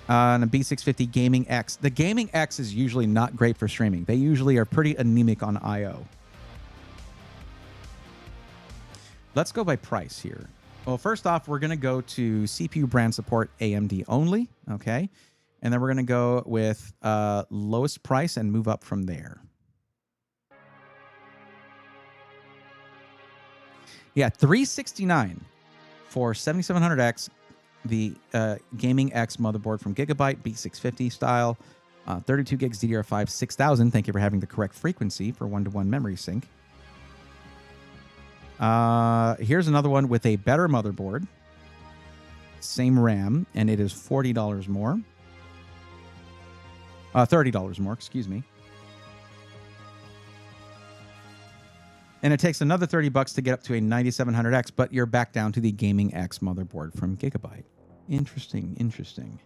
and a B650 Gaming X. The Gaming X is usually not great for streaming. They usually are pretty anemic on I/O. Let's go by price here. Well, first off, we're going to go to CPU brand support AMD only. Okay. And then we're going to go with lowest price and move up from there. Yeah, $369 for 7700X, the Gaming X motherboard from Gigabyte, B650 style, 32 gigs DDR5, 6000. Thank you for having the correct frequency for 1-to-1 memory sync. Here's another one with a better motherboard, same RAM, and it is $40 more. $30 more, excuse me. And it takes another $30 to get up to a 9700X, but you're back down to the Gaming X motherboard from Gigabyte. Interesting, interesting.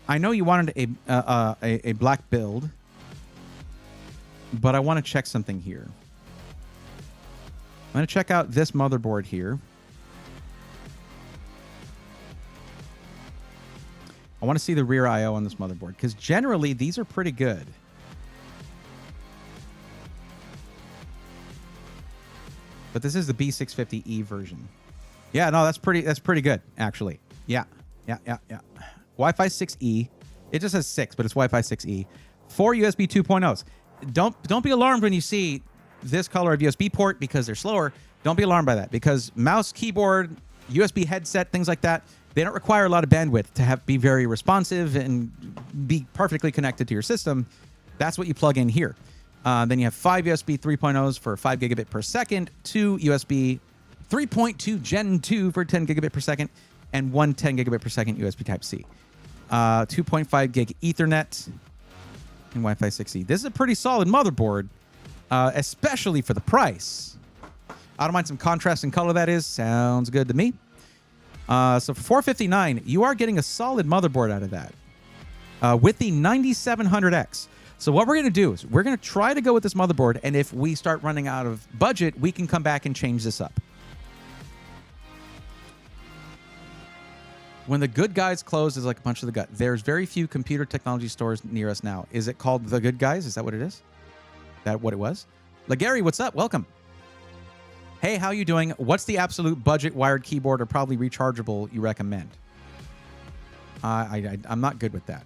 I know you wanted a black build, but I want to check something here. I'm going to check out this motherboard here. I want to see the rear I/O on this motherboard, because generally these are pretty good. But this is the B650E version. Yeah, no, that's pretty good, actually. Yeah. Wi-Fi 6E. It just says 6, but it's Wi-Fi 6E. 4 USB 2.0s. Don't be alarmed when you see this color of USB port because they're slower. Don't be alarmed by that, because mouse, keyboard, USB headset, things like that, they don't require a lot of bandwidth to be very responsive and be perfectly connected to your system. That's what you plug in here. Then you have 5 USB 3.0s for 5 gigabit per second, 2 USB 3.2 Gen 2 for 10 gigabit per second, and 1 10 gigabit per second USB Type-C. 2.5 gig Ethernet and Wi-Fi 6E. This is a pretty solid motherboard, especially for the price. I don't mind some contrast in color, that is. Sounds good to me. So for $459, you are getting a solid motherboard out of that with the 9700X. So what we're going to do is we're going to try to go with this motherboard, and if we start running out of budget, we can come back and change this up. When the Good Guys closed, is like a punch to the gut. There's very few computer technology stores near us now. Is it called The Good Guys? Is that what it is? That what it was? Gary, what's up? Welcome. Hey, how you doing? What's the absolute budget wired keyboard or probably rechargeable you recommend? I'm not good with that.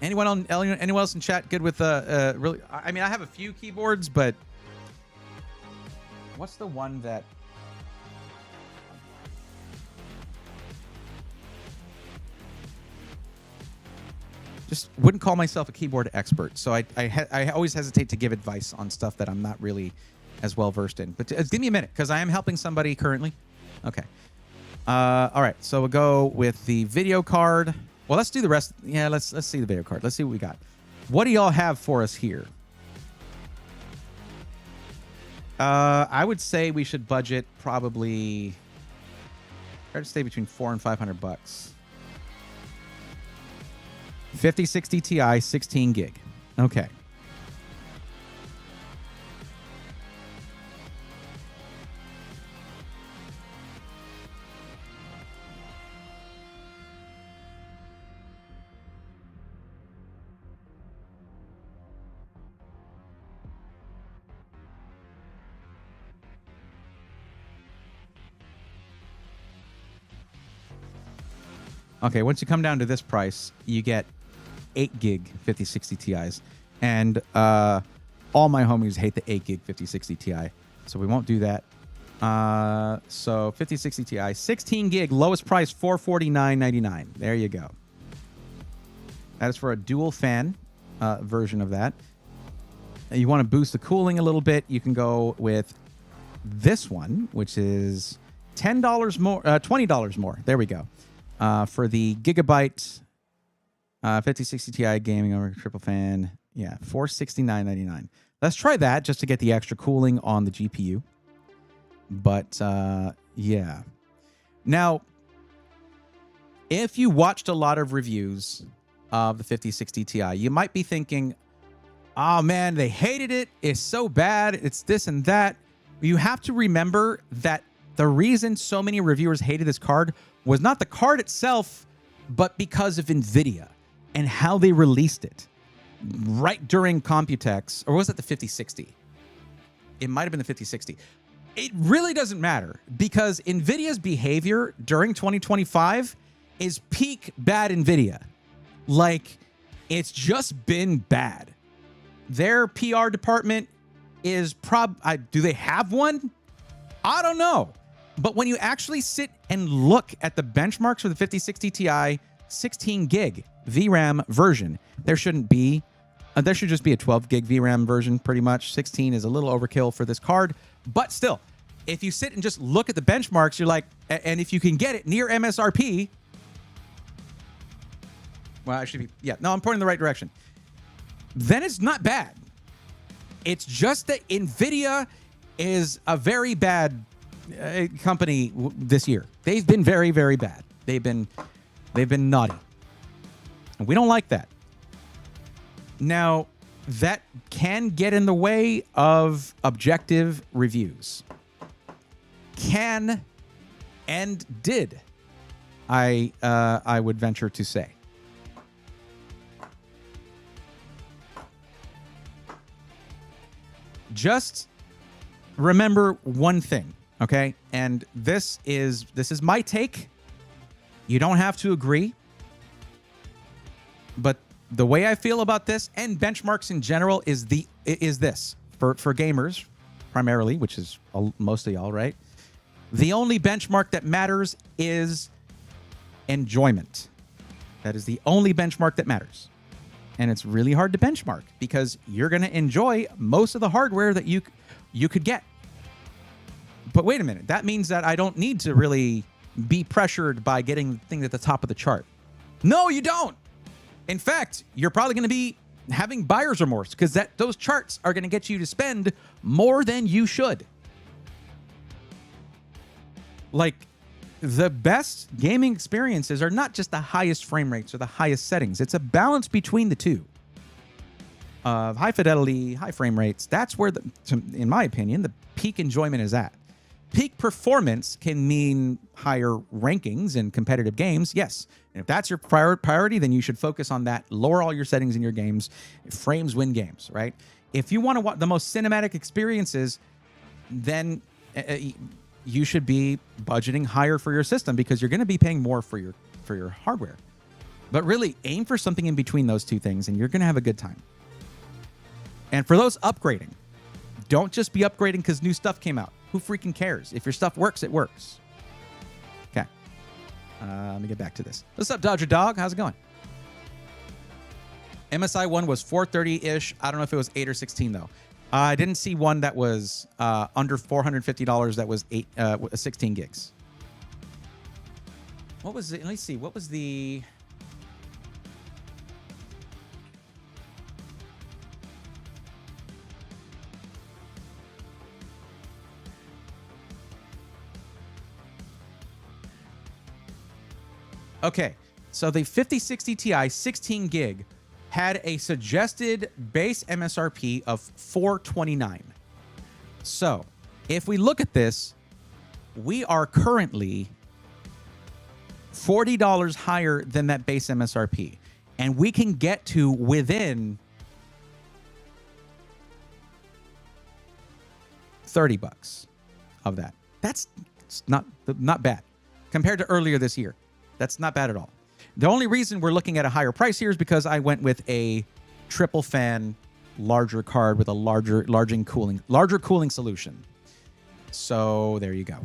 Anyone else in chat good with really? I mean, I have a few keyboards, but what's the one that? Just wouldn't call myself a keyboard expert, so I always hesitate to give advice on stuff that I'm not really as well versed in. But give me a minute, because I am helping somebody currently. Okay. All right, so we'll go with the video card. Well, let's do the rest. Yeah, let's see the video card. Let's see what we got. What do y'all have for us here? I would say we should budget probably try to stay between $400 and $500. 5060 Ti, 16 gig. Okay. Okay, once you come down to this price, you get 8 gig 5060 Ti's. And all my homies hate the 8 gig 5060 Ti. So we won't do that. So 5060 Ti, 16 gig, lowest price, $449.99. There you go. That is for a dual fan version of that. You want to boost the cooling a little bit, you can go with this one, which is $10 more, $20 more. There we go. For the Gigabyte 5060 Ti gaming over triple fan. Yeah, $469.99. Let's try that just to get the extra cooling on the GPU. But yeah. Now, if you watched a lot of reviews of the 5060 Ti, you might be thinking, oh man, they hated it. It's so bad. It's this and that. You have to remember that the reason so many reviewers hated this card was not the card itself, but because of NVIDIA and how they released it right during Computex. Or was it the 5060? It might have been the 5060. It really doesn't matter, because NVIDIA's behavior during 2025 is peak bad NVIDIA. Like, it's just been bad. Their PR department is do they have one? I don't know. But when you actually sit and look at the benchmarks for the 5060 Ti 16 gig VRAM version, there shouldn't be. There should just be a 12 gig VRAM version, pretty much. 16 is a little overkill for this card. But still, if you sit and just look at the benchmarks, you're like, and if you can get it near MSRP, well, I should be, yeah, no, I'm pointing in the right direction. Then it's not bad. It's just that NVIDIA is a very bad company this year. They've been very, very bad. They've been naughty. And we don't like that. Now, that can get in the way of objective reviews. Can and did, I would venture to say. Just remember one thing, okay? And this is my take. You don't have to agree. But the way I feel about this and benchmarks in general is this for gamers primarily, which is mostly all right. The only benchmark that matters is enjoyment. That is the only benchmark that matters. And it's really hard to benchmark because you're going to enjoy most of the hardware that you could get. But wait a minute. That means that I don't need to really be pressured by getting the thing at the top of the chart. No, you don't. In fact, you're probably going to be having buyer's remorse because those charts are going to get you to spend more than you should. Like, the best gaming experiences are not just the highest frame rates or the highest settings. It's a balance between the two. High fidelity, high frame rates. That's where, in my opinion, the peak enjoyment is at. Peak performance can mean higher rankings in competitive games, yes. And if that's your priority, then you should focus on that. Lower all your settings in your games. Frames win games, right? If you want to watch the most cinematic experiences, then you should be budgeting higher for your system because you're going to be paying more for your hardware. But really, aim for something in between those two things, and you're going to have a good time. And for those upgrading, don't just be upgrading because new stuff came out. Who freaking cares? If your stuff works, it works. Okay. Let me get back to this. What's up, Dodger Dog? How's it going? MSI one was 430-ish. I don't know if it was 8 or 16, though. I didn't see one that was under $450 that was 16 gigs. What was it? Let me see. What was the... Okay, so the 5060 Ti 16 gig had a suggested base MSRP of $429. So if we look at this, we are currently $40 higher than that base MSRP. And we can get to within $30 of that. That's not bad compared to earlier this year. That's not bad at all. The only reason we're looking at a higher price here is because I went with a triple fan, larger card with a larger cooling solution. So there you go.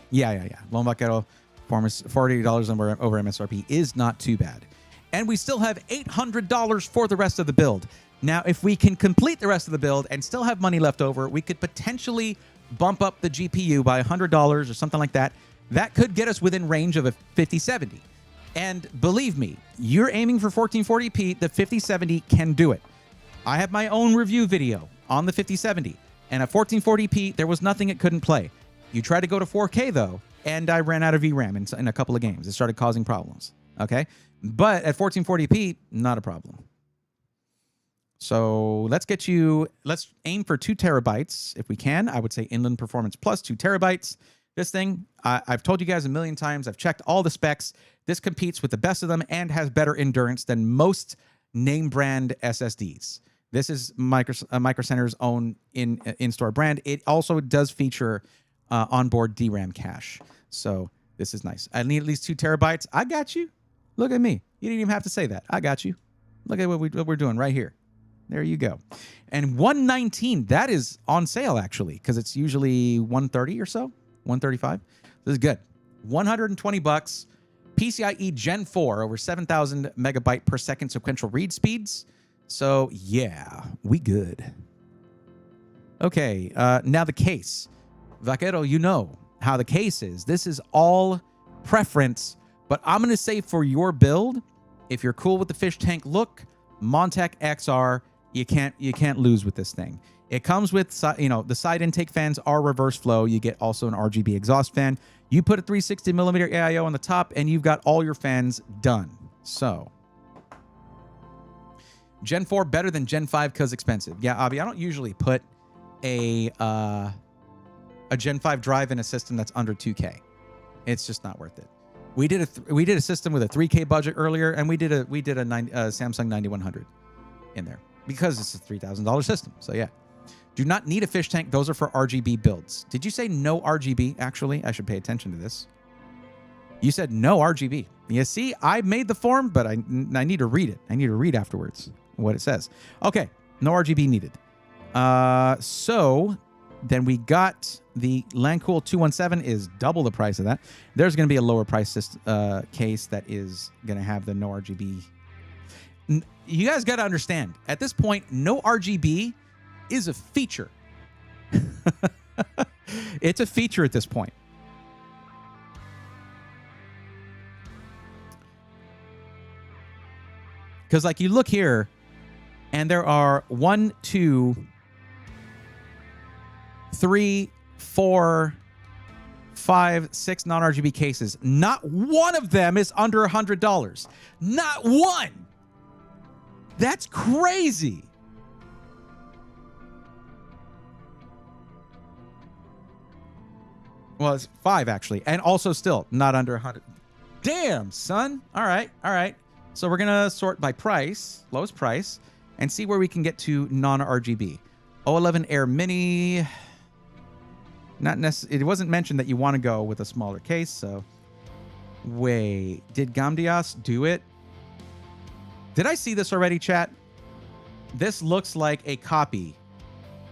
Yeah. Lone Vaquero performance $40 over MSRP is not too bad. And we still have $800 for the rest of the build. Now, if we can complete the rest of the build and still have money left over, we could potentially bump up the GPU by $100 or something like that. That could get us within range of a 5070. And believe me, you're aiming for 1440p, the 5070 can do it. I have my own review video on the 5070, and at 1440p, there was nothing it couldn't play. You try to go to 4K, though, and I ran out of VRAM in a couple of games. It started causing problems, okay? But at 1440p, not a problem. So let's aim for 2 terabytes if we can. I would say Inland Performance Plus 2 terabytes. This thing, I've told you guys a million times. I've checked all the specs. This competes with the best of them and has better endurance than most name brand SSDs. This is Micro Center's own in-store brand. It also does feature onboard DRAM cache. So this is nice. I need at least 2 terabytes. I got you. Look at me. You didn't even have to say that. I got you. Look at what we're doing right here. There you go. And $119, that is on sale actually, because it's usually $130 or so. $135. This is good. $120. PCIe Gen 4 over 7,000 megabyte per second sequential read speeds. So yeah, we good. Okay, now the case. Vaquero, you know how the case is. This is all preference, but I'm going to say for your build, if you're cool with the fish tank look, Montec XR, you can't lose with this thing. It comes with, the side intake fans are reverse flow. You get also an RGB exhaust fan. You put a 360 millimeter AIO on the top, and you've got all your fans done. So, Gen 4 better than Gen 5 because expensive. Yeah, Avi, I don't usually put a Gen 5 drive in a system that's under 2K. It's just not worth it. We did a system with a 3K budget earlier, and we did a Samsung 9100 in there because it's a $3,000 system. So yeah. Do not need a fish tank. Those are for RGB builds. Did you say no RGB, actually? I should pay attention to this. You said no RGB. You see, I made the form, but I need to read it. I need to read afterwards what it says. Okay, no RGB needed. So then we got the Landcool 217 is double the price of that. There's going to be a lower price case that is going to have the no RGB. You guys got to understand, at this point, no RGB is a feature. It's a feature at this point. Because like you look here, and there are 1, 2, 3, 4, 5, 6 non-RGB cases. Not one of them is under $100. Not one. That's crazy. Well, it's 5 actually, and also still not under 100. Damn, son. All right, all right. So we're gonna sort by price, lowest price, and see where we can get to non-RGB. 011 Air Mini. Not necessarily. It wasn't mentioned that you want to go with a smaller case. So, wait, did Gamdias do it? Did I see this already, chat? This looks like a copy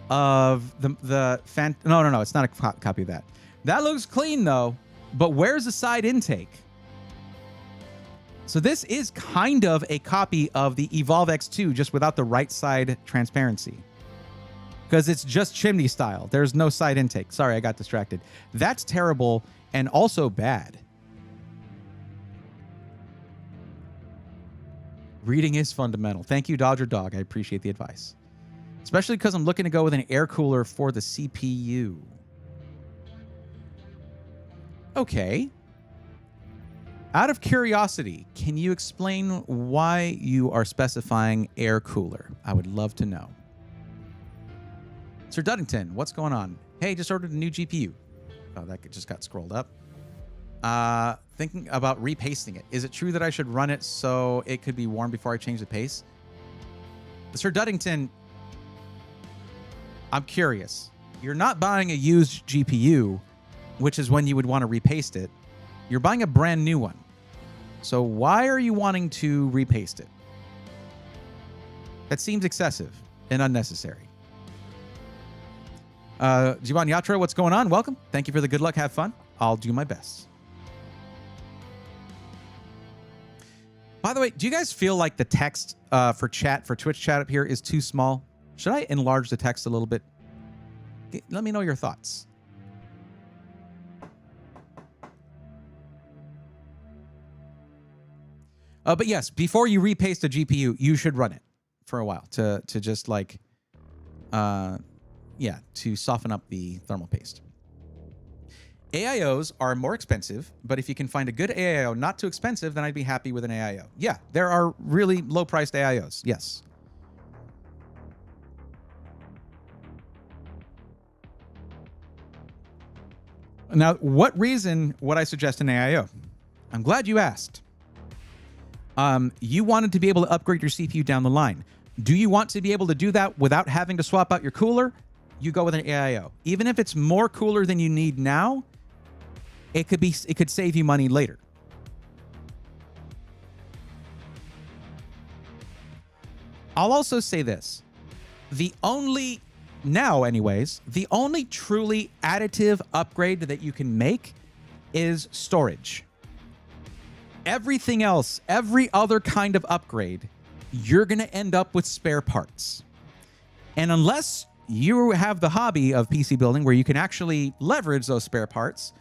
of the No, it's not a copy of that. That looks clean though. But where's the side intake? So this is kind of a copy of the Evolve X2, just without the right side transparency. Because it's just chimney style. There's no side intake. Sorry, I got distracted. That's terrible and also bad. Reading is fundamental. Thank you, Dodger Dog. I appreciate the advice. Especially because I'm looking to go with an air cooler for the CPU. Okay. Out of curiosity, can you explain why you are specifying air cooler? I would love to know. Sir Duddington, what's going on? Hey, just ordered a new GPU. Oh, that just got scrolled up. Thinking about repasting it. Is it true that I should run it so it could be warm before I change the pace? Sir Duddington, I'm curious. You're not buying a used GPU, which is when you would want to repaste it. You're buying a brand new one. So why are you wanting to repaste it? That seems excessive and unnecessary. Jivan Yatra, what's going on? Welcome. Thank you for the good luck. Have fun. I'll do my best. By the way, do you guys feel like the text for Twitch chat up here is too small? Should I enlarge the text a little bit? Let me know your thoughts. But yes, before you repaste a GPU, you should run it for a while to just like, to soften up the thermal paste. AIOs are more expensive, but if you can find a good AIO not too expensive, then I'd be happy with an AIO. Yeah, there are really low-priced AIOs. Yes. Now, what reason would I suggest an AIO? I'm glad you asked. You wanted to be able to upgrade your CPU down the line. Do you want to be able to do that without having to swap out your cooler? You go with an AIO. Even if it's more cooler than you need now, it could save you money later. I'll also say this. The only truly additive upgrade that you can make is storage. Everything else, every other kind of upgrade, you're going to end up with spare parts. And unless you have the hobby of PC building where you can actually leverage those spare parts,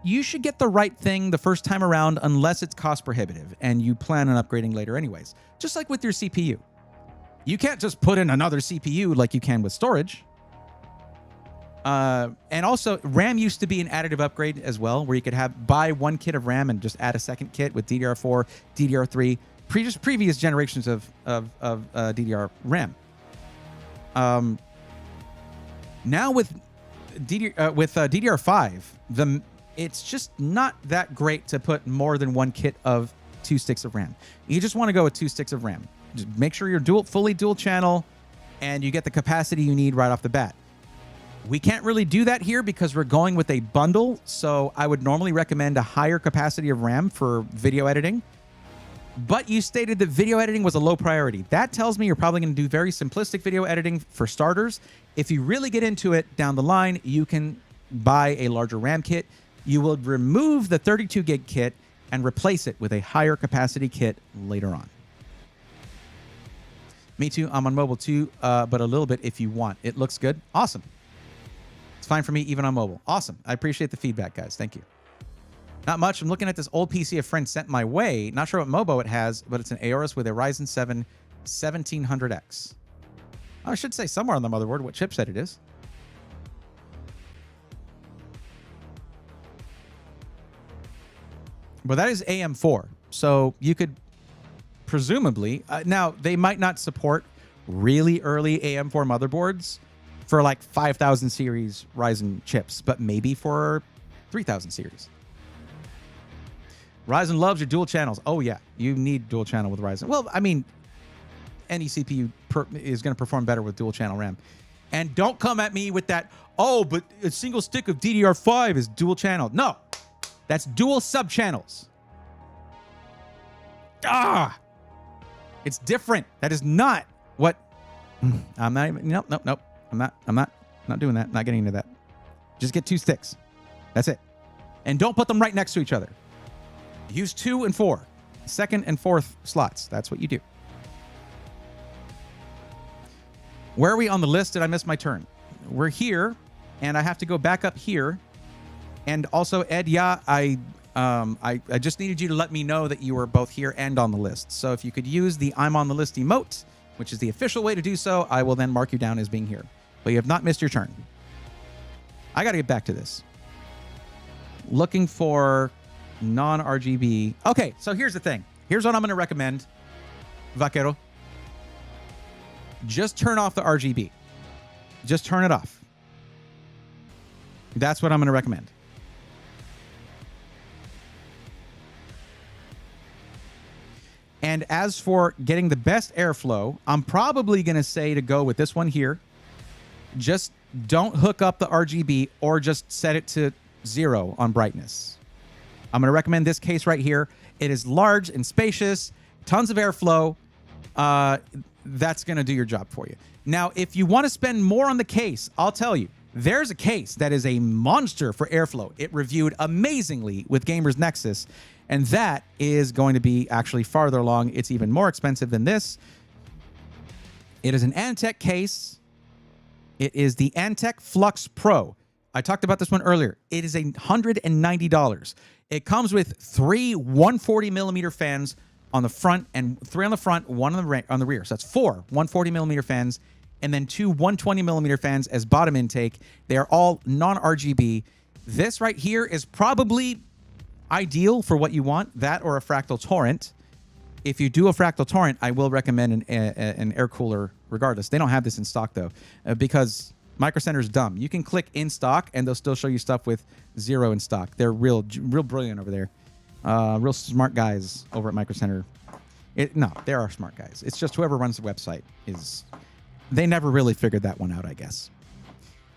you should get the right thing the first time around unless it's cost prohibitive and you plan on upgrading later anyways. Just like with your CPU. You can't just put in another CPU like you can with storage. And also, RAM used to be an additive upgrade as well, where you could buy one kit of RAM and just add a second kit with DDR4, DDR3, previous generations of DDR RAM. Now with DDR5, it's just not that great to put more than one kit of 2 sticks of RAM. You just want to go with 2 sticks of RAM. Just make sure you're fully dual channel, and you get the capacity you need right off the bat. We can't really do that here because we're going with a bundle. So I would normally recommend a higher capacity of RAM for video editing. But you stated that video editing was a low priority. That tells me you're probably going to do very simplistic video editing for starters. If you really get into it down the line, you can buy a larger RAM kit. You will remove the 32 gig kit and replace it with a higher capacity kit later on. Me too. I'm on mobile too, but a little bit if you want. It looks good. Awesome. It's fine for me even on mobile. Awesome. I appreciate the feedback, guys. Thank you. Not much. I'm looking at this old PC a friend sent my way. Not sure what Mobo it has, but it's an Aorus with a Ryzen 7 1700X. I should say somewhere on the motherboard what chipset it is. But that is AM4. So you could presumably... now, they might not support really early AM4 motherboards for like 5000 series Ryzen chips, but maybe for 3000 series. Ryzen loves your dual channels. Oh, yeah. You need dual channel with Ryzen. Well, I mean, any CPU is going to perform better with dual channel RAM. And don't come at me with that, oh, but a single stick of DDR5 is dual channel. No, that's dual sub channels. Ah, it's different. That is not what I'm not even, nope. I'm not doing that. Not getting into that. Just get 2 sticks. That's it. And don't put them right next to each other. Use 2 and 4, second and fourth slots. That's what you do. Where are we on the list? Did I miss my turn? We're here, and I have to go back up here. And also, Ed, yeah, I just needed you to let me know that you were both here and on the list. So if you could use the I'm on the list emote, which is the official way to do so, I will then mark you down as being here. But you have not missed your turn. I got to get back to this. Looking for non-RGB. Okay, so here's the thing. Here's what I'm going to recommend, Vaquero. Just turn off the RGB. Just turn it off. That's what I'm going to recommend. And as for getting the best airflow, I'm probably going to say to go with this one here. Just don't hook up the RGB or just set it to 0 on brightness. I'm going to recommend this case right here. It is large and spacious, tons of airflow. That's going to do your job for you. Now, if you want to spend more on the case, I'll tell you, there's a case that is a monster for airflow. It reviewed amazingly with Gamers Nexus, and that is going to be actually farther along. It's even more expensive than this. It is an Antec case. It is the Antec Flux Pro. I talked about this one earlier. It is $190. It comes with 3 140 millimeter fans on the front and 3 on the front, 1 on the rear. So that's 4 140 millimeter fans and then 2 120 millimeter fans as bottom intake. They are all non-RGB. This right here is probably ideal for what you want, that or a Fractal Torrent. If you do a Fractal Torrent, I will recommend an air cooler regardless. They don't have this in stock though, because Micro Center is dumb. You can click in stock and they'll still show you stuff with 0 in stock. They're real brilliant over there. Real smart guys over at Micro Center. No, there are smart guys. It's just whoever runs the website is... They never really figured that one out, I guess.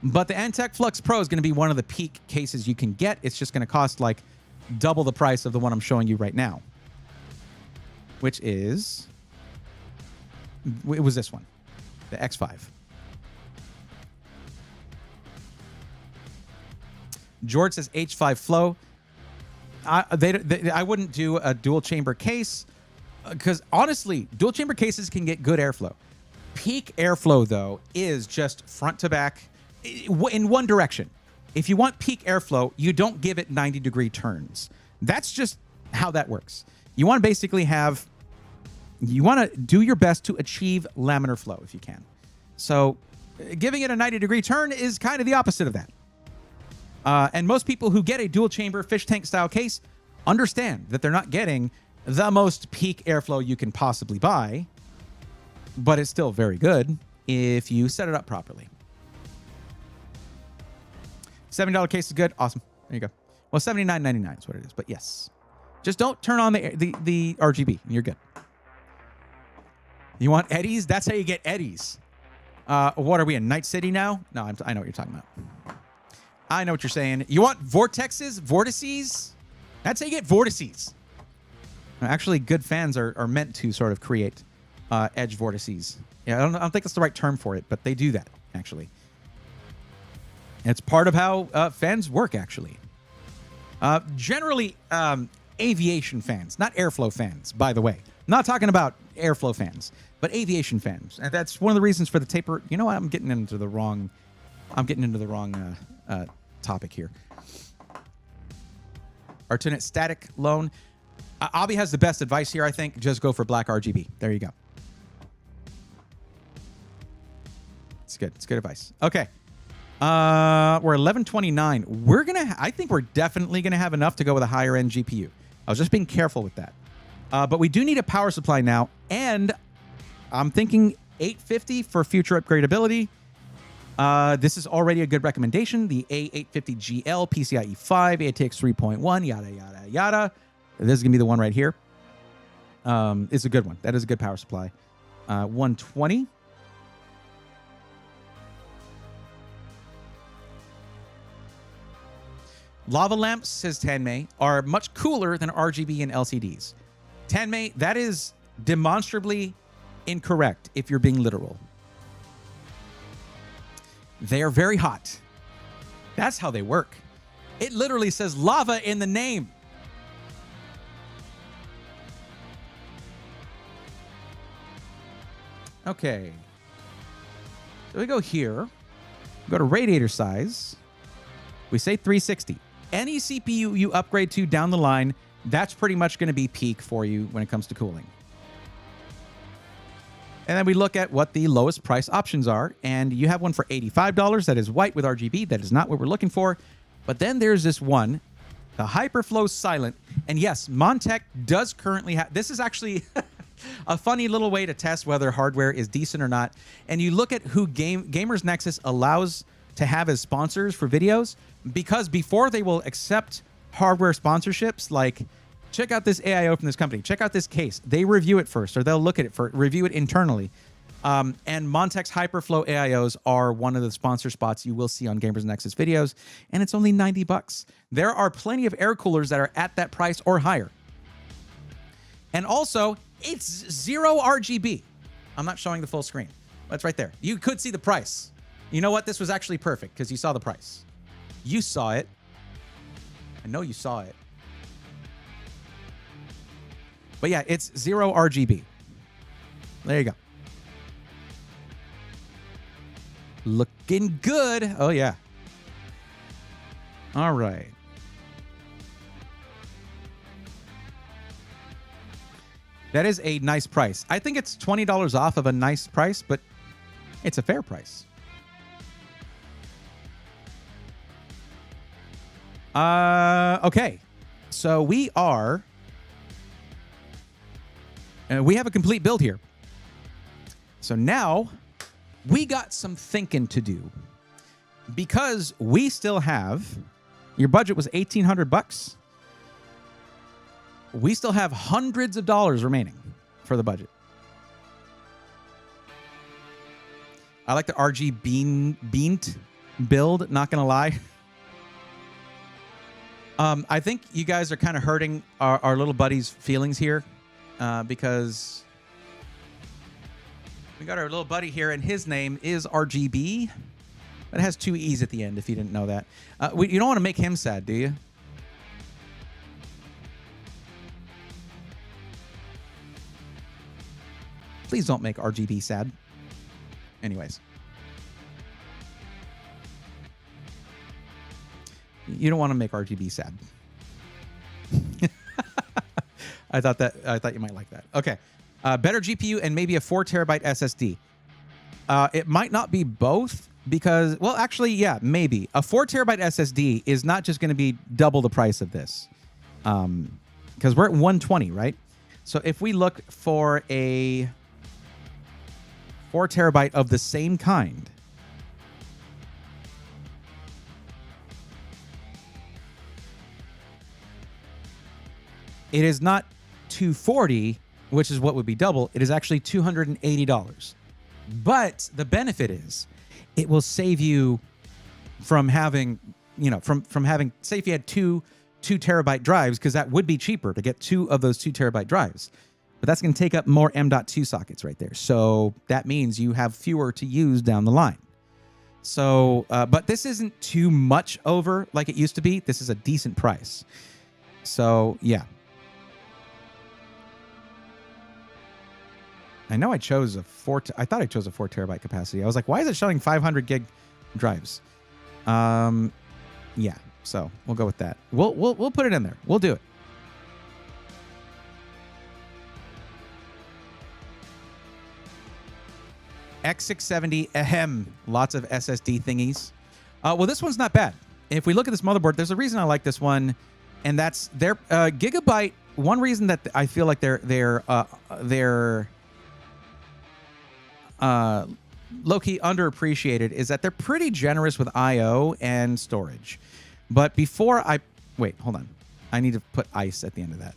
But the Antec Flux Pro is going to be one of the peak cases you can get. It's just going to cost like double the price of the one I'm showing you right now. Which is... It was this one. The X5. George says H5 Flow. I wouldn't do a dual chamber case because honestly, dual chamber cases can get good airflow. Peak airflow, though, is just front to back in one direction. If you want peak airflow, you don't give it 90-degree turns. That's just how that works. You want to basically have... You want to do your best to achieve laminar flow if you can. So giving it a 90-degree turn is kind of the opposite of that. And most people who get a dual chamber fish tank style case understand that they're not getting the most peak airflow you can possibly buy, but it's still very good if you set it up properly. $70 case is good. Awesome. There you go. Well, $79.99 is what it is, but yes. Just don't turn on the RGB and you're good. You want eddies? That's how you get eddies. What are we in? Night City now? No, I know what you're talking about. I know what you're saying. You want vortexes? Vortices? That's how you get vortices. Actually, good fans are meant to sort of create edge vortices. Yeah, I don't think that's the right term for it, but they do that, actually. It's part of how fans work, actually. Generally, aviation fans, not airflow fans, by the way. I'm not talking about airflow fans, but aviation fans. And that's one of the reasons for the taper. You know what? I'm getting into the wrong topic here. Alternate static loan. Abby has the best advice here, I think. Just go for black RGB. There you go. It's good. It's good advice. Okay. We're 1129. I think we're definitely gonna have enough to go with a higher end GPU. I was just being careful with that. But we do need a power supply now, and I'm thinking 850 for future upgradability. This is already a good recommendation. The A850GL PCIe 5 ATX 3.1 yada yada yada. This is gonna be the one right here. It's a good one. That is a good power supply. 120. Lava lamps, says Tanmay, are much cooler than RGB and LCDs. Tanmay, that is demonstrably incorrect if you're being literal. They are very hot. That's how they work. It literally says lava in the name. Okay. So we go here. Go to radiator size. We say 360. Any CPU you upgrade to down the line, that's pretty much going to be peak for you when it comes to cooling. And then we look at what the lowest price options are. And you have one for $85. That is white with RGB. That is not what we're looking for. But then there's this one, the Hyperflow Silent. And yes, Montech does currently have... This is actually a funny little way to test whether hardware is decent or not. And you look at who Gamers Nexus allows to have as sponsors for videos, because before they will accept hardware sponsorships, like check out this AIO from this company, check out this case, they review it first, or they'll look at it for review it internally. And Montech's Hyperflow AIOs are one of the sponsor spots you will see on Gamers Nexus videos, and it's only $90. There are plenty of air coolers that are at that price or higher. And also, it's 0 RGB. I'm not showing the full screen. That's right there. You could see the price. You know what? This was actually perfect because you saw the price. You saw it. I know you saw it. But yeah, it's 0 RGB. There you go. Looking good. Oh, yeah. All right. That is a nice price. I think it's $20 off of a nice price, but it's a fair price. Okay. So we have a complete build here. So now we got some thinking to do, because we still have, your budget was $1,800. We still have hundreds of dollars remaining for the budget. I like the RG Beant build, not gonna lie. I think you guys are kind of hurting our little buddy's feelings here, because we got our little buddy here, and his name is RGB. It has 2 E's at the end, if you didn't know that. You don't want to make him sad, do you? Please don't make RGB sad. Anyways. You don't want to make RGB sad. I thought you might like that. Okay. Better GPU and maybe a 4 terabyte SSD. It might not be both because, well, actually, yeah, maybe. A 4 terabyte SSD is not just going to be double the price of this. Because we're at 120, right? So if we look for a 4 terabyte of the same kind, it is not $240, which is what would be double. It is actually $280. But the benefit is it will save you from having, from having, say if you had two 2 terabyte drives, because that would be cheaper to get 2 of those 2 terabyte drives. But that's going to take up more M.2 sockets right there. So that means you have fewer to use down the line. So, but this isn't too much over like it used to be. This is a decent price. So, yeah. I know I chose I thought I chose a 4 terabyte capacity. I was like, why is it showing 500 gig drives? Yeah. So we'll go with that. We'll put it in there. We'll do it. X670, ahem. Lots of SSD thingies. Well, this one's not bad. If we look at this motherboard, there's a reason I like this one, and that's their Gigabyte. One reason that I feel like they're low-key underappreciated is that they're pretty generous with I/O and storage. But before wait, hold on. I need to put ice at the end of that.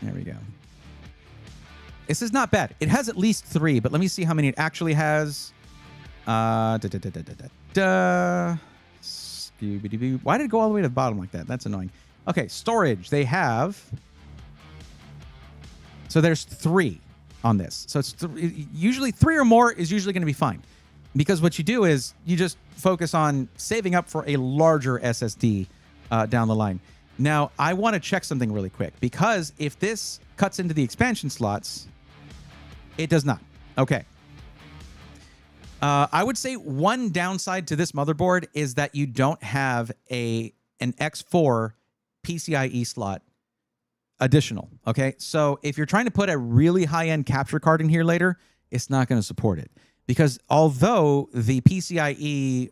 There we go. This is not bad. It has at least 3, but let me see how many it actually has. Why did it go all the way to the bottom like that? That's annoying. Okay, storage. They have... So there's 3 on this. So it's usually 3 or more is usually going to be fine. Because what you do is you just focus on saving up for a larger SSD down the line. Now, I want to check something really quick, because if this cuts into the expansion slots, it does not. Okay. I would say one downside to this motherboard is that you don't have an X4 PCIe slot additional. Okay. So if you're trying to put a really high-end capture card in here later, it's not going to support it. Because although the PCIe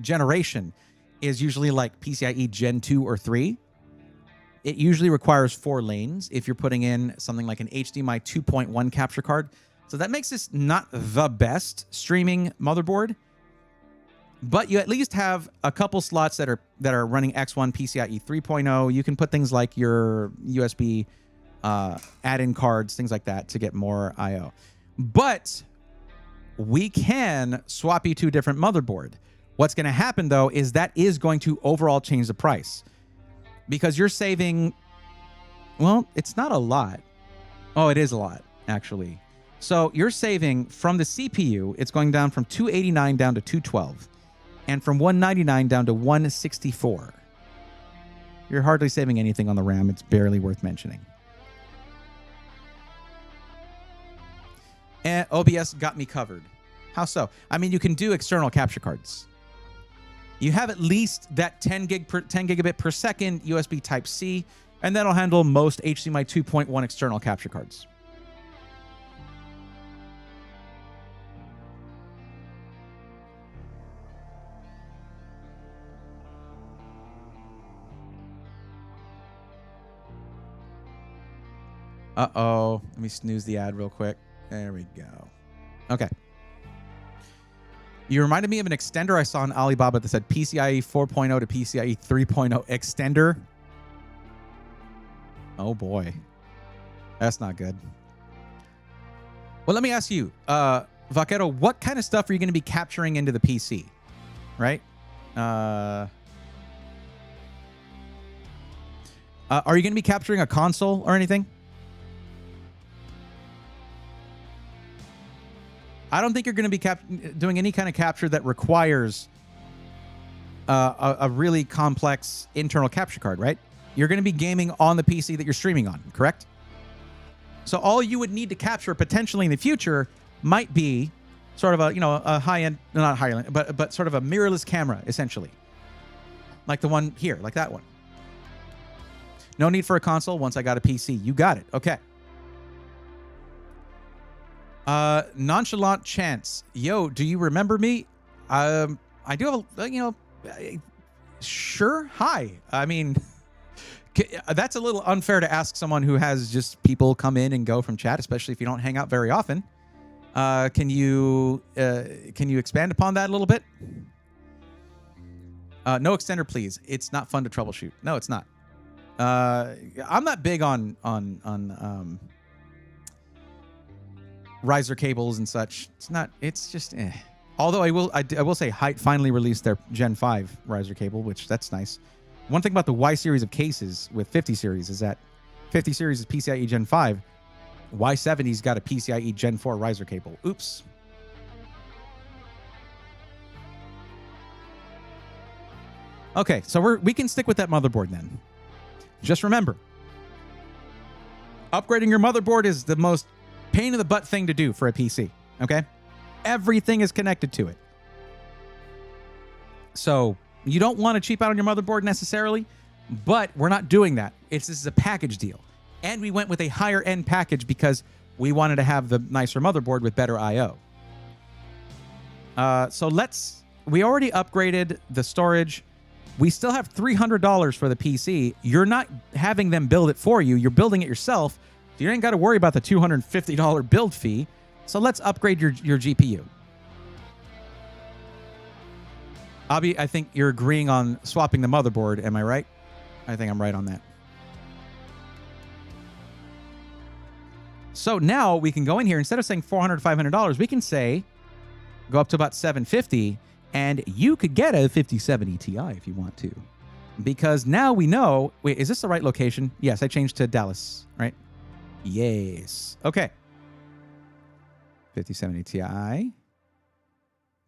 generation is usually like PCIe Gen 2 or 3, it usually requires 4 lanes if you're putting in something like an HDMI 2.1 capture card. So that makes this not the best streaming motherboard, but you at least have a couple slots that are running X1 PCIe 3.0. You can put things like your USB add-in cards, things like that, to get more I/O. But we can swap you to a different motherboard. What's going to happen, though, is that is going to overall change the price, because you're saving, well, it's not a lot. Oh, it is a lot, actually. So you're saving from the CPU, it's going down from $289 down to $212, and from $199 down to $164. You're hardly saving anything on the RAM. It's barely worth mentioning. And OBS got me covered. How so? I mean, you can do external capture cards. You have at least that 10 gigabit per second USB Type-C, and that'll handle most HDMI 2.1 external capture cards. Uh-oh. Let me snooze the ad real quick. There we go. Okay. You reminded me of an extender I saw on Alibaba that said PCIe 4.0 to PCIe 3.0 extender. Oh, boy. That's not good. Well, let me ask you, Vaquero, what kind of stuff are you going to be capturing into the PC? Right? Are you going to be capturing a console or anything? I don't think you're going to be doing any kind of capture that requires a really complex internal capture card, right? You're going to be gaming on the PC that you're streaming on, correct? So all you would need to capture potentially in the future might be sort of a high-end, not high-end, but sort of a mirrorless camera, essentially. Like the one here, like that one. No need for a console once I got a PC. You got it. Okay. Nonchalant Chance. Yo, do you remember me? I do have sure. Hi. I mean, that's a little unfair to ask someone who has just people come in and go from chat, especially if you don't hang out very often. Can you expand upon that a little bit? No extender, please. It's not fun to troubleshoot. No, it's not. I'm not big on riser cables and such. It's just eh. Although I will say Height finally released their Gen 5 riser cable, which that's nice. One thing about the Y series of cases with 50 series is that 50 series is PCIe Gen 5. Y70's got a PCIe Gen 4 riser cable. Oops. Okay, so we can stick with that motherboard then. Just remember, upgrading your motherboard is the most pain in the butt thing to do for a PC, okay? Everything is connected to it. So you don't want to cheap out on your motherboard necessarily, but we're not doing that. This is a package deal. And we went with a higher end package because we wanted to have the nicer motherboard with better I/O. We already upgraded the storage. We still have $300 for the PC. You're not having them build it for you. You're building it yourself. So you ain't got to worry about the $250 build fee. So let's upgrade your GPU. Abby, I think you're agreeing on swapping the motherboard. Am I right? I think I'm right on that. So now we can go in here. Instead of saying $400, $500, we can say go up to about $750, and you could get a 5070 Ti if you want to. Because now we know... Wait, is this the right location? Yes, I changed to Dallas, right? Yes. Okay. 5070 Ti.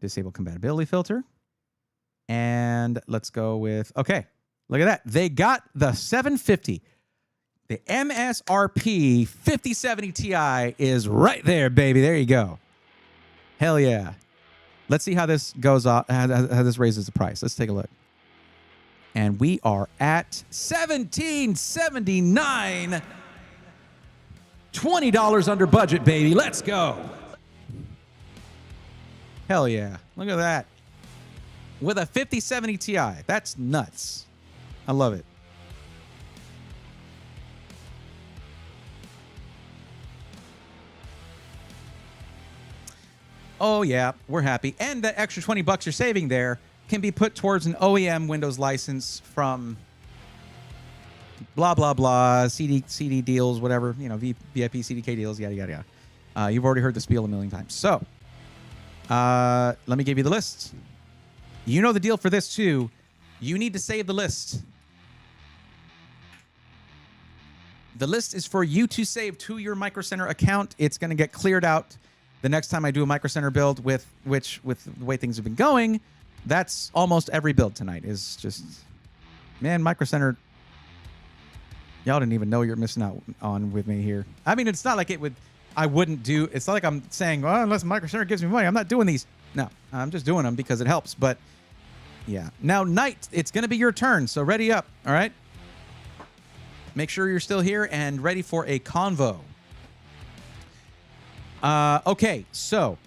Disable compatibility filter. And let's go with... Okay. Look at that. They got the 750. The MSRP 5070 Ti is right there, baby. There you go. Hell yeah. Let's see how this goes off, how this raises the price. Let's take a look. And we are at $1779. $20 under budget, baby. Let's go. Hell yeah. Look at that. With a 5070 Ti. That's nuts. I love it. Oh, yeah, we're happy. And that extra $20 you're saving there can be put towards an OEM Windows license from blah, blah, blah, CD deals, whatever, you know, VIP CDK deals, yada, yada, yada. You've already heard the spiel a million times. So let me give you the list. You know the deal for this, too. You need to save the list. The list is for you to save to your Micro Center account. It's going to get cleared out the next time I do a Micro Center build, with the way things have been going. That's almost every build tonight is just, man, Micro Center, y'all didn't even know you're missing out on with me here. I mean, it's not like I wouldn't do, it's not like I'm saying, well, unless Micro Center gives me money, I'm not doing these. No, I'm just doing them because it helps. But yeah, now Knight, it's going to be your turn. So ready up. All right. Make sure you're still here and ready for a convo. Okay, so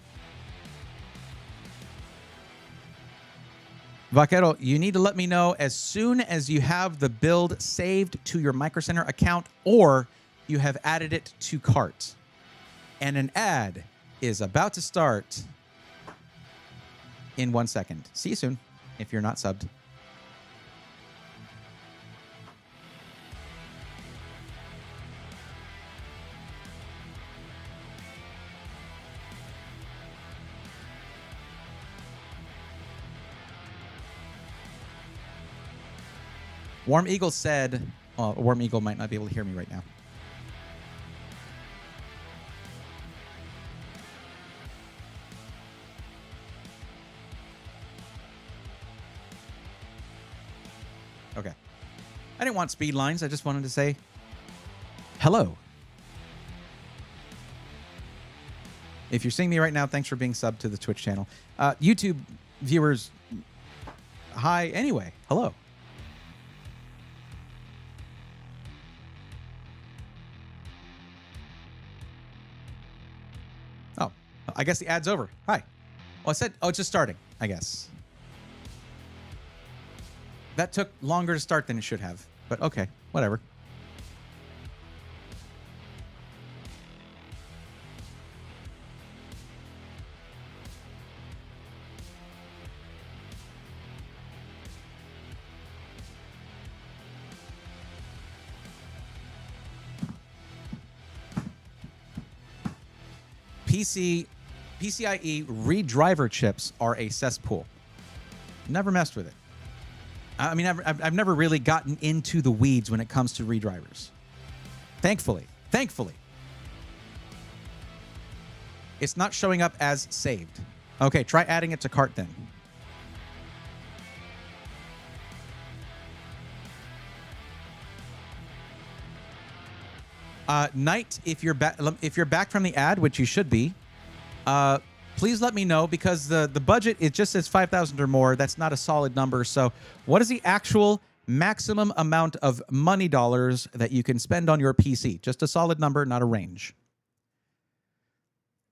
Vaquero, you need to let me know as soon as you have the build saved to your Micro Center account or you have added it to cart. And an ad is about to start in 1 second. See you soon if you're not subbed. Warm Eagle said, Warm Eagle might not be able to hear me right now. Okay. I didn't want speed lines. I just wanted to say hello. If you're seeing me right now, thanks for being subbed to the Twitch channel. YouTube viewers, hi anyway. Hello. Oh, I guess the ad's over. Hi. Well, I said, it's just starting, I guess. That took longer to start than it should have, but okay, whatever. PCIe redriver chips are a cesspool. Never messed with it. I mean, I've never really gotten into the weeds when it comes to redrivers. Thankfully. It's not showing up as saved. Okay, try adding it to cart then. Knight, if you're back from the ad, which you should be, please let me know, because the budget, it just says 5,000 or more. That's not a solid number. So what is the actual maximum amount of money dollars that you can spend on your PC? Just a solid number, not a range.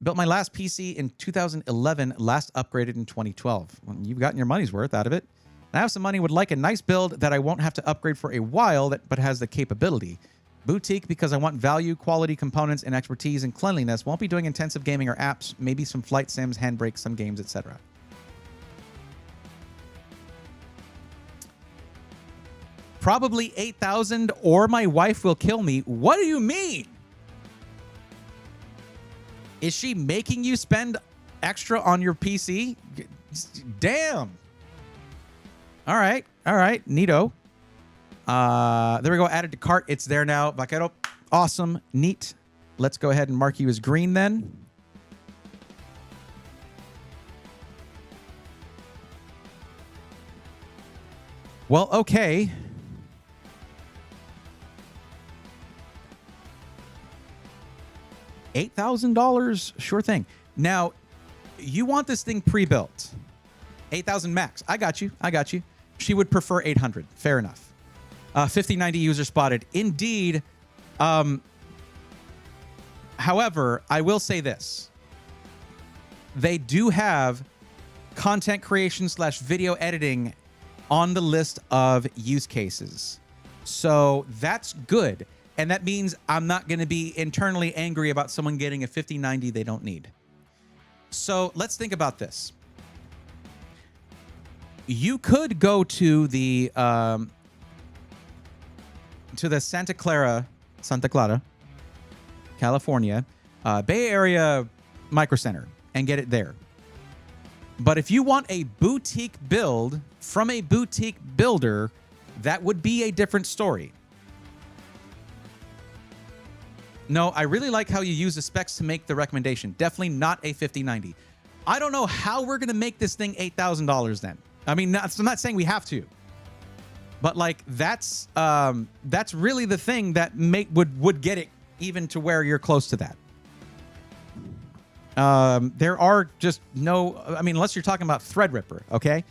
Built my last PC in 2011, last upgraded in 2012. Well, you've gotten your money's worth out of it. I have some money, would like a nice build that I won't have to upgrade for a while, but has the capability. Boutique, because I want value, quality components, and expertise and cleanliness. Won't be doing intensive gaming or apps, maybe some flight sims, handbrakes, some games, etc. Probably 8,000 or my wife will kill me. What do you mean? Is she making you spend extra on your PC? Damn. All right. Neato. There we go. Added to cart. It's there now. Vaquero. Awesome. Neat. Let's go ahead and mark you as green then. Well, okay. $8,000, sure thing. Now, you want this thing pre-built. 8,000 max. I got you. She would prefer 800. Fair enough. 5090 user spotted. Indeed. However, I will say this. They do have content creation / video editing on the list of use cases. So that's good. And that means I'm not going to be internally angry about someone getting a 5090 they don't need. So let's think about this. You could go to the Santa Clara, California, Bay Area Micro Center and get it there. But if you want a boutique build from a boutique builder, that would be a different story. No, I really like how you use the specs to make the recommendation. Definitely not a 5090. I don't know how we're going to make this thing $8,000 then. I mean, I'm not saying we have to. But like that's really the thing that would get it even to where you're close to that. There are just no, I mean, unless you're talking about Threadripper, okay?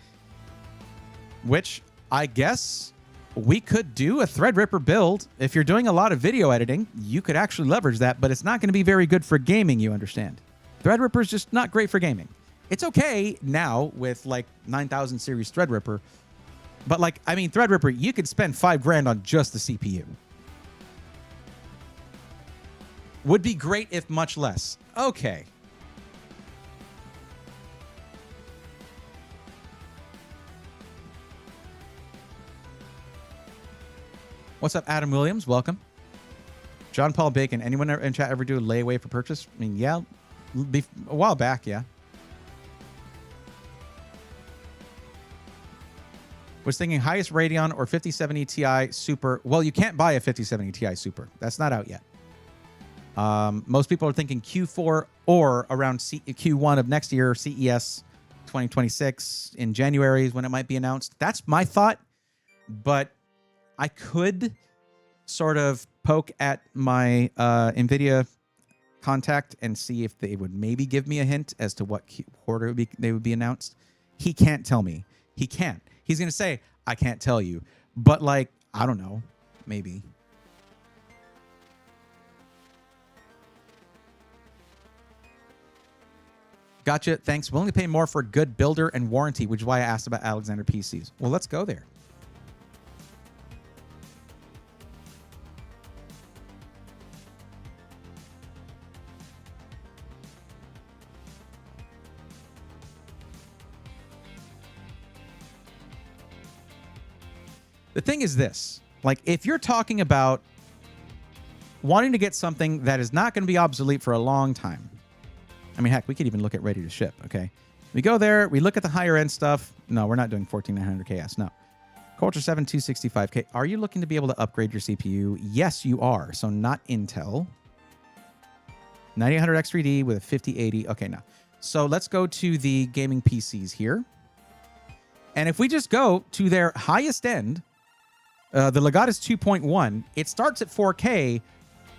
Which I guess we could do a Threadripper build. If you're doing a lot of video editing, you could actually leverage that, but it's not going to be very good for gaming, you understand. Threadripper is just not great for gaming. It's okay now with like 9000 series Threadripper, but like, I mean, Threadripper, you could spend $5,000 on just the CPU. Would be great if much less. Okay. What's up, Adam Williams? Welcome. John Paul Bacon. Anyone in chat ever do a layaway for purchase? I mean, yeah. A while back, yeah. Was thinking highest Radeon or 5070 Ti Super. Well, you can't buy a 5070 Ti Super. That's not out yet. Most people are thinking Q4 or around Q1 of next year, CES 2026 in January is when it might be announced. That's my thought. But I could sort of poke at my NVIDIA contact and see if they would maybe give me a hint as to what quarter they would be announced. He can't tell me. He can't. He's going to say, I can't tell you. But like, I don't know. Maybe. Gotcha. Thanks. Willing to pay more for a good builder and warranty, which is why I asked about Alexander PCs. Well, let's go there. The thing is this, like if you're talking about wanting to get something that is not going to be obsolete for a long time, I mean, heck, we could even look at ready to ship, okay? We go there, we look at the higher end stuff. No, we're not doing 14900 KS, no. Culture 7 265K. Are you looking to be able to upgrade your CPU? Yes, you are. So not Intel. 9800 X3D with a 5080. Okay, now. So let's go to the gaming PCs here. And if we just go to their highest end, the Legatus 2.1, it starts at 4K,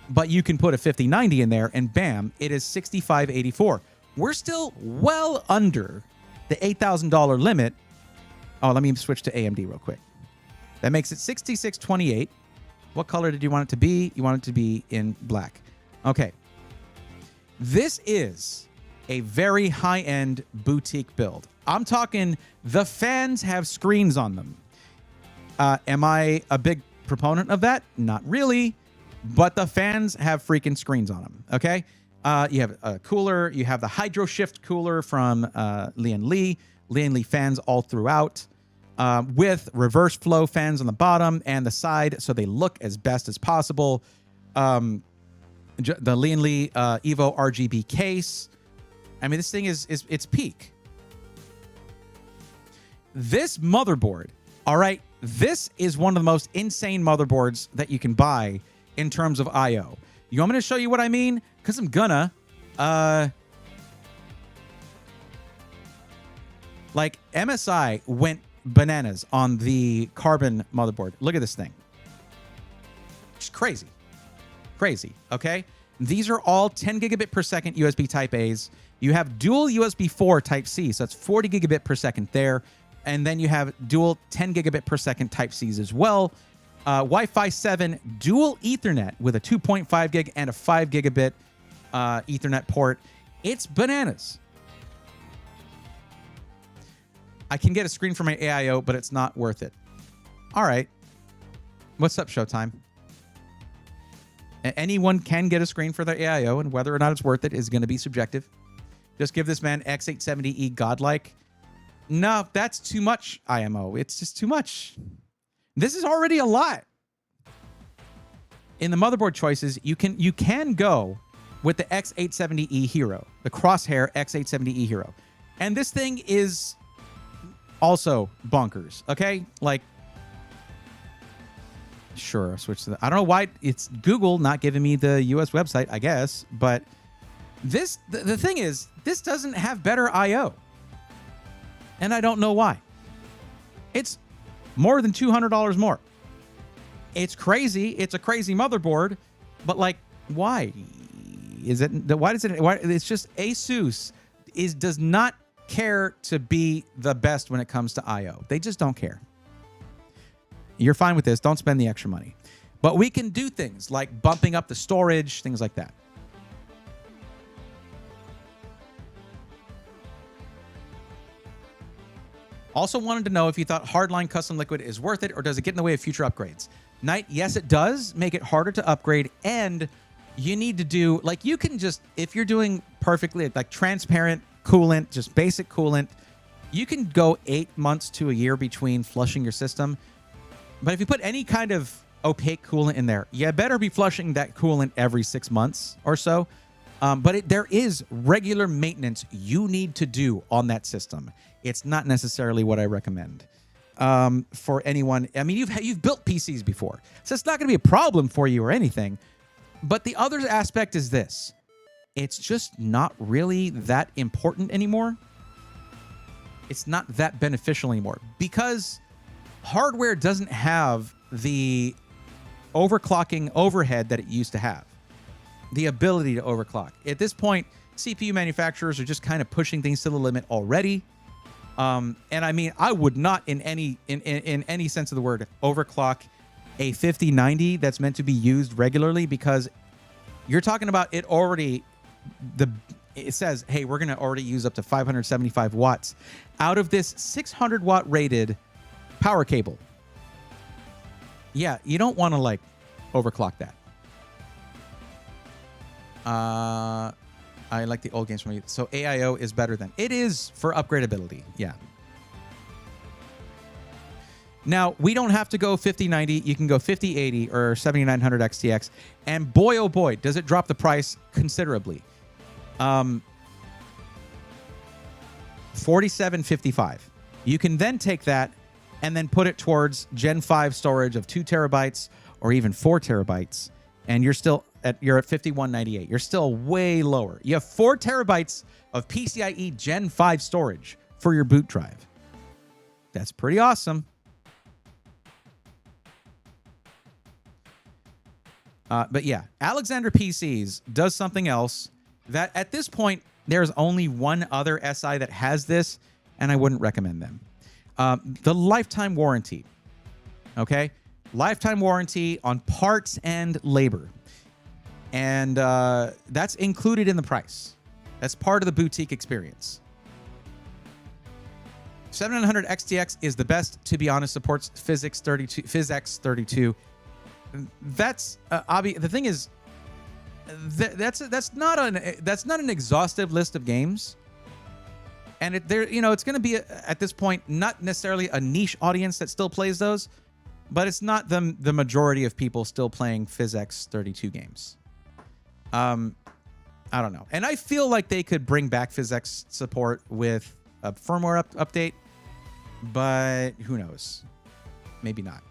but you can put a 5090 in there, and bam, it is 6584. We're still well under the $8,000 limit. Oh, let me switch to AMD real quick. That makes it 6628. What color did you want it to be? You want it to be in black. Okay. This is a very high-end boutique build. I'm talking the fans have screens on them. Am I a big proponent of that? Not really, but the fans have freaking screens on them, okay? You have a cooler. You have the Hydro Shift cooler from Lian Li. Lian Li fans all throughout with reverse flow fans on the bottom and the side so they look as best as possible. The Lian Li Evo RGB case. I mean, this thing is it's peak. This motherboard, all right, this is one of the most insane motherboards that you can buy in terms of I/O. You want me to show you what I mean? Because I'm gonna. Like, MSI went bananas on the Carbon motherboard. Look at this thing. It's crazy. Crazy, okay? These are all 10 gigabit per second USB Type A's. You have dual USB 4 Type C, so that's 40 gigabit per second there. And then you have dual 10 gigabit per second Type C's as well. Wi-Fi 7 dual Ethernet with a 2.5 gig and a 5 gigabit Ethernet port. It's bananas. I can get a screen for my AIO, but it's not worth it. All right. What's up, Showtime? Anyone can get a screen for their AIO, and whether or not it's worth it is going to be subjective. Just give this man X870E godlike. No, that's too much IMO. It's just too much. This is already a lot. In the motherboard choices, you can go with the X870E Hero, the Crosshair X870E Hero. And this thing is also bonkers, okay? Like, sure, I'll switch to the... I don't know why it's Google not giving me the US website, I guess, but this, the thing is, this doesn't have better I/O. And I don't know why. It's more than $200 more. It's crazy. It's a crazy motherboard, but like, why? Is it? Why does it? Why? It's just ASUS does not care to be the best when it comes to I/O. They just don't care. You're fine with this. Don't spend the extra money. But we can do things like bumping up the storage, things like that. Also wanted to know if you thought Hardline Custom Liquid is worth it, or does it get in the way of future upgrades? Knight, yes, it does make it harder to upgrade, and you need to do, like, you can just, if you're doing perfectly, like transparent coolant, just basic coolant, you can go 8 months to a year between flushing your system. But if you put any kind of opaque coolant in there, you better be flushing that coolant every 6 months or so. But there is regular maintenance you need to do on that system. It's not necessarily what I recommend for anyone. I mean, you've built PCs before, so it's not going to be a problem for you or anything. But the other aspect is this. It's just not really that important anymore. It's not that beneficial anymore because hardware doesn't have the overclocking overhead that it used to have. The ability to overclock. At this point, CPU manufacturers are just kind of pushing things to the limit already. And I mean, I would not in any sense of the word overclock a 5090 that's meant to be used regularly, because you're talking about it already. It says, hey, we're going to already use up to 575 watts out of this 600 watt rated power cable. Yeah, you don't want to like overclock that. I like the old games from you. So AIO is better than it is for upgradability. Yeah. Now, we don't have to go 5090. You can go 5080 or 7900 XTX. And boy, oh boy, does it drop the price considerably. $47.55. You can then take that and then put it towards Gen 5 storage of 2 terabytes or even 4 terabytes, and you're at $51.98. You're still way lower. You have 4 terabytes of PCIe Gen 5 storage for your boot drive. That's pretty awesome. But yeah, Alexander PCs does something else that at this point, there's only one other SI that has this, and I wouldn't recommend them. The lifetime warranty. Okay? Lifetime warranty on parts and labor. And that's included in the price. That's part of the boutique experience. 7900 XTX is the best, to be honest, supports PhysX 32. That's obvious. The thing is, that's not an exhaustive list of games, and it's going to be at this point not necessarily a niche audience that still plays those, but it's not the majority of people still playing PhysX 32 games. I don't know, and I feel like they could bring back PhysX support with a firmware update, but who knows? Maybe not.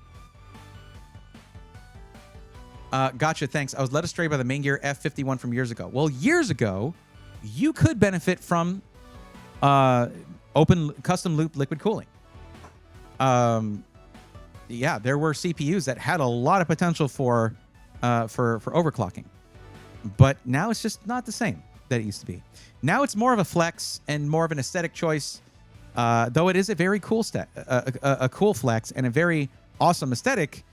Gotcha, thanks. I was led astray by the main gear F51 from years ago. Well, years ago, you could benefit from open custom loop liquid cooling. Yeah, there were CPUs that had a lot of potential for overclocking, but now it's just not the same that it used to be. Now it's more of a flex and more of an aesthetic choice, though it is a very cool a cool flex and a very awesome aesthetic.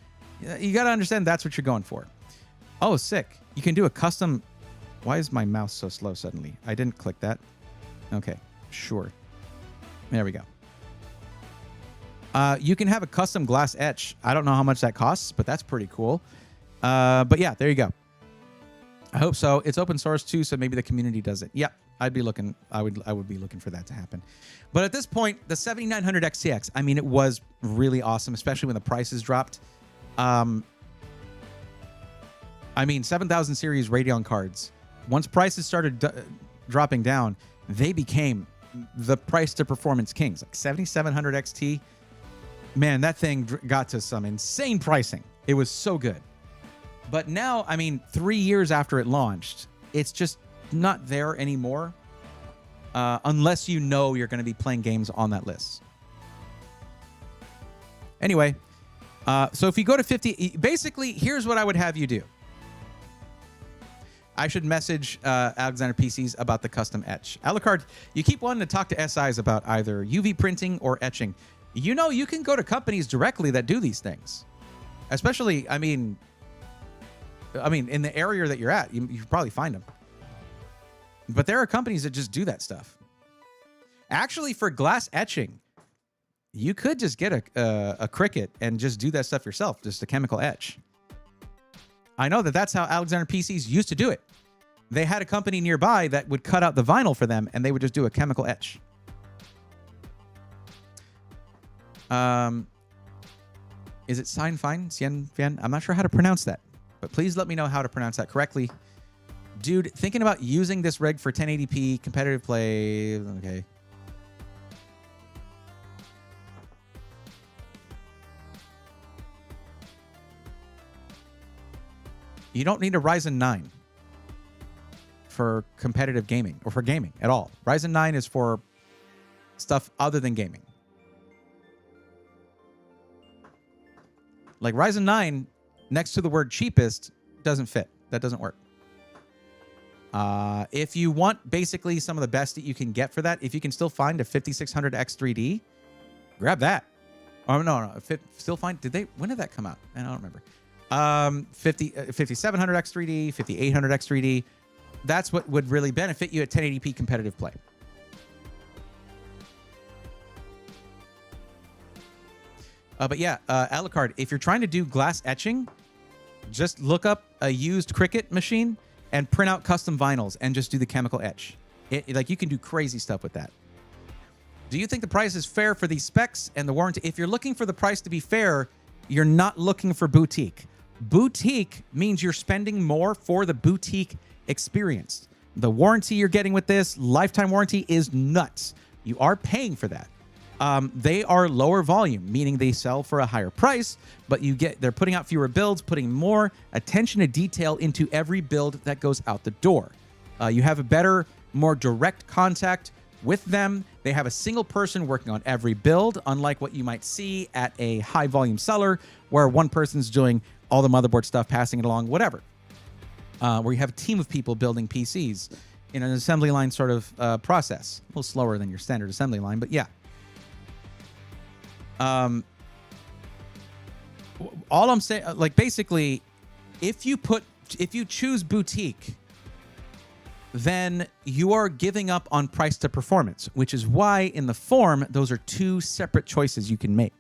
You got to understand that's what you're going for. Oh, sick. You can do a custom. Why is my mouse so slow suddenly? I didn't click that. Okay, sure. There we go. You can have a custom glass etch. I don't know how much that costs, but that's pretty cool. But yeah, there you go. I hope so. It's open source too, so maybe the community does it. Yeah, I'd be looking. I would be looking for that to happen. But at this point, the 7900 XTX, I mean, it was really awesome, especially when the prices dropped. I mean, 7000 series Radeon cards, once prices started dropping down, they became the price to performance kings. Like 7700 XT, man, that thing got to some insane pricing. It was so good. But now, I mean, 3 years after it launched, it's just not there anymore, unless you know you're going to be playing games on that list. Anyway, so if you go to 50, basically, here's what I would have you do. I should message Alexander PCs about the custom etch. Alucard, you keep wanting to talk to SIs about either UV printing or etching. You know, you can go to companies directly that do these things. Especially, I mean, in the area that you're at, you probably find them. But there are companies that just do that stuff. Actually, for glass etching, you could just get a Cricut and just do that stuff yourself, just a chemical etch. I know that's how Alexander PCs used to do it. They had a company nearby that would cut out the vinyl for them, and they would just do a chemical etch. Is it Sien Fian? I'm not sure how to pronounce that, but please let me know how to pronounce that correctly. Dude, thinking about using this rig for 1080p competitive play. Okay. You don't need a Ryzen 9 for competitive gaming or for gaming at all. Ryzen 9 is for stuff other than gaming. Like Ryzen 9 next to the word cheapest doesn't fit. That doesn't work. If you want basically some of the best that you can get for that, if you can still find a 5600X3D, grab that. Oh, no. Still find, when did that come out? I don't remember. 5700X3D, 5800X3D. That's what would really benefit you at 1080p competitive play. But yeah, Alucard, if you're trying to do glass etching, just look up a used Cricut machine and print out custom vinyls and just do the chemical etch. Like you can do crazy stuff with that. Do you think the price is fair for these specs and the warranty? If you're looking for the price to be fair, you're not looking for boutique. Boutique means you're spending more for the boutique experience. The warranty you're getting with this, lifetime warranty, is nuts. You are paying for that. They are lower volume, meaning they sell for a higher price, but they're putting out fewer builds, putting more attention to detail into every build that goes out the door. You have a better, more direct contact with them. They have a single person working on every build, unlike what you might see at a high volume seller where one person's doing all the motherboard stuff, passing it along, whatever. Where you have a team of people building PCs in an assembly line sort of process. A little slower than your standard assembly line, but yeah. All I'm saying, like, basically, if you choose boutique, then you are giving up on price to performance, which is why in the form, those are two separate choices you can make.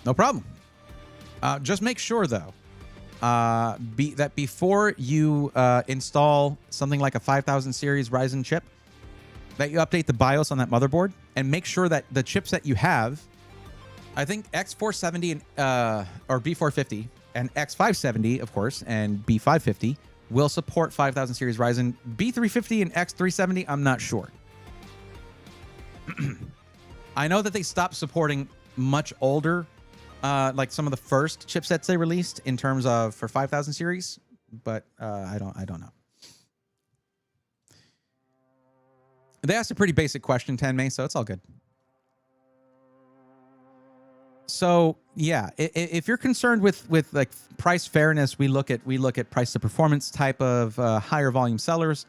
No problem. Just make sure, though, that before you install something like a 5000 series Ryzen chip, that you update the BIOS on that motherboard and make sure that the chips that you have, I think X470 and or B450 and X570, of course, and B550 will support 5000 series Ryzen. B350 and X370, I'm not sure. I know that they stopped supporting much older, like some of the first chipsets they released in terms of for 5000 series, but I don't know. They asked a pretty basic question, 10 May, so it's all good. So yeah, if you're concerned with like price fairness, we look at price to performance type of higher volume sellers.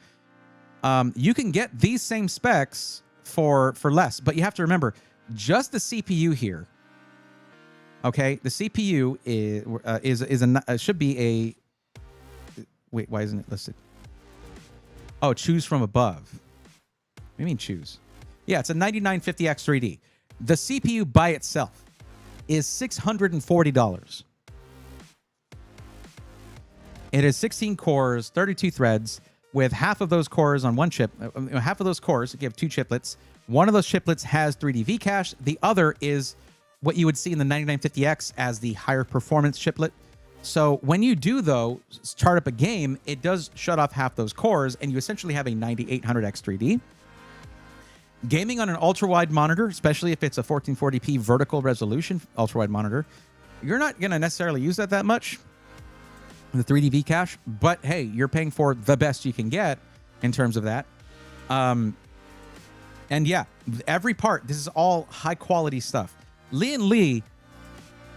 You can get these same specs for less, but you have to remember just the CPU here. Okay, the CPU should be a. Wait, why isn't it listed? Oh, choose from above. What do you mean choose? Yeah, it's a 9950X3D. The CPU by itself is $640. It has 16 cores, 32 threads, with half of those cores on one chip. Half of those cores, you have two chiplets. One of those chiplets has 3D V-cache. The other is what you would see in the 9950X as the higher performance chiplet. So when you do, though, start up a game, it does shut off half those cores, and you essentially have a 9800X3D. Gaming on an ultra-wide monitor, especially if it's a 1440p vertical resolution ultra-wide monitor, you're not going to necessarily use that much, the 3D V-cache, but hey, you're paying for the best you can get in terms of that. And yeah, every part, this is all high-quality stuff. Lee,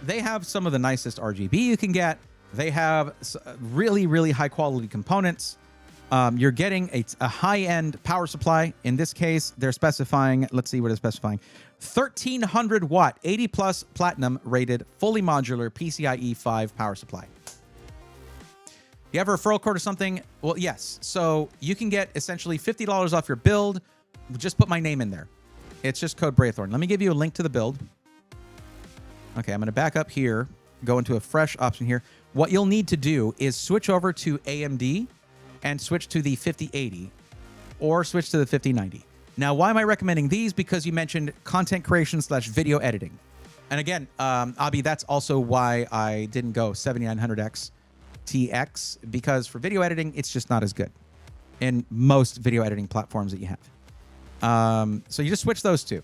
they have some of the nicest RGB you can get. They have really, really high-quality components. You're getting a high-end power supply. In this case, they're specifying, let's see what they're specifying, 1300 watt, 80 plus platinum rated, fully modular PCIe 5 power supply. You have a referral code or something? Well, yes. So you can get essentially $50 off your build. Just put my name in there. It's just code Braithorn. Let me give you a link to the build. Okay, I'm going to back up here, go into a fresh option here. What you'll need to do is switch over to AMD and switch to the 5080 or switch to the 5090. Now, why am I recommending these? Because you mentioned content creation / video editing. And again, Abi, that's also why I didn't go 7900X TX, because for video editing, it's just not as good in most video editing platforms that you have. So you just switch those two.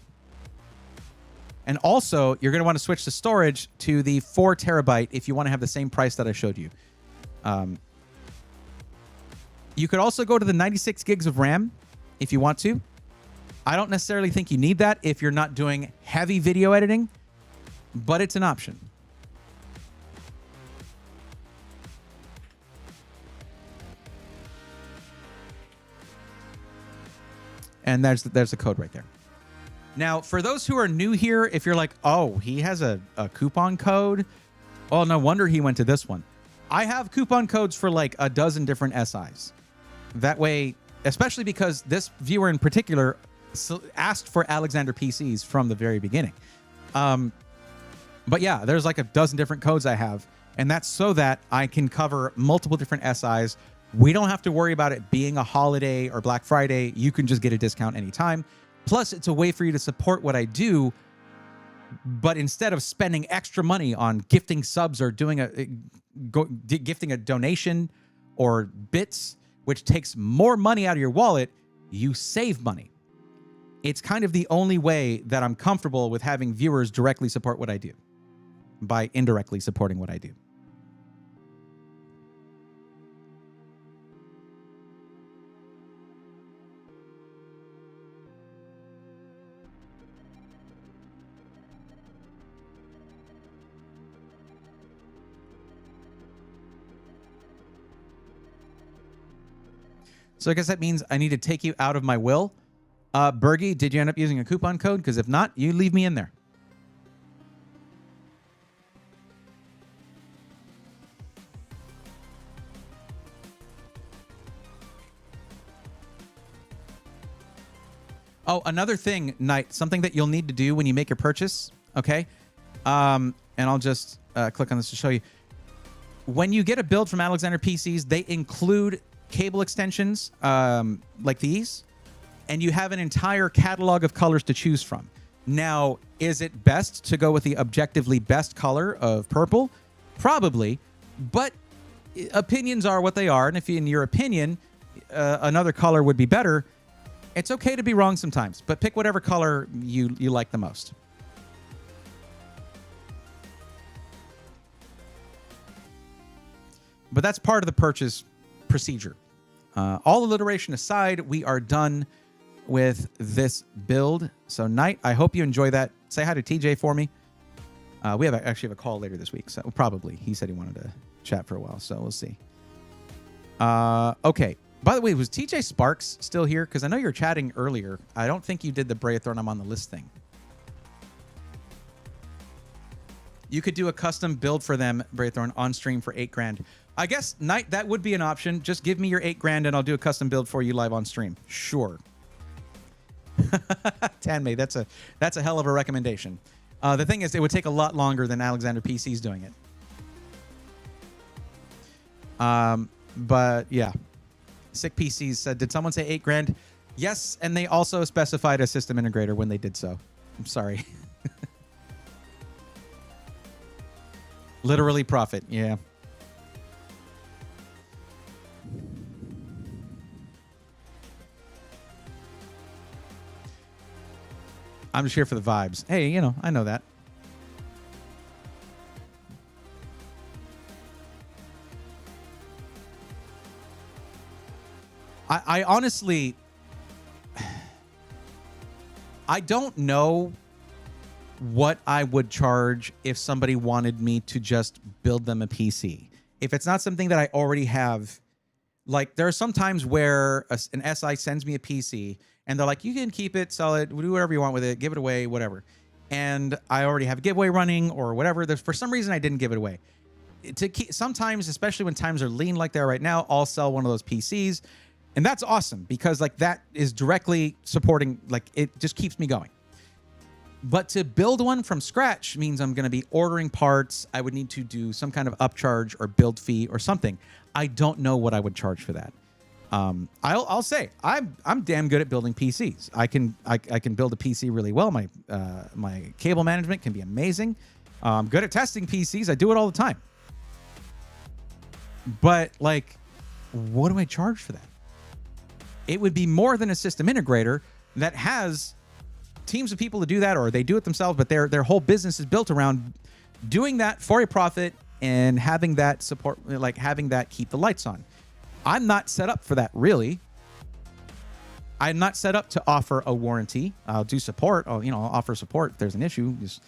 And also, you're going to want to switch the storage to the 4 terabyte if you want to have the same price that I showed you. You could also go to the 96 gigs of RAM if you want to. I don't necessarily think you need that if you're not doing heavy video editing, but it's an option. And there's the code right there. Now, for those who are new here, if you're like, oh, he has a coupon code. Oh, no wonder he went to this one. I have coupon codes for like a dozen different SIs. That way, especially because this viewer in particular asked for Alexander PCs from the very beginning. But yeah, there's like a dozen different codes I have, and that's so that I can cover multiple different SIs. We don't have to worry about it being a holiday or Black Friday. You can just get a discount anytime. Plus, it's a way for you to support what I do, but instead of spending extra money on gifting subs or doing gifting a donation or bits, which takes more money out of your wallet, you save money. It's kind of the only way that I'm comfortable with having viewers directly support what I do, by indirectly supporting what I do. So I guess that means I need to take you out of my will. Bergie, did you end up using a coupon code? Because if not, you leave me in there. Oh, another thing, Knight, something that you'll need to do when you make your purchase, okay? And I'll just click on this to show you. When you get a build from Alexander PCs, they include cable extensions like these, and you have an entire catalog of colors to choose from. Now, is it best to go with the objectively best color of purple? Probably, but opinions are what they are, and if in your opinion another color would be better, it's okay to be wrong sometimes, but pick whatever color you like the most. But that's part of the purchase procedure. All alliteration aside, we are done with this build. So, Knight, I hope you enjoy that. Say hi to TJ for me. We actually have a call later this week, so probably. He said he wanted to chat for a while, so we'll see. Okay. By the way, was TJ Sparks still here? Because I know you were chatting earlier. I don't think you did the Braithorn I'm on the list thing. You could do a custom build for them, Braithorn, on stream for $8,000. I guess, Knight, that would be an option. Just give me your $8,000 and I'll do a custom build for you live on stream. Sure. Tanmay, that's a hell of a recommendation. The thing is, it would take a lot longer than Alexander PC's doing it. But yeah. Sick PCs said, did someone say $8,000? Yes, and they also specified a system integrator when they did so. I'm sorry. Literally profit, yeah. I'm just here for the vibes. Hey, you know, I know that. I honestly, I don't know what I would charge if somebody wanted me to just build them a PC. If it's not something that I already have, like there are some times where an SI sends me a PC and they're like, you can keep it, sell it, do whatever you want with it, give it away, whatever. And I already have a giveaway running or whatever. For some reason, I didn't give it away. Sometimes, especially when times are lean like they are right now, I'll sell one of those PCs. And that's awesome because like that is directly supporting, like it just keeps me going. But to build one from scratch means I'm going to be ordering parts. I would need to do some kind of upcharge or build fee or something. I don't know what I would charge for that. I'll say I'm damn good at building PCs. I can build a PC really well. My cable management can be amazing. I'm good at testing PCs. I do it all the time. But like, what do I charge for that? It would be more than a system integrator that has teams of people to do that, or they do it themselves, but their whole business is built around doing that for a profit and having that support, like having that keep the lights on. I'm not set up for that, really. I'm not set up to offer a warranty. I'll do support. I'll offer support if there's an issue. Just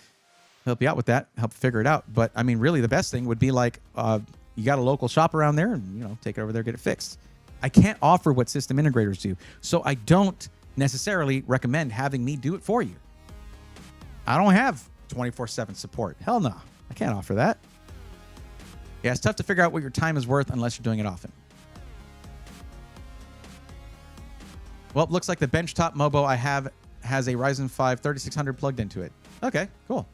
help you out with that, help figure it out. But I mean, really, the best thing would be like you got a local shop around there, and take it over there, get it fixed. I can't offer what system integrators do, so I don't necessarily recommend having me do it for you. I don't have 24/7 support. Hell no, I can't offer that. Yeah, it's tough to figure out what your time is worth unless you're doing it often. Well, it looks like the benchtop Mobo I have has a Ryzen 5 3600 plugged into it. Okay, cool.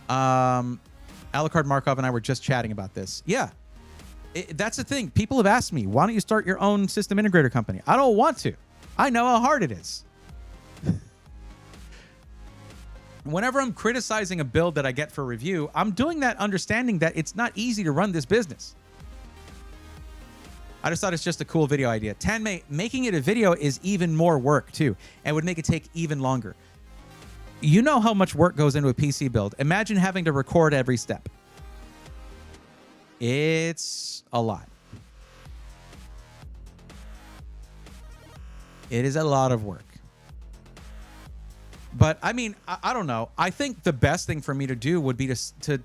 Alucard Markov and I were just chatting about this. Yeah, that's the thing. People have asked me, why don't you start your own system integrator company? I don't want to. I know how hard it is. Whenever I'm criticizing a build that I get for review, I'm doing that understanding that it's not easy to run this business. I just thought it's just a cool video idea. Tanmay, making it a video is even more work too, and would make it take even longer. You know how much work goes into a PC build. Imagine having to record every step. It's a lot. It is a lot of work. But I mean, I don't know. I think the best thing for me to do would be to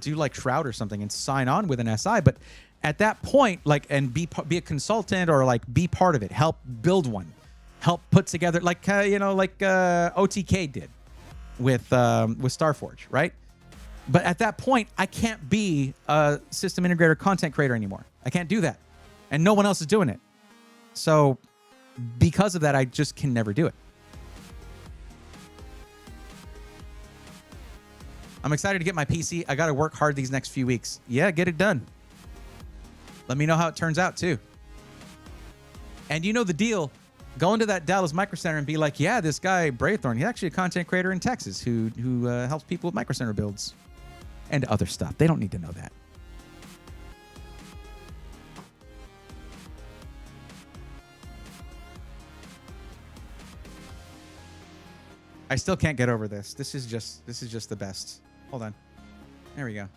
do like Shroud or something and sign on with an SI. But at that point, like, and be a consultant or like be part of it, help build one, help put together like OTK did with Starforge, right? But at that point, I can't be a system integrator content creator anymore. I can't do that, and no one else is doing it. So because of that, I just can never do it. I'm excited to get my PC. I got to work hard these next few weeks. Yeah, get it done. Let me know how it turns out, too. And you know the deal. Go into that Dallas Micro Center and be like, yeah, this guy, Braythorn, he's actually a content creator in Texas who helps people with Micro Center builds and other stuff. They don't need to know that. I still can't get over this. This is just the best. Hold on. There we go.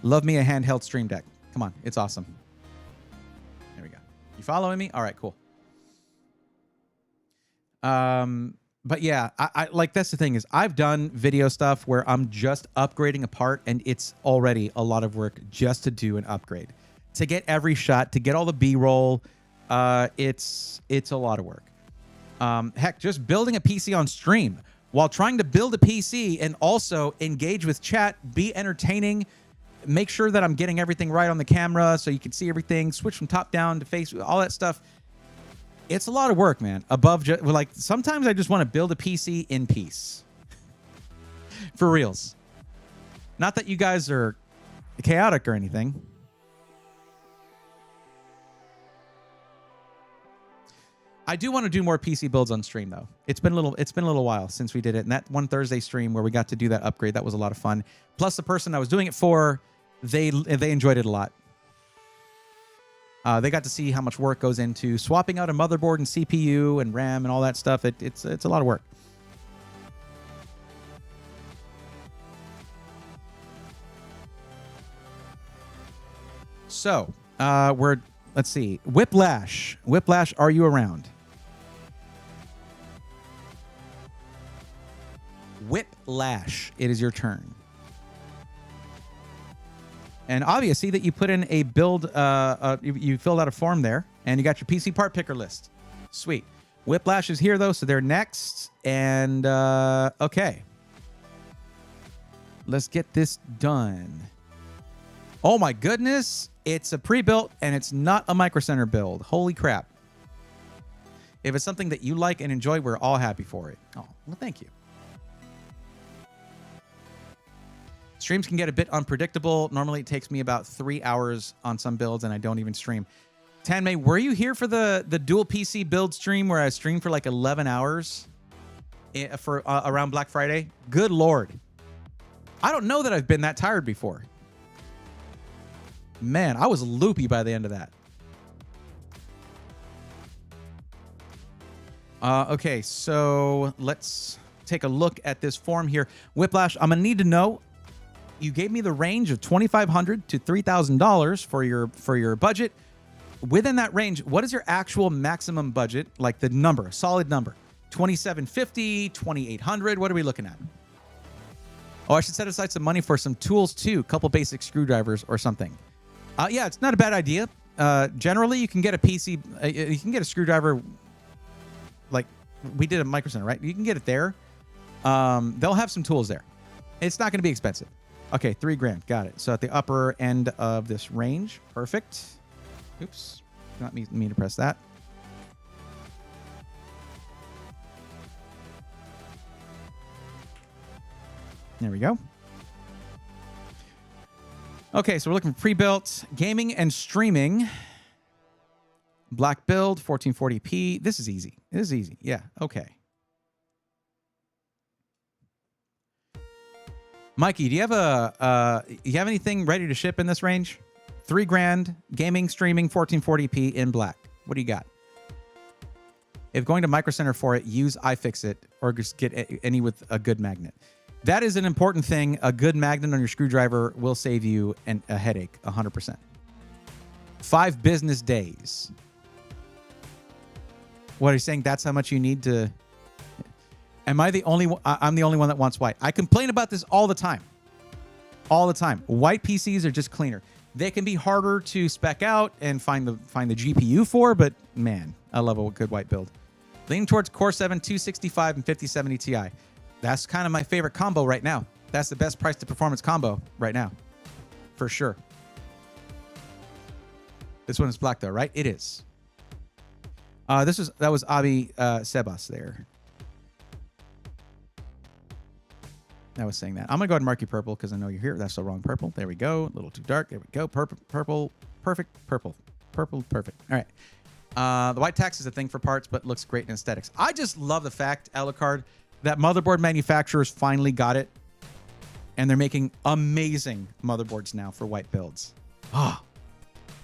Love me a handheld Stream Deck. Come on, it's awesome. There we go. You following me? All right, cool. But yeah, I like, that's the thing is I've done video stuff where I'm just upgrading a part and it's already a lot of work just to do an upgrade. To get every shot, to get all the B-roll, it's a lot of work. Heck, just building a PC on stream while trying to build a PC and also engage with chat, be entertaining, make sure that I'm getting everything right on the camera so you can see everything, switch from top down to face, all that stuff. It's a lot of work, man. Like, sometimes I just want to build a PC in peace. For reals. Not that you guys are chaotic or anything. I do want to do more PC builds on stream, though. It's been a little while since we did it. And that one Thursday stream where we got to do that upgrade, that was a lot of fun. Plus, the person I was doing it for, they enjoyed it a lot. They got to see how much work goes into swapping out a motherboard and CPU and RAM and all that stuff. It's a lot of work. So, let's see. Whiplash. Whiplash, are you around? Whiplash, it is your turn. And obviously that you put in a build, you filled out a form there, and you got your PC part picker list. Sweet. Whiplash is here, though, so they're next. And, okay. Let's get this done. Oh, my goodness. It's a pre-built, and it's not a Micro Center build. Holy crap. If it's something that you like and enjoy, we're all happy for it. Oh, well, thank you. Streams can get a bit unpredictable. Normally, it takes me about 3 hours on some builds, and I don't even stream. Tanmay, were you here for the dual PC build stream where I streamed for like 11 hours for around Black Friday? Good Lord. I don't know that I've been that tired before. Man, I was loopy by the end of that. Okay, so let's take a look at this form here. Whiplash, I'm going to need to know, you gave me the range of $2,500 to $3,000 for your budget. Within that range, what is your actual maximum budget? Like the number, a solid number. $2,750, $2,800, what are we looking at? Oh, I should set aside some money for some tools too, a couple basic screwdrivers or something. Yeah, it's not a bad idea. Generally, you can get a PC, you can get a screwdriver, like we did at Micro Center, right? You can get it there. They'll have some tools there. It's not going to be expensive. Okay, $3,000, got it. So at the upper end of this range, perfect. Oops. Not me to press that. There we go. Okay, so we're looking for pre-built gaming and streaming. Black build, 1440p. This is easy. This is easy. Yeah, okay. Mikey, do you have anything ready to ship in this range? $3,000, gaming, streaming, 1440p in black. What do you got? If going to Micro Center for it, use iFixit or just get any with a good magnet. That is an important thing. A good magnet on your screwdriver will save you a headache, 100%. 5 business days. What are you saying? That's how much you need to... Am I the only one? I'm the only one that wants white. I complain about this all the time. All the time. White PCs are just cleaner. They can be harder to spec out and find the GPU for, but man, I love a good white build. Leaning towards Core 7, 265, and 5070 Ti. That's kind of my favorite combo right now. That's the best price to performance combo right now. For sure. This one is black though, right? It is. That was Abi Sebas there. I was saying that. I'm going to go ahead and mark you purple because I know you're here. That's the wrong purple. There we go. A little too dark. There we go. Purple. Perfect. Purple. Perfect. All right. The white tax is a thing for parts, but looks great in aesthetics. I just love the fact, Alucard, that motherboard manufacturers finally got it. And they're making amazing motherboards now for white builds. Oh,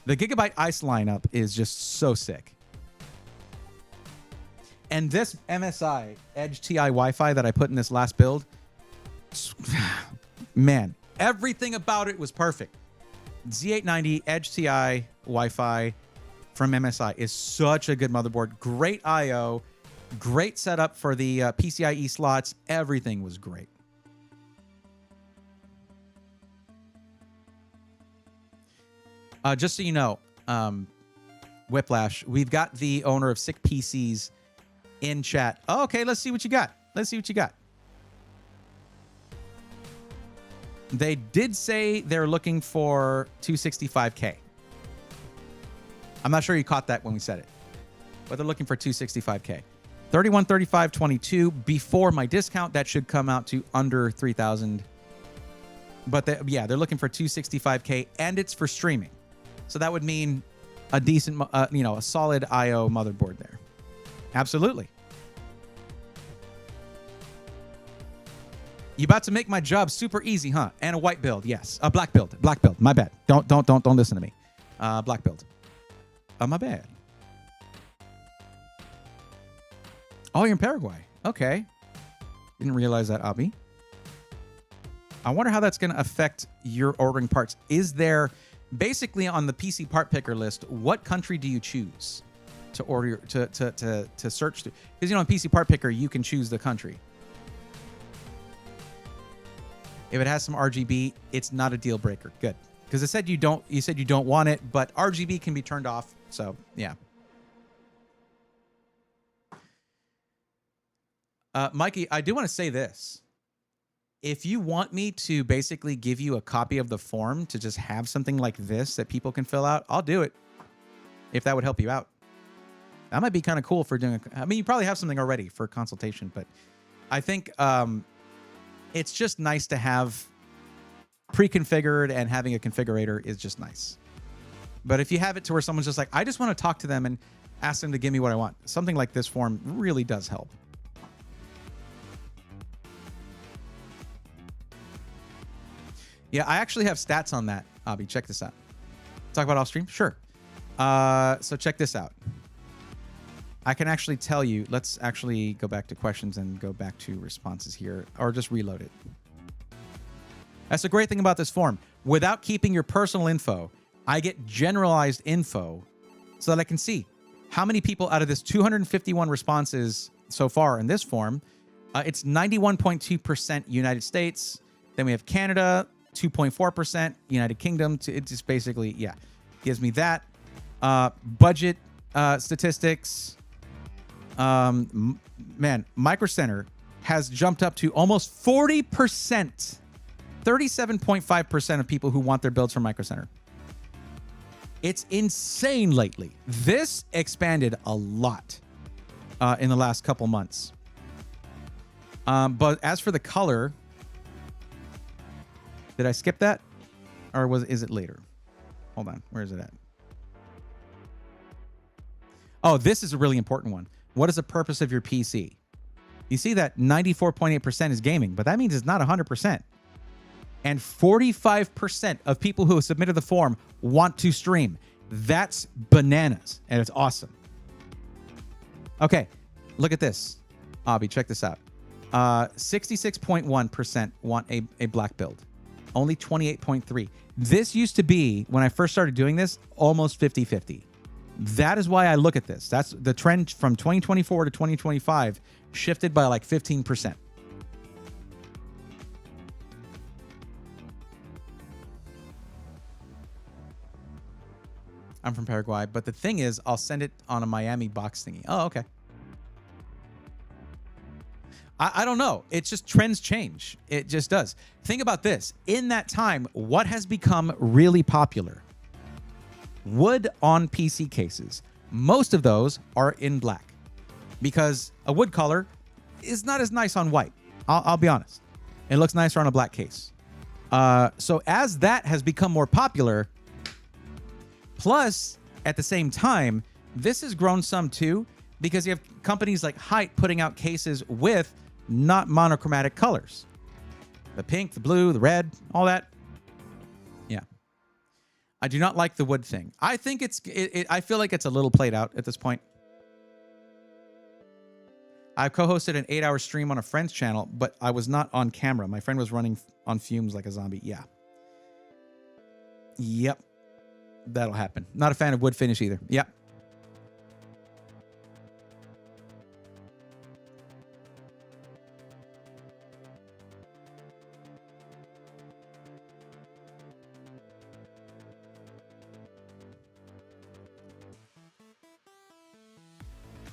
the Gigabyte Ice lineup is just so sick. And this MSI Edge TI Wi-Fi that I put in this last build, man, everything about it was perfect. Z890 Edge TI Wi-Fi from MSI is such a good motherboard. Great I/O, great setup for the PCIe slots. Everything was great. Just so you know, Whiplash, we've got the owner of Sick PCs in chat. Oh, okay, let's see what you got. They did say they're looking for 265K. I'm not sure you caught that when we said it, but they're looking for 265K. 31, 35, 22. Before my discount, that should come out to under 3,000. But they're looking for 265K, and it's for streaming. So that would mean a decent, a solid I/O motherboard there. Absolutely. You about to make my job super easy, huh? And a white build, yes. A black build. My bad. Don't listen to me. Black build. My bad. Oh, you're in Paraguay. Okay. Didn't realize that, Abi. I wonder how that's going to affect your ordering parts. Is there, basically on the PC part picker list, what country do you choose to order to search to? Because on PC part picker you can choose the country. If it has some RGB, it's not a deal breaker. Good, because it said you said you don't want it, but RGB can be turned off. So yeah. Mikey, I do want to say this. If you want me to basically give you a copy of the form to just have something like this that people can fill out, I'll do it. If that would help you out. That might be kind of cool for doing I mean, you probably have something already for consultation, but I think it's just nice to have pre-configured, and having a configurator is just nice. But if you have it to where someone's just like, I just want to talk to them and ask them to give me what I want, something like this form really does help. Yeah, I actually have stats on that, Abi. Check this out. Talk about off stream? Sure. So check this out. I can actually tell you, let's actually go back to questions and go back to responses here, or just reload it. That's the great thing about this form. Without keeping your personal info, I get generalized info so that I can see how many people out of this 251 responses so far in this form, it's 91.2% United States. Then we have Canada, 2.4%, United Kingdom. It just basically, yeah, gives me that. Budget statistics. Man, Micro Center has jumped up to almost 40%. 37.5% of people who want their builds from Micro Center. It's insane lately. This expanded a lot in the last couple months. But as for the color, did I skip that? Or is it later? Hold on. Where is it at? Oh, this is a really important one. What is the purpose of your PC? You see that 94.8% is gaming, but that means it's not 100%. And 45% of people who have submitted the form want to stream. That's bananas, and it's awesome. Okay, look at this. Abby, check this out. 66.1% want a black build. Only 28.3%. This used to be, when I first started doing this, almost 50-50. That is why I look at this. That's the trend from 2024 to 2025 shifted by like 15%. I'm from Paraguay, but the thing is, I'll send it on a Miami box thingy. Oh, okay. I don't know. It's just trends change. It just does. Think about this. In that time, what has become really popular? Wood on PC cases. Most of those are in black because a wood color is not as nice on white. I'll be honest. It looks nicer on a black case. So as that has become more popular, plus at the same time, this has grown some too because you have companies like Height putting out cases with not monochromatic colors. The pink, the blue, the red, all that. Yeah. I do not like the wood thing. I think I feel like it's a little played out at this point. I co-hosted an 8-hour stream on a friend's channel, but I was not on camera. My friend was running on fumes like a zombie. Yeah. Yep. That'll happen. Not a fan of wood finish either. Yep.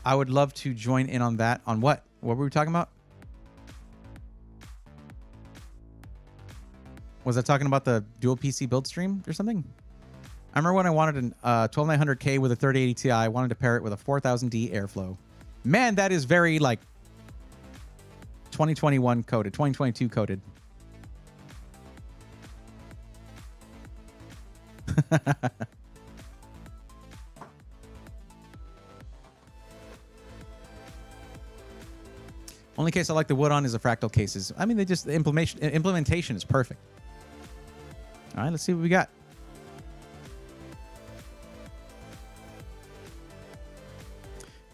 I would love to join in on that. On what? What were we talking about? Was I talking about the dual PC build stream or something? I remember when I wanted an 12900K with a 3080 Ti. I wanted to pair it with a 4000D airflow. Man, that is very like 2021 coded, 2022 coded. Only case I like the wood on is the fractal cases. I mean, the implementation is perfect. All right, let's see what we got.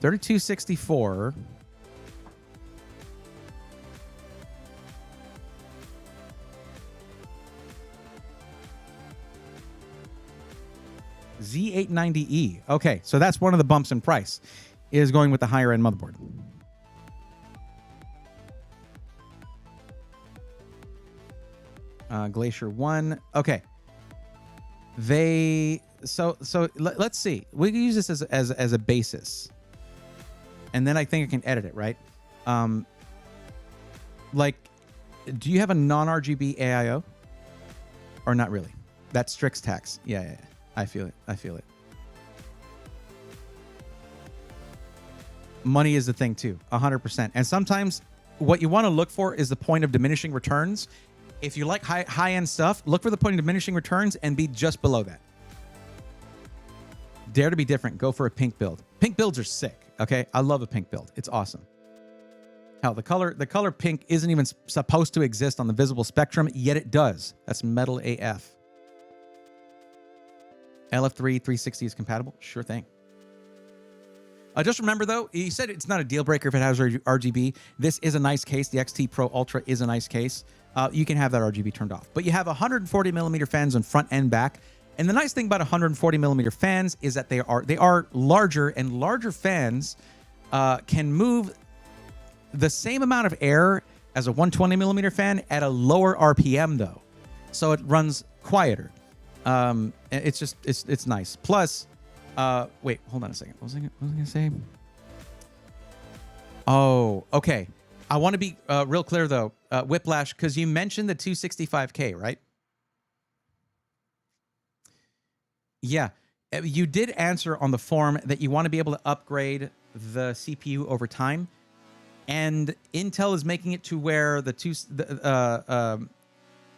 $3264. Z890E. Okay, so that's one of the bumps in price, is going with the higher end motherboard. Glacier 1. Okay. Let's see. We can use this as a basis. And then I think I can edit it, right? Like, do you have a non-RGB AIO? Or not really? That's Strix tax. Yeah. I feel it. Money is the thing too, 100%. And sometimes what you want to look for is the point of diminishing returns. If you like high-end stuff, look for the point of diminishing returns and be just below that. Dare to be different. Go for a pink build. Pink builds are sick, okay? I love a pink build. It's awesome. Hell, the color pink isn't even supposed to exist on the visible spectrum, yet it does. That's metal AF. LF3 360 is compatible? Sure thing. Just remember, though, you said it's not a deal breaker if it has RGB. This is a nice case. The XT Pro Ultra is a nice case. You can have that RGB turned off. But you have 140 millimeter fans on front and back. And the nice thing about 140 millimeter fans is that they are larger, and larger fans can move the same amount of air as a 120 millimeter fan at a lower RPM, though. So it runs quieter. It's nice. Plus, wait, hold on a second. What was I going to say? Oh, okay. I want to be real clear, though, Whiplash, because you mentioned the 265K, right? Yeah. You did answer on the form that you want to be able to upgrade the CPU over time, and Intel is making it to where the LGA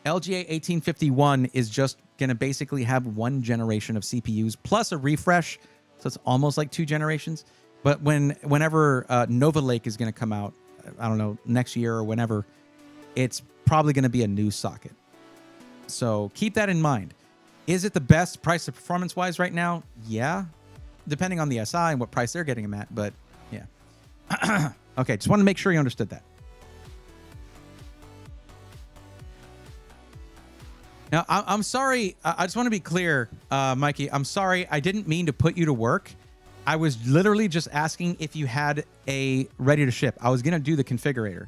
1851 is just going to basically have one generation of CPUs plus a refresh, so it's almost like 2 generations. But whenever Nova Lake is going to come out, I don't know, next year or whenever, it's probably going to be a new socket. So keep that in mind. Is it the best price to performance wise right now? Yeah, depending on the SI and what price they're getting them at. But yeah. Okay, just want to make sure you understood that. Now, I'm sorry. I just want to be clear, Mikey. I'm sorry. I didn't mean to put you to work. I was literally just asking if you had a ready to ship. I was going to do the configurator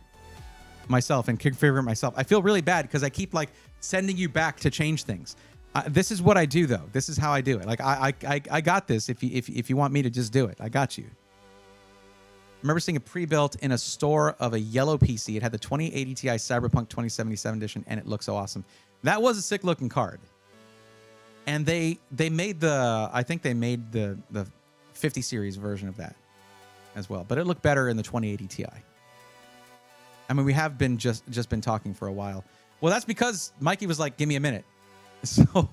myself and configure it myself. I feel really bad because I keep like sending you back to change things. This is what I do, though. This is how I do it. Like I got this. If you want me to just do it, I got you. I remember seeing a pre-built in a store of a yellow PC. It had the 2080 Ti Cyberpunk 2077 edition, and it looked so awesome. That was a sick looking card. And they made the, I think they made the 50 series version of that as well, but it looked better in the 2080 Ti. I mean, we have been just been talking for a while. Well, that's because Mikey was like, give me a minute. So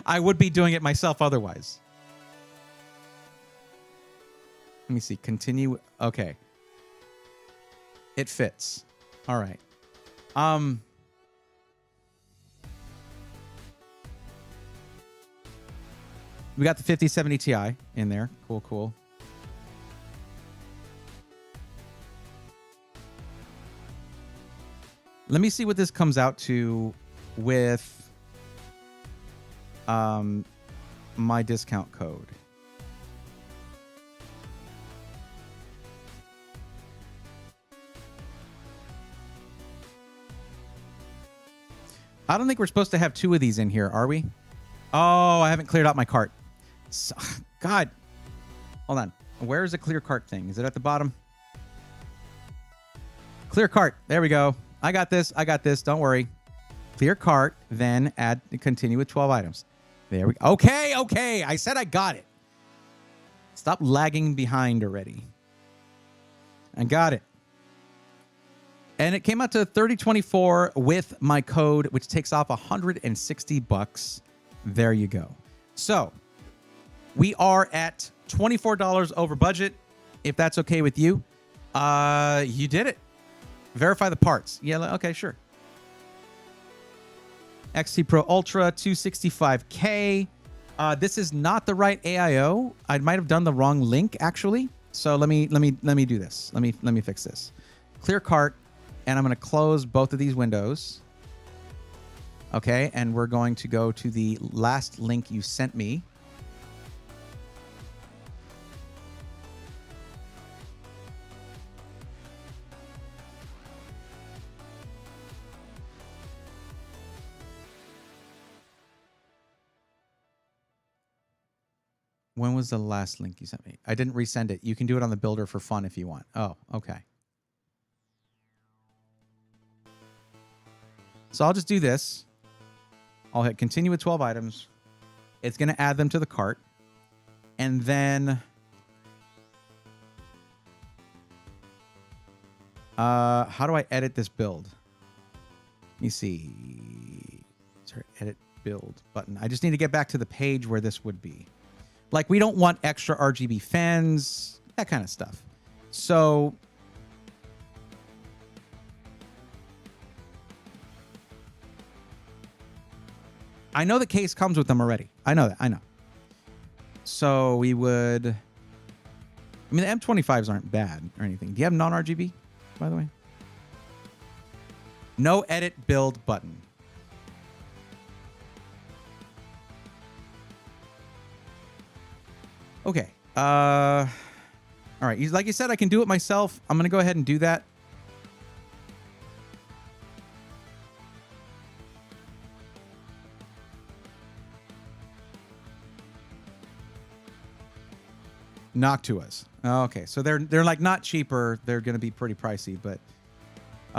I would be doing it myself otherwise. Let me see. Continue. Okay. It fits. All right. We got the 5070 Ti in there. Cool, cool. Let me see what this comes out to with my discount code. I don't think we're supposed to have 2 of these in here, are we? Oh, I haven't cleared out my cart. So, God. Hold on. Where is the clear cart thing? Is it at the bottom? Clear cart. There we go. I got this. I got this. Don't worry. Clear cart, then add, continue with 12 items. There we go. Okay, okay. I said I got it. Stop lagging behind already. I got it. And it came out to $30.24 with my code, which takes off $160. There you go. So we are at $24 over budget. If that's okay with you, you did it. Verify the parts. Yeah. Okay. Sure. XT Pro Ultra 265K. This is not the right AIO. I might have done the wrong link actually. So let me do this. Let me fix this. Clear cart. And I'm going to close both of these windows. Okay, and we're going to go to the last link you sent me. When was the last link you sent me? I didn't resend it. You can do it on the builder for fun if you want. Oh, okay. So I'll just do this. I'll hit continue with 12 items. It's going to add them to the cart. And then how do I edit this build? Let me see. Sorry, edit build button. I just need to get back to the page where this would be. Like, we don't want extra RGB fans, that kind of stuff. So I know the case comes with them already. I know that. I know. So we would... I mean, the M25s aren't bad or anything. Do you have non-RGB, by the way? No edit build button. Okay. All right. Like you said, I can do it myself. I'm going to go ahead and do that. Noctuas. Okay, so they're like not cheaper. They're going to be pretty pricey, but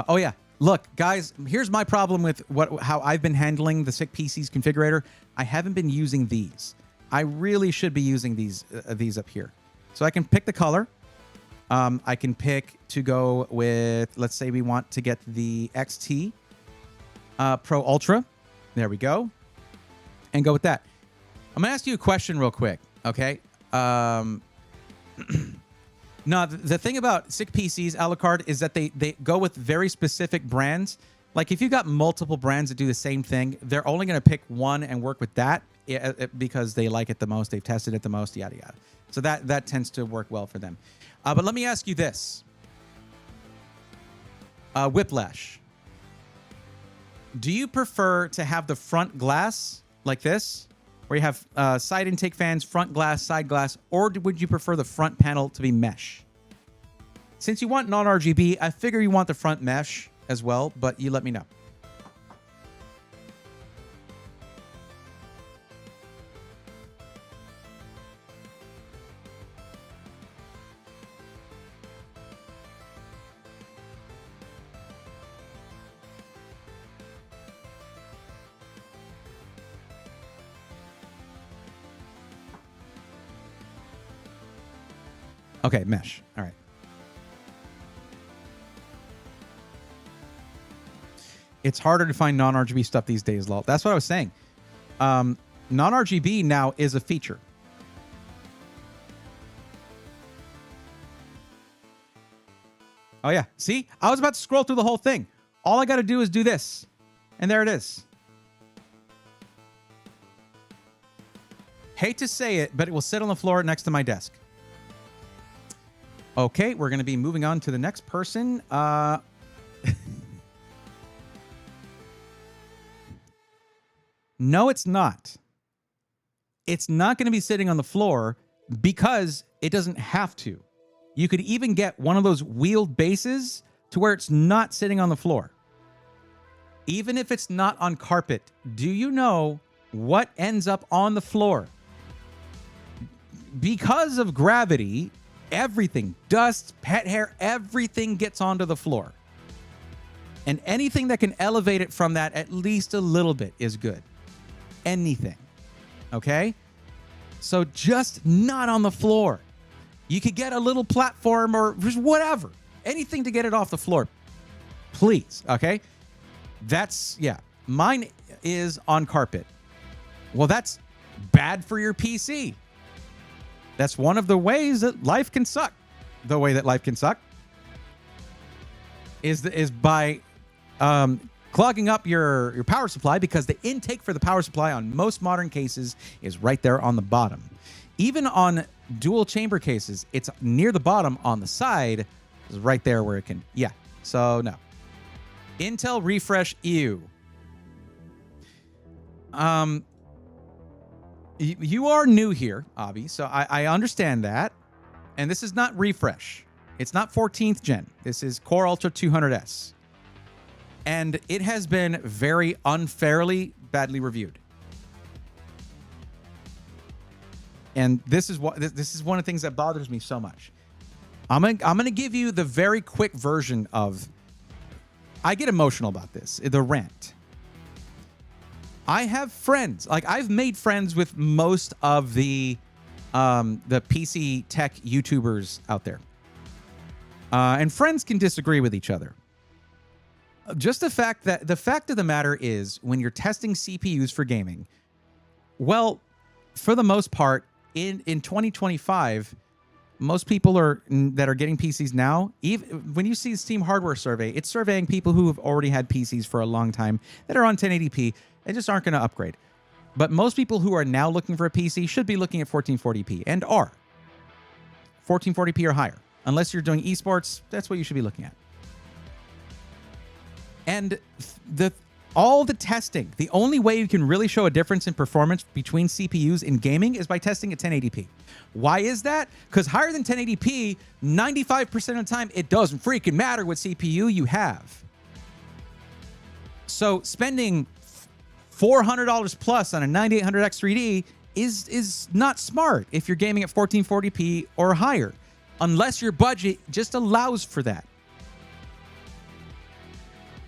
oh yeah. Look, guys, here's my problem with how I've been handling the sick PCs configurator. I haven't been using these. I really should be using these up here. So I can pick the color. I can pick to go with, let's say we want to get the XT Pro Ultra. There we go. And go with that. I'm going to ask you a question real quick, okay? No, the thing about sick PCs, Alucard, is that they go with very specific brands. Like if you got multiple brands that do the same thing, they're only going to pick one and work with that because they like it the most, they've tested it the most, yada, yada. So that tends to work well for them. But let me ask you this. Whiplash. Do you prefer to have the front glass like this, where you have side intake fans, front glass, side glass, or would you prefer the front panel to be mesh? Since you want non-RGB, I figure you want the front mesh as well, but you let me know. Okay, mesh. All right. It's harder to find non-RGB stuff these days, lol. That's what I was saying. Non-RGB now is a feature. Oh, yeah. See? I was about to scroll through the whole thing. All I got to do is do this. And there it is. Hate to say it, but it will sit on the floor next to my desk. Okay, we're going to be moving on to the next person. No, it's not. It's not going to be sitting on the floor because it doesn't have to. You could even get one of those wheeled bases to where it's not sitting on the floor. Even if it's not on carpet, do you know what ends up on the floor? Because of gravity, everything, dust, pet hair, everything gets onto the floor. And anything that can elevate it from that at least a little bit is good. Anything. Okay? So just not on the floor. You could get a little platform or just whatever. Anything to get it off the floor. Please. Okay? That's, yeah. Mine is on carpet. Well, that's bad for your PC. That's one of the ways that life can suck. The way that life can suck is by clogging up your power supply, because the intake for the power supply on most modern cases is right there on the bottom. Even on dual chamber cases, it's near the bottom on the side, is right there where it can, yeah. So no. Intel refresh, ew. You are new here, Avi, so I understand that. And this is not refresh. It's not 14th gen. This is Core Ultra 200S. And it has been very unfairly badly reviewed. And this is one of the things that bothers me so much. I'm gonna give you the very quick version of. I get emotional about this. The rant. I have friends. Like, I've made friends with most of the PC tech YouTubers out there. And friends can disagree with each other. Just the fact of the matter is, when you're testing CPUs for gaming, well, for the most part, in 2025, most people that are getting PCs now, even when you see the Steam hardware survey, it's surveying people who have already had PCs for a long time that are on 1080p and just aren't going to upgrade. But most people who are now looking for a PC should be looking at 1440p and are 1440p or higher. Unless you're doing esports, that's what you should be looking at. And all the testing, the only way you can really show a difference in performance between CPUs in gaming is by testing at 1080p. Why is that? Because higher than 1080p, 95% of the time, it doesn't freaking matter what CPU you have. So spending $400 plus on a 9800X3D is not smart if you're gaming at 1440p or higher, unless your budget just allows for that.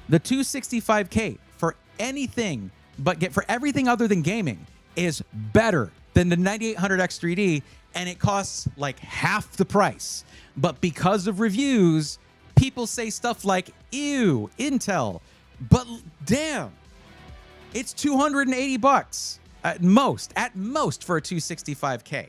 The 265K for anything, but for everything other than gaming, is better than than the 9800X3D, and it costs like half the price. But because of reviews, people say stuff like, ew, Intel. But damn, it's $280 at most for a 265K.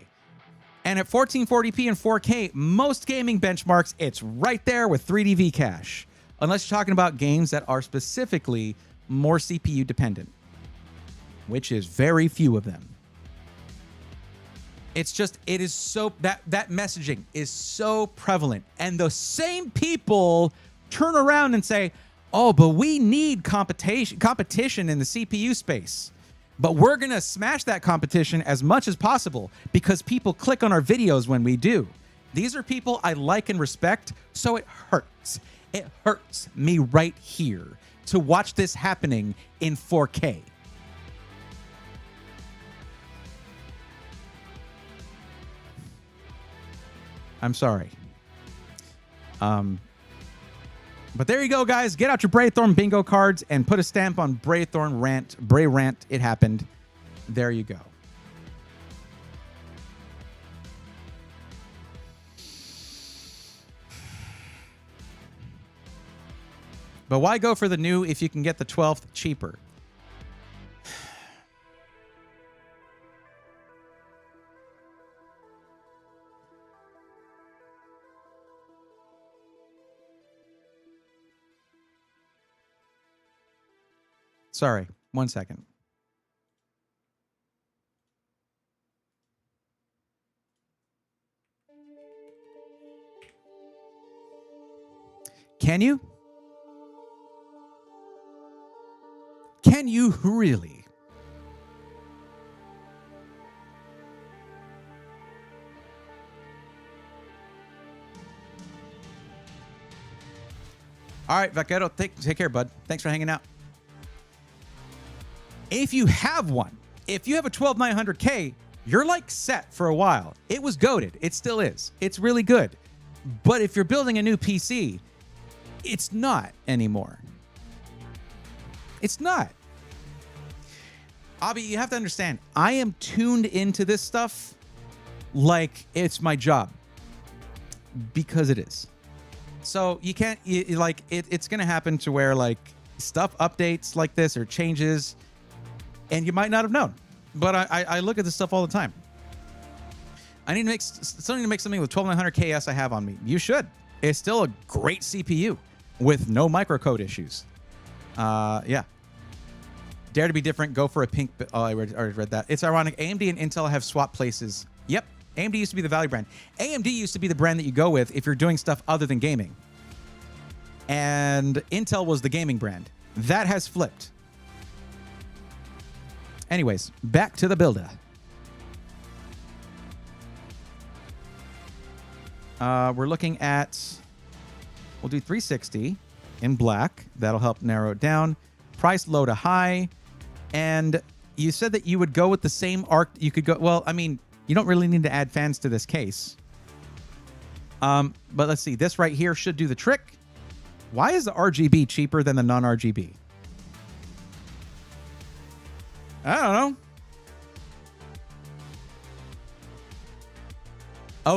And at 1440p and 4K, most gaming benchmarks, it's right there with 3D cache. Unless you're talking about games that are specifically more CPU dependent, which is very few of them. It's just, it is so, that messaging is so prevalent. And the same people turn around and say, oh, but we need competition in the CPU space. But we're going to smash that competition as much as possible because people click on our videos when we do. These are people I like and respect, so it hurts. It hurts me right here to watch this happening in 4K. I'm sorry. But there you go, guys. Get out your Braythorn bingo cards and put a stamp on Braythorn rant. Bray rant. It happened. There you go. But why go for the new if you can get the 12th cheaper? Sorry, 1 second. Can you? Can you really? All right, Vaquero, take care, bud. Thanks for hanging out. If you have one, if you have a 12900K, you're like set for a while. It was goated. It still is. It's really good. But if you're building a new PC, it's not anymore. It's not. Abby, you have to understand, I am tuned into this stuff like it's my job. Because it is. So you can't, it's going to happen to where like stuff updates like this or changes, and you might not have known. But I look at this stuff all the time. I need to make something with 12900 KS I have on me. You should. It's still a great CPU with no microcode issues. Yeah. Dare to be different. Go for a pink. Oh, I already read that. It's ironic. AMD and Intel have swapped places. Yep. AMD used to be the value brand. AMD used to be the brand that you go with if you're doing stuff other than gaming. And Intel was the gaming brand. That has flipped. Anyways, back to the builder. We're looking at, we'll do 360 in black. That'll help narrow it down. Price low to high. And you said that you would go with the same arc. You could go, well, I mean, you don't really need to add fans to this case. But let's see. This right here should do the trick. Why is the RGB cheaper than the non-RGB? I don't know.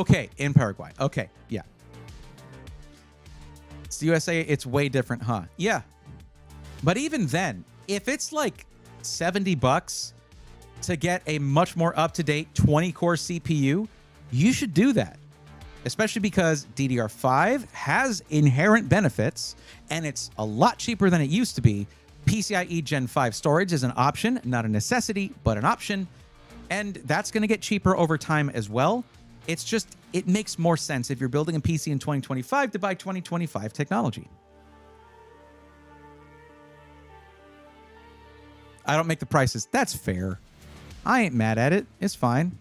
Okay, in Paraguay. Okay, yeah. It's the USA. It's way different, huh? Yeah. But even then, if it's like $70 to get a much more up-to-date 20-core CPU, you should do that. Especially because DDR5 has inherent benefits, and it's a lot cheaper than it used to be. PCIe Gen 5 storage is an option, not a necessity, but an option. And that's going to get cheaper over time as well. It's just, it makes more sense if you're building a PC in 2025 to buy 2025 technology. I don't make the prices. That's fair. I ain't mad at it. It's fine.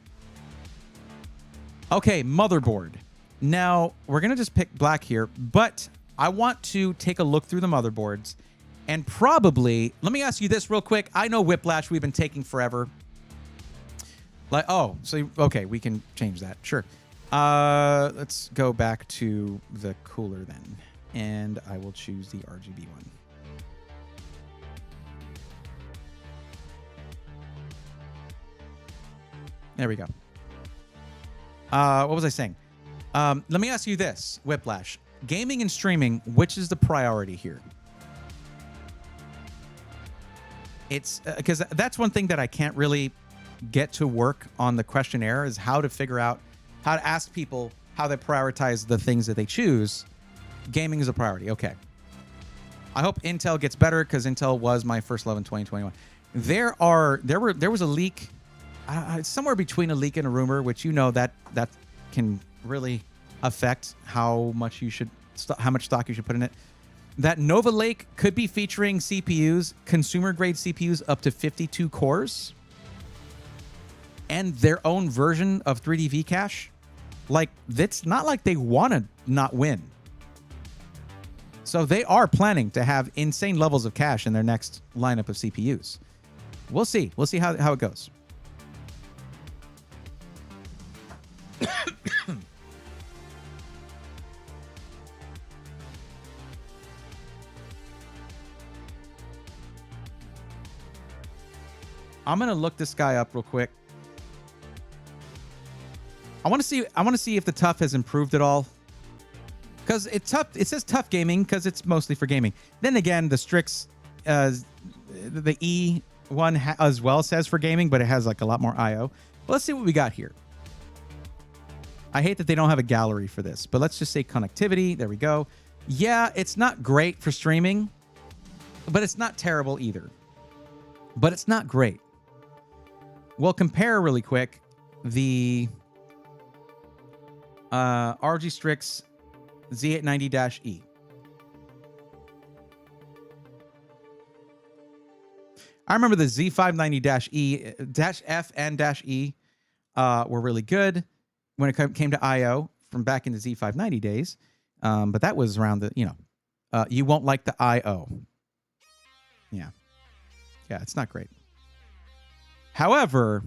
Okay, motherboard. Now, we're going to just pick black here, but I want to take a look through the motherboards and probably, let me ask you this real quick. I know Whiplash we've been taking forever. Like, oh, so, okay, we can change that. Sure. Let's go back to the cooler then, and I will choose the RGB one. There we go. What was I saying? Let me ask you this, Whiplash. Gaming and streaming, which is the priority here? It's because that's one thing that I can't really get to work on the questionnaire is how to figure out how to ask people how they prioritize the things that they choose. Gaming is a priority. Okay. I hope Intel gets better because Intel was my first love in 2021. There was a leak, somewhere between a leak and a rumor, which that can really affect how much stock you should put in it. That Nova Lake could be featuring CPUs, consumer grade CPUs up to 52 cores, and their own version of 3D V-Cache. Like, it's not like they want to not win. So they are planning to have insane levels of cache in their next lineup of CPUs. We'll see. We'll see how it goes. I'm gonna look this guy up real quick. I want to see if the tough has improved at all. Because it's tough. It says tough gaming because it's mostly for gaming. Then again, the Strix, the E one as well says for gaming, but it has like a lot more I/O. But let's see what we got here. I hate that they don't have a gallery for this, but let's just say connectivity. There we go. Yeah, it's not great for streaming, but it's not terrible either. But it's not great. We'll compare really quick the ROG Strix Z890-E. I remember the Z590-E, -F and -E were really good when it came to I/O from back in the Z590 days. But that was around the, you won't like the I/O. Yeah. Yeah, it's not great. However,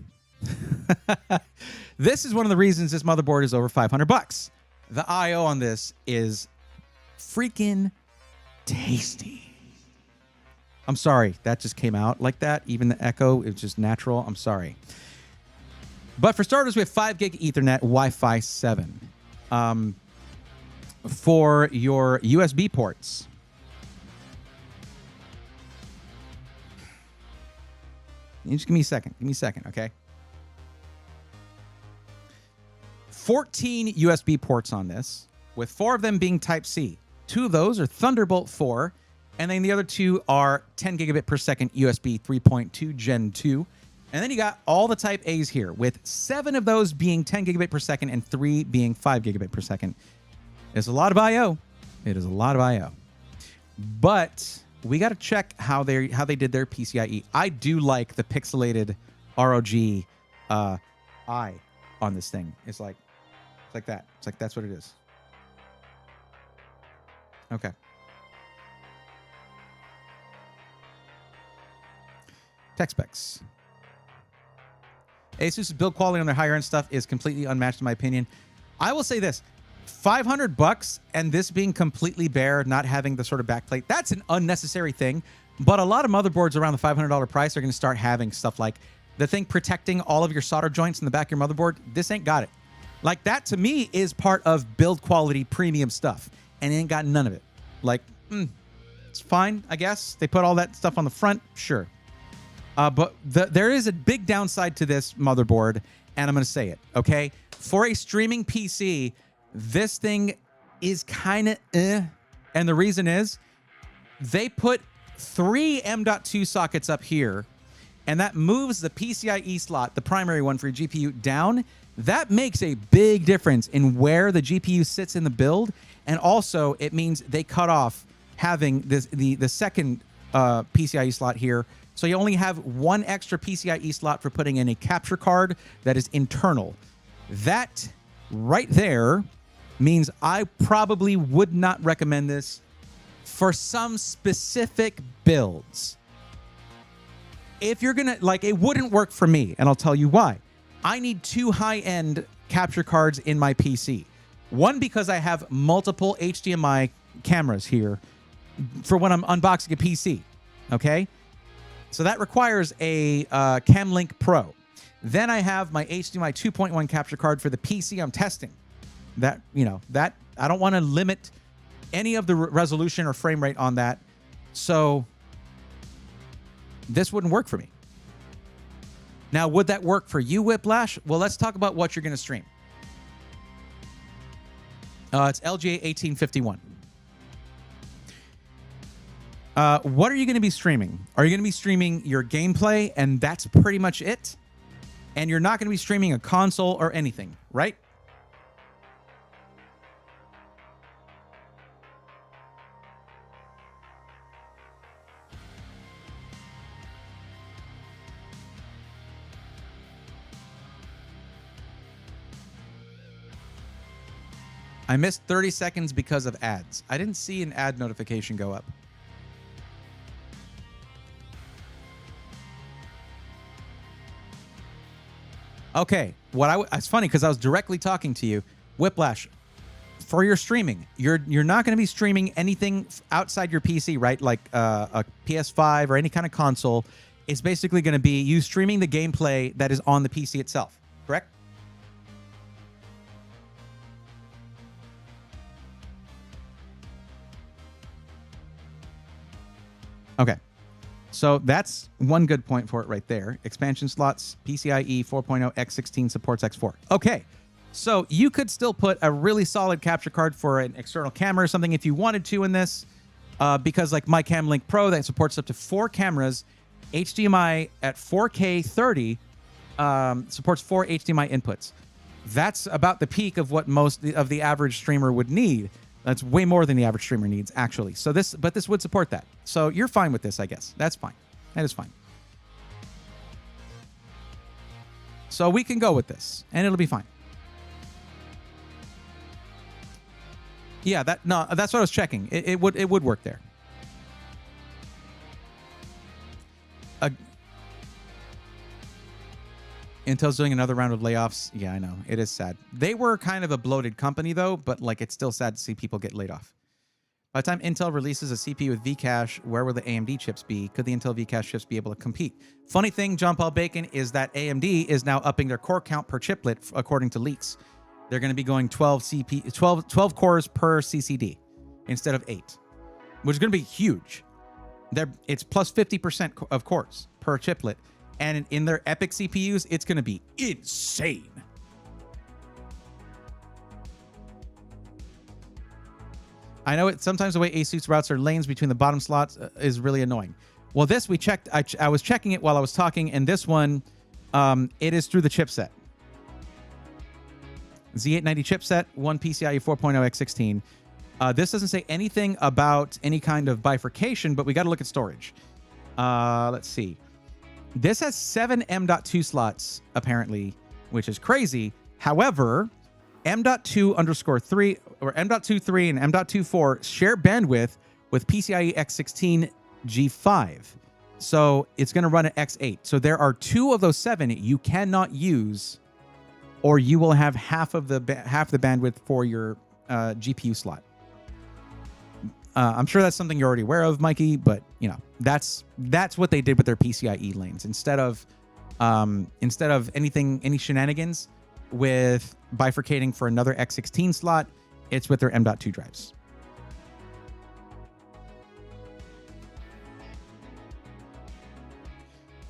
this is one of the reasons this motherboard is over $500. The I/O on this is freaking tasty. I'm sorry, that just came out like that. Even the echo is just natural. I'm sorry. But for starters, we have 5 gig Ethernet, Wi-Fi 7. For your USB ports, just give me a second. Give me a second, okay? 14 USB ports on this, with 4 of them being Type-C. 2 of those are Thunderbolt 4, and then the other 2 are 10 gigabit per second USB 3.2 Gen 2. And then you got all the Type A's here, with 7 of those being 10 gigabit per second and 3 being 5 gigabit per second. It's a lot of I/O. It is a lot of I/O. But we got to check how they did their PCIe. I do like the pixelated ROG I on this thing. It's like that. It's like that's what it is. Okay. Tech specs. Asus's build quality on their higher end stuff is completely unmatched in my opinion. I will say this. $500 and this being completely bare, not having the sort of backplate, that's an unnecessary thing. But a lot of motherboards around the $500 price are going to start having stuff like the thing protecting all of your solder joints in the back of your motherboard. This ain't got it. Like, that to me is part of build quality premium stuff, and it ain't got none of it. Like, it's fine, I guess. They put all that stuff on the front, sure. But there is a big downside to this motherboard, and I'm going to say it, okay? For a streaming PC, this thing is kind of and the reason is they put 3 M.2 sockets up here, and that moves the PCIe slot, the primary one for your GPU, down. That makes a big difference in where the GPU sits in the build, and also it means they cut off having the second PCIe slot here, so you only have 1 extra PCIe slot for putting in a capture card that is internal. That right there means I probably would not recommend this for some specific builds. If you're gonna, like, it wouldn't work for me, and I'll tell you why. I need 2 high-end capture cards in my PC. One, because I have multiple HDMI cameras here for when I'm unboxing a PC, okay? So that requires a Camlink Pro. Then I have my HDMI 2.1 capture card for the PC I'm testing. That, that I don't want to limit any of the resolution or frame rate on that. So this wouldn't work for me. Now, would that work for you, Whiplash? Well, let's talk about what you're going to stream. It's LGA 1851. What are you going to be streaming? Are you going to be streaming your gameplay, and that's pretty much it? And you're not going to be streaming a console or anything, right? I missed 30 seconds because of ads. I didn't see an ad notification go up. Okay, it's funny because I was directly talking to you, Whiplash. For your streaming, you're not going to be streaming anything outside your PC, right? Like a PS5 or any kind of console. It's basically going to be you streaming the gameplay that is on the PC itself, correct? Okay. So that's one good point for it right there. Expansion slots, PCIe 4.0 X16 supports X4. Okay. So you could still put a really solid capture card for an external camera or something if you wanted to in this, because like my Cam Link Pro that supports up to 4 cameras, HDMI at 4K 30, supports 4 HDMI inputs. That's about the peak of what most of the average streamer would need. That's way more than the average streamer needs, actually. So this would support that. So you're fine with this, I guess. That's fine. That is fine. So we can go with this, and it'll be fine. Yeah, that's what I was checking. It would work there. Intel's doing another round of layoffs. Yeah, I know. It is sad. They were kind of a bloated company, though, but like it's still sad to see people get laid off. By the time Intel releases a CPU with Vcache, where will the AMD chips be? Could the Intel Vcache chips be able to compete? Funny thing, John Paul Bacon, is that AMD is now upping their core count per chiplet, according to leaks. They're going to be going 12 cores per CCD instead of 8, which is going to be huge. It's plus 50% of cores per chiplet. And in their Epic CPUs, it's going to be insane. I know sometimes the way ASUS routes their lanes between the bottom slots is really annoying. Well, this we checked. I was checking it while I was talking, and this one, it is through the chipset. Z890 chipset, 1 PCIe 4.0 X16. This doesn't say anything about any kind of bifurcation, but we got to look at storage. Let's see. This has 7 M.2 slots, apparently, which is crazy. However, M.2_3 or M.23 and M.24 share bandwidth with PCIe X16 G5. So it's going to run at X8. So there are 2 of those 7 you cannot use, or you will have half the bandwidth for your GPU slot. I'm sure that's something you're already aware of, Mikey, but that's what they did with their PCIe lanes. Instead of any shenanigans with bifurcating for another X16 slot, it's with their M.2 drives.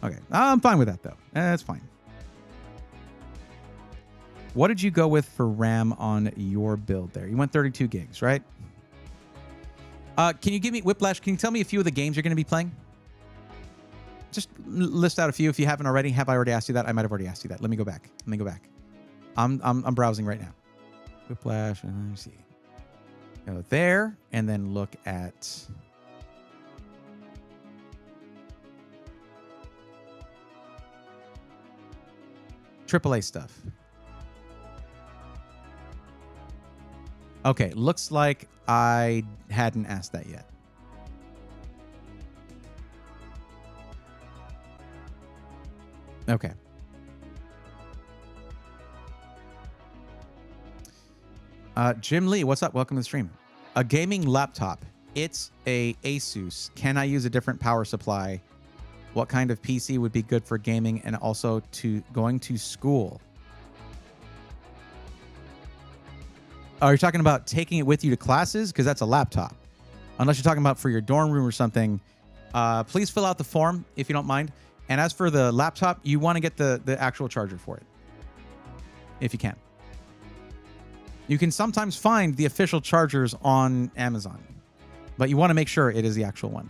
Okay, I'm fine with that though. That's fine. What did you go with for RAM on your build there? You went 32 gigs, right? Can you give me, Whiplash, can you tell me a few of the games you're going to be playing? Just list out a few if you haven't already. Have I already asked you that? I might have already asked you that. Let me go back. I'm browsing right now. Whiplash, let me see. Go there, and then look at... AAA stuff. Okay, looks like I hadn't asked that yet. Okay. Jim Lee, what's up? Welcome to the stream. A gaming laptop. It's a Asus. Can I use a different power supply What kind of PC would be good for gaming and also to going to school? Are you talking about taking it with you to classes? Because that's a laptop. Unless you're talking about for your dorm room or something, please fill out the form if you don't mind. And as for the laptop, you want to get the actual charger for it, if you can. You can sometimes find the official chargers on Amazon, but you want to make sure it is the actual one.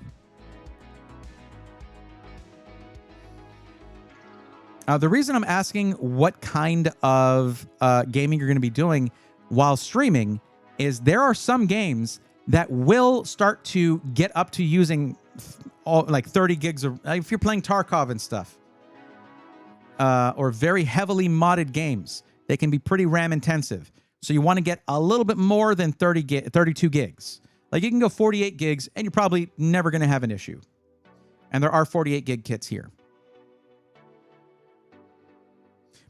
The reason I'm asking what kind of gaming you're going to be doing while streaming is there are some games that will start to get up to using like 30 gigs of, if you're playing Tarkov and stuff, or very heavily modded games, they can be pretty RAM intensive. So you want to get a little bit more than 32 gigs. Like you can go 48 gigs and you're probably never going to have an issue. And there are 48 gig kits here.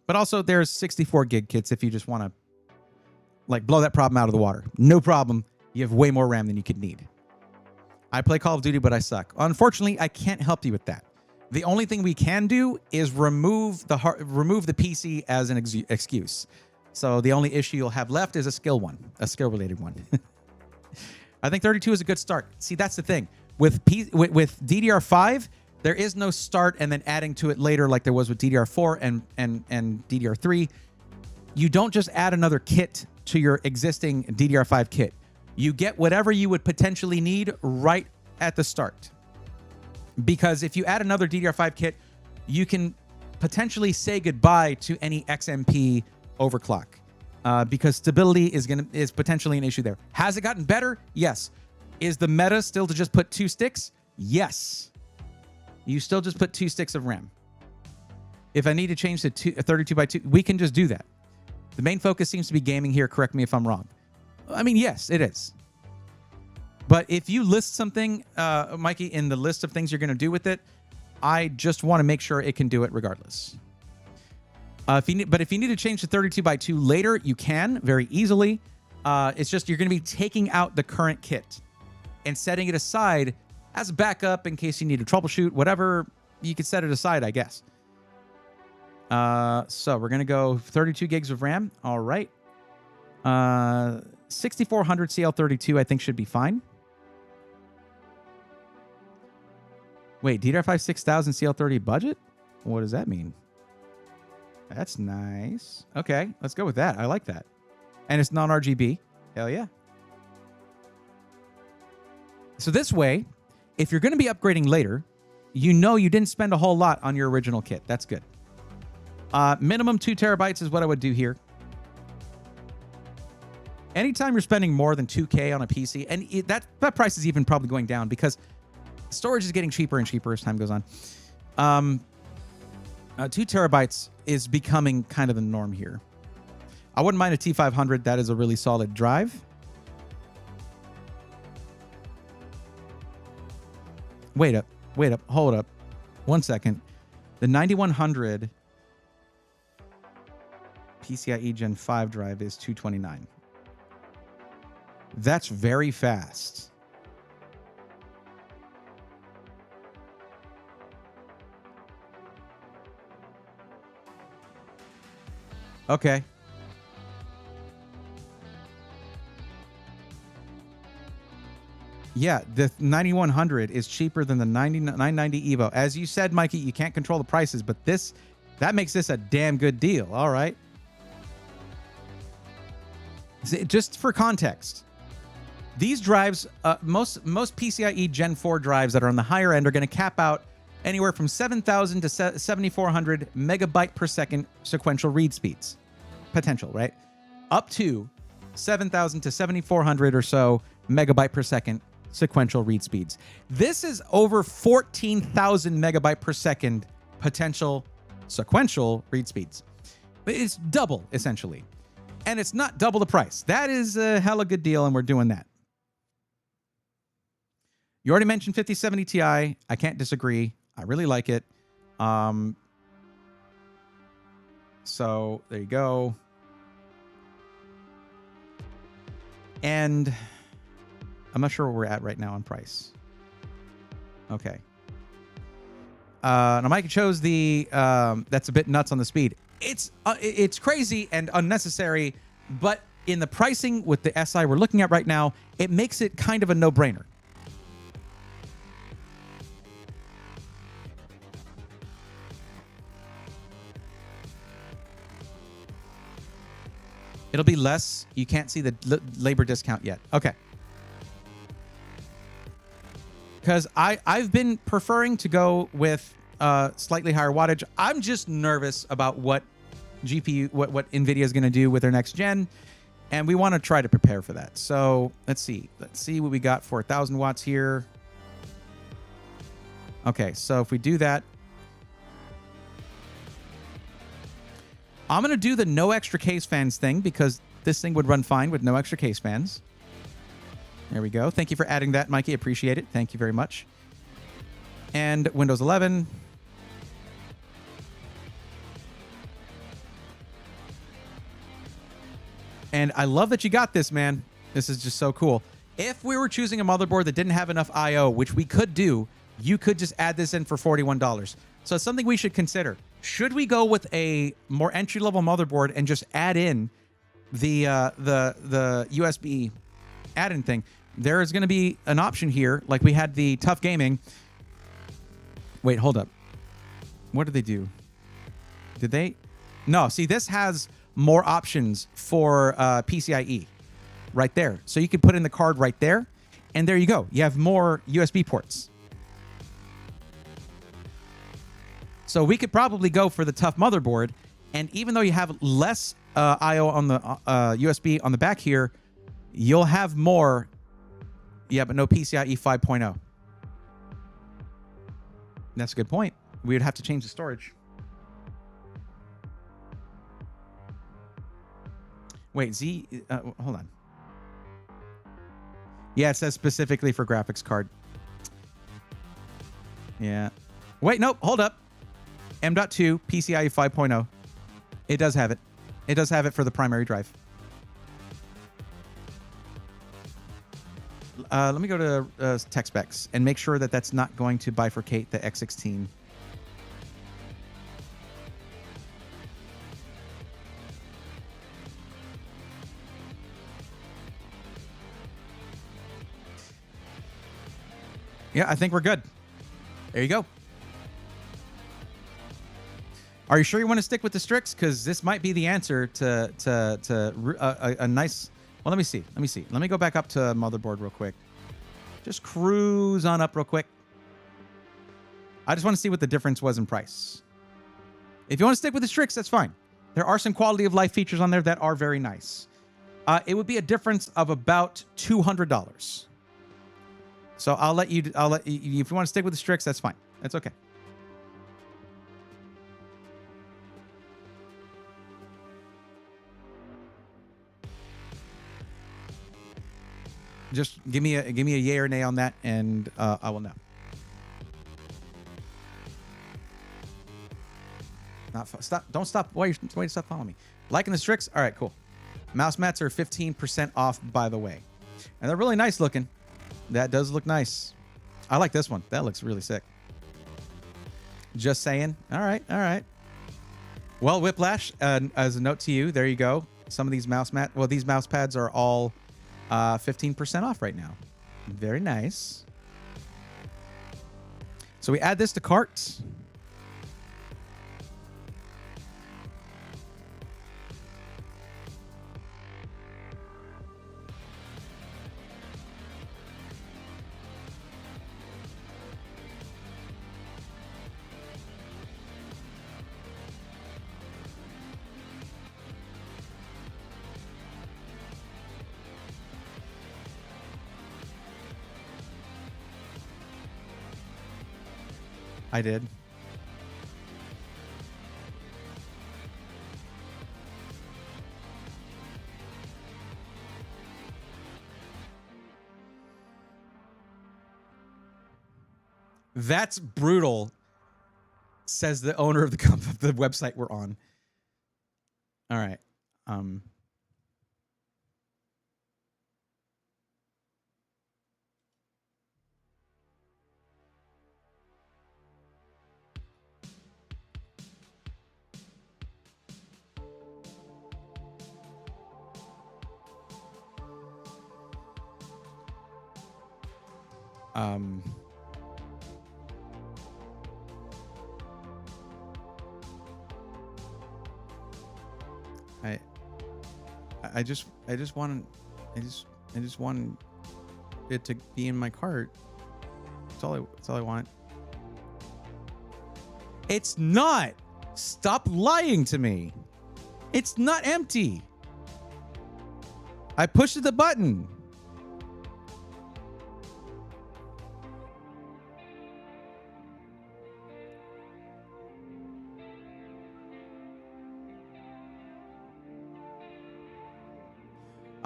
But also there's 64 gig kits if you just want to like blow that problem out of the water. No problem. You have way more RAM than you could need. I play Call of Duty, but I suck. Unfortunately, I can't help you with that. The only thing we can do is remove the PC as an excuse. So the only issue you'll have left is a skill-related one. I think 32 is a good start. See, that's the thing. With DDR5, there is no start and then adding to it later like there was with DDR4 and DDR3. You don't just add another kit to your existing DDR5 kit. You get whatever you would potentially need right at the start. Because if you add another DDR5 kit, you can potentially say goodbye to any XMP overclock. Because stability is potentially an issue there. Has it gotten better? Yes. Is the meta still to just put 2 sticks? Yes. You still just put 2 sticks of RAM. If I need to change to 32x2, we can just do that. The main focus seems to be gaming here. Correct me if I'm wrong. I mean, yes, it is. But if you list something, Mikey, in the list of things you're going to do with it, I just want to make sure it can do it regardless. If you need to change to 32x2 later, you can very easily. It's just you're going to be taking out the current kit and setting it aside as a backup in case you need to troubleshoot, whatever. You could set it aside, I guess. So we're going to go 32 gigs of RAM. All right. 6400 CL32 I think should be fine. Wait, DDR5 6000 CL30 budget? What does that mean? That's nice. Okay, let's go with that. I like that. And it's non-RGB. Hell yeah. So this way, if you're going to be upgrading later, you know you didn't spend a whole lot on your original kit. That's good. Minimum 2 terabytes is what I would do here. Anytime you're spending more than 2K on a PC, and that price is even probably going down because storage is getting cheaper and cheaper as time goes on. 2 terabytes is becoming kind of the norm here. I wouldn't mind a T500. That is a really solid drive. Wait up, hold up. 1 second. The 9100 PCIe Gen 5 drive is 229. That's very fast. Okay. Yeah, the 9100 is cheaper than the 990 Evo. As you said, Mikey, you can't control the prices, but that makes this a damn good deal. All right. Just for context, these drives, most PCIe Gen 4 drives that are on the higher end are going to cap out anywhere from 7,000 to 7,400 megabyte per second sequential read speeds. Potential, right? Up to 7,000 to 7,400 or so megabyte per second sequential read speeds. This is over 14,000 megabyte per second potential sequential read speeds. It's double, essentially. And it's not double the price. That is a hella good deal, and we're doing that. You already mentioned 5070 Ti. I can't disagree. I really like it. So there you go. And I'm not sure where we're at right now on price. Okay. Now Mike chose the that's a bit nuts on the speed. It's crazy and unnecessary, but in the pricing with the SI we're looking at right now, it makes it kind of a no-brainer. It'll be less. You can't see the labor discount yet. Okay. Because I've been preferring to go with slightly higher wattage. I'm just nervous about what GPU, what NVIDIA is going to do with their next gen, and we want to try to prepare for that. So let's see. Let's see what we got for 1,000 watts here. Okay, so if we do that, I'm going to do the no extra case fans thing because this thing would run fine with no extra case fans. There we go. Thank you for adding that, Mikey. Appreciate it. Thank you very much. And Windows 11. And I love that you got this, man. This is just so cool. If we were choosing a motherboard that didn't have enough I/O, which we could do, you could just add this in for $41. So it's something we should consider. Should we go with a more entry-level motherboard and just add in the USB add-in thing? There is going to be an option here, like we had the Tough Gaming. Wait, hold up. What did they do? Did they? No, see, this has more options for PCIe right there. So you can put in the card right there, and there you go. You have more USB ports. So we could probably go for the Tough motherboard, and even though you have less I/O on the USB on the back here, you'll have more. Yeah, but no PCIe 5.0. That's a good point. We would have to change the storage. Wait, hold on. Yeah, it says specifically for graphics card. Yeah. Wait, nope, hold up. M.2 PCIe 5.0. It does have it. It does have it for the primary drive. Let me go to tech specs and make sure that that's not going to bifurcate the X16. Yeah, I think we're good. There you go. Are you sure you want to stick with the Strix? Because this might be the answer to a nice... Well, let me see. Let me see. Let me go back up to motherboard real quick. Just cruise on up real quick. I just want to see what the difference was in price. If you want to stick with the Strix, that's fine. There are some quality of life features on there that are very nice. It would be a difference of about $200. So I'll let you, if you want to stick with the Strix, that's fine. That's okay. Just give me a yay or nay on that, and I will know. Stop! Don't stop! Wait! Stop following me. Liking the Strix? All right, cool. Mouse mats are 15% off, by the way, and they're really nice looking. That does look nice. I like this one. That looks really sick. Just saying. All right, all right. Well, Whiplash, as a note to you, there you go. Some of these these mouse pads are all 15% off right now. Very nice. So we add this to cart. I did. That's brutal, says the owner of the website we're on. All right. Um, I just want it to be in my cart. That's all I want. It's not. Stop lying to me. It's not empty. I pushed the button.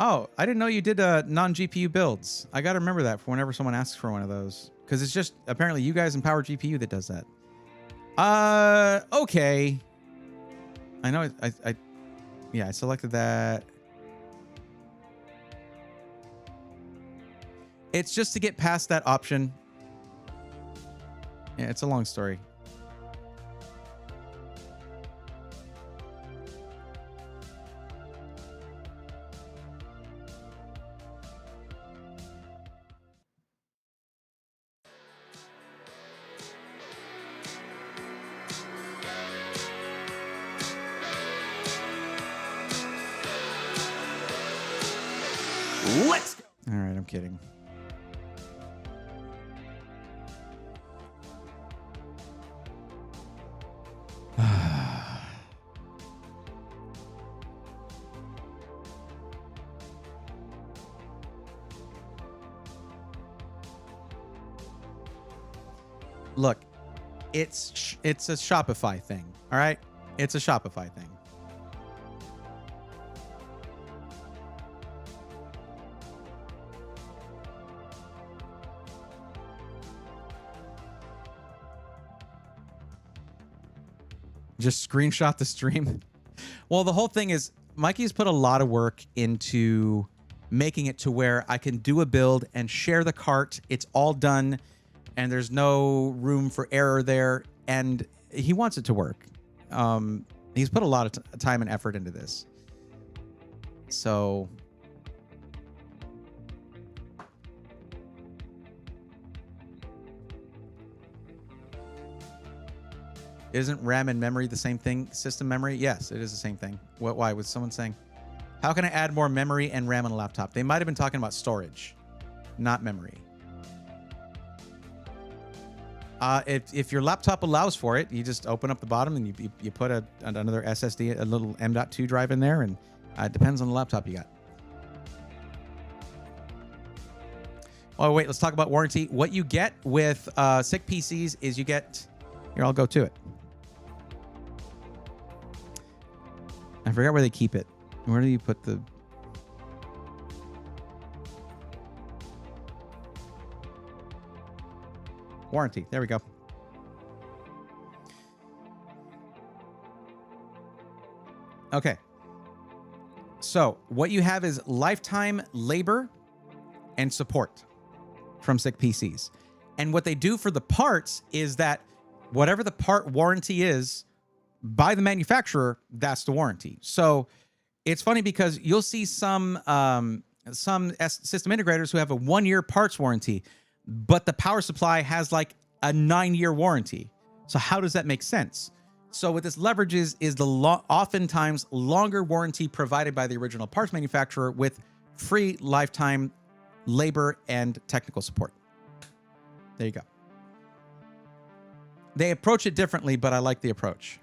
Oh, I didn't know you did non-GPU builds. I got to remember that for whenever someone asks for one of those. Because it's just apparently you guys in Power GPU that does that. Okay. I know yeah, I selected that. It's just to get past that option. Yeah, it's a long story. Let's go. All right, I'm kidding. Look, it's a Shopify thing. All right, it's a Shopify thing. Just screenshot the stream. Well, the whole thing is Mikey's put a lot of work into making it to where I can do a build and share the cart. It's all done and there's no room for error there. And he wants it to work. He's put a lot of time and effort into this. So isn't RAM and memory the same thing? System memory? Yes, it is the same thing. Why? Was someone saying, how can I add more memory and RAM on a laptop? They might have been talking about storage, not memory. If your laptop allows for it, you just open up the bottom and you put another SSD, a little M.2 drive in there, and it depends on the laptop you got. Oh, wait, let's talk about warranty. What you get with sick PCs is you get... Here, I'll go to it. I forgot where they keep it. Where do you put the... warranty? There we go. Okay. So what you have is lifetime labor and support from sick PCs. And what they do for the parts is that whatever the part warranty is by the manufacturer, that's the warranty. So it's funny because you'll see some system integrators who have a 1-year parts warranty, but the power supply has like a 9-year warranty. So how does that make sense? So what this leverages is the oftentimes longer warranty provided by the original parts manufacturer with free lifetime labor and technical support. There you go. They approach it differently, but I like the approach.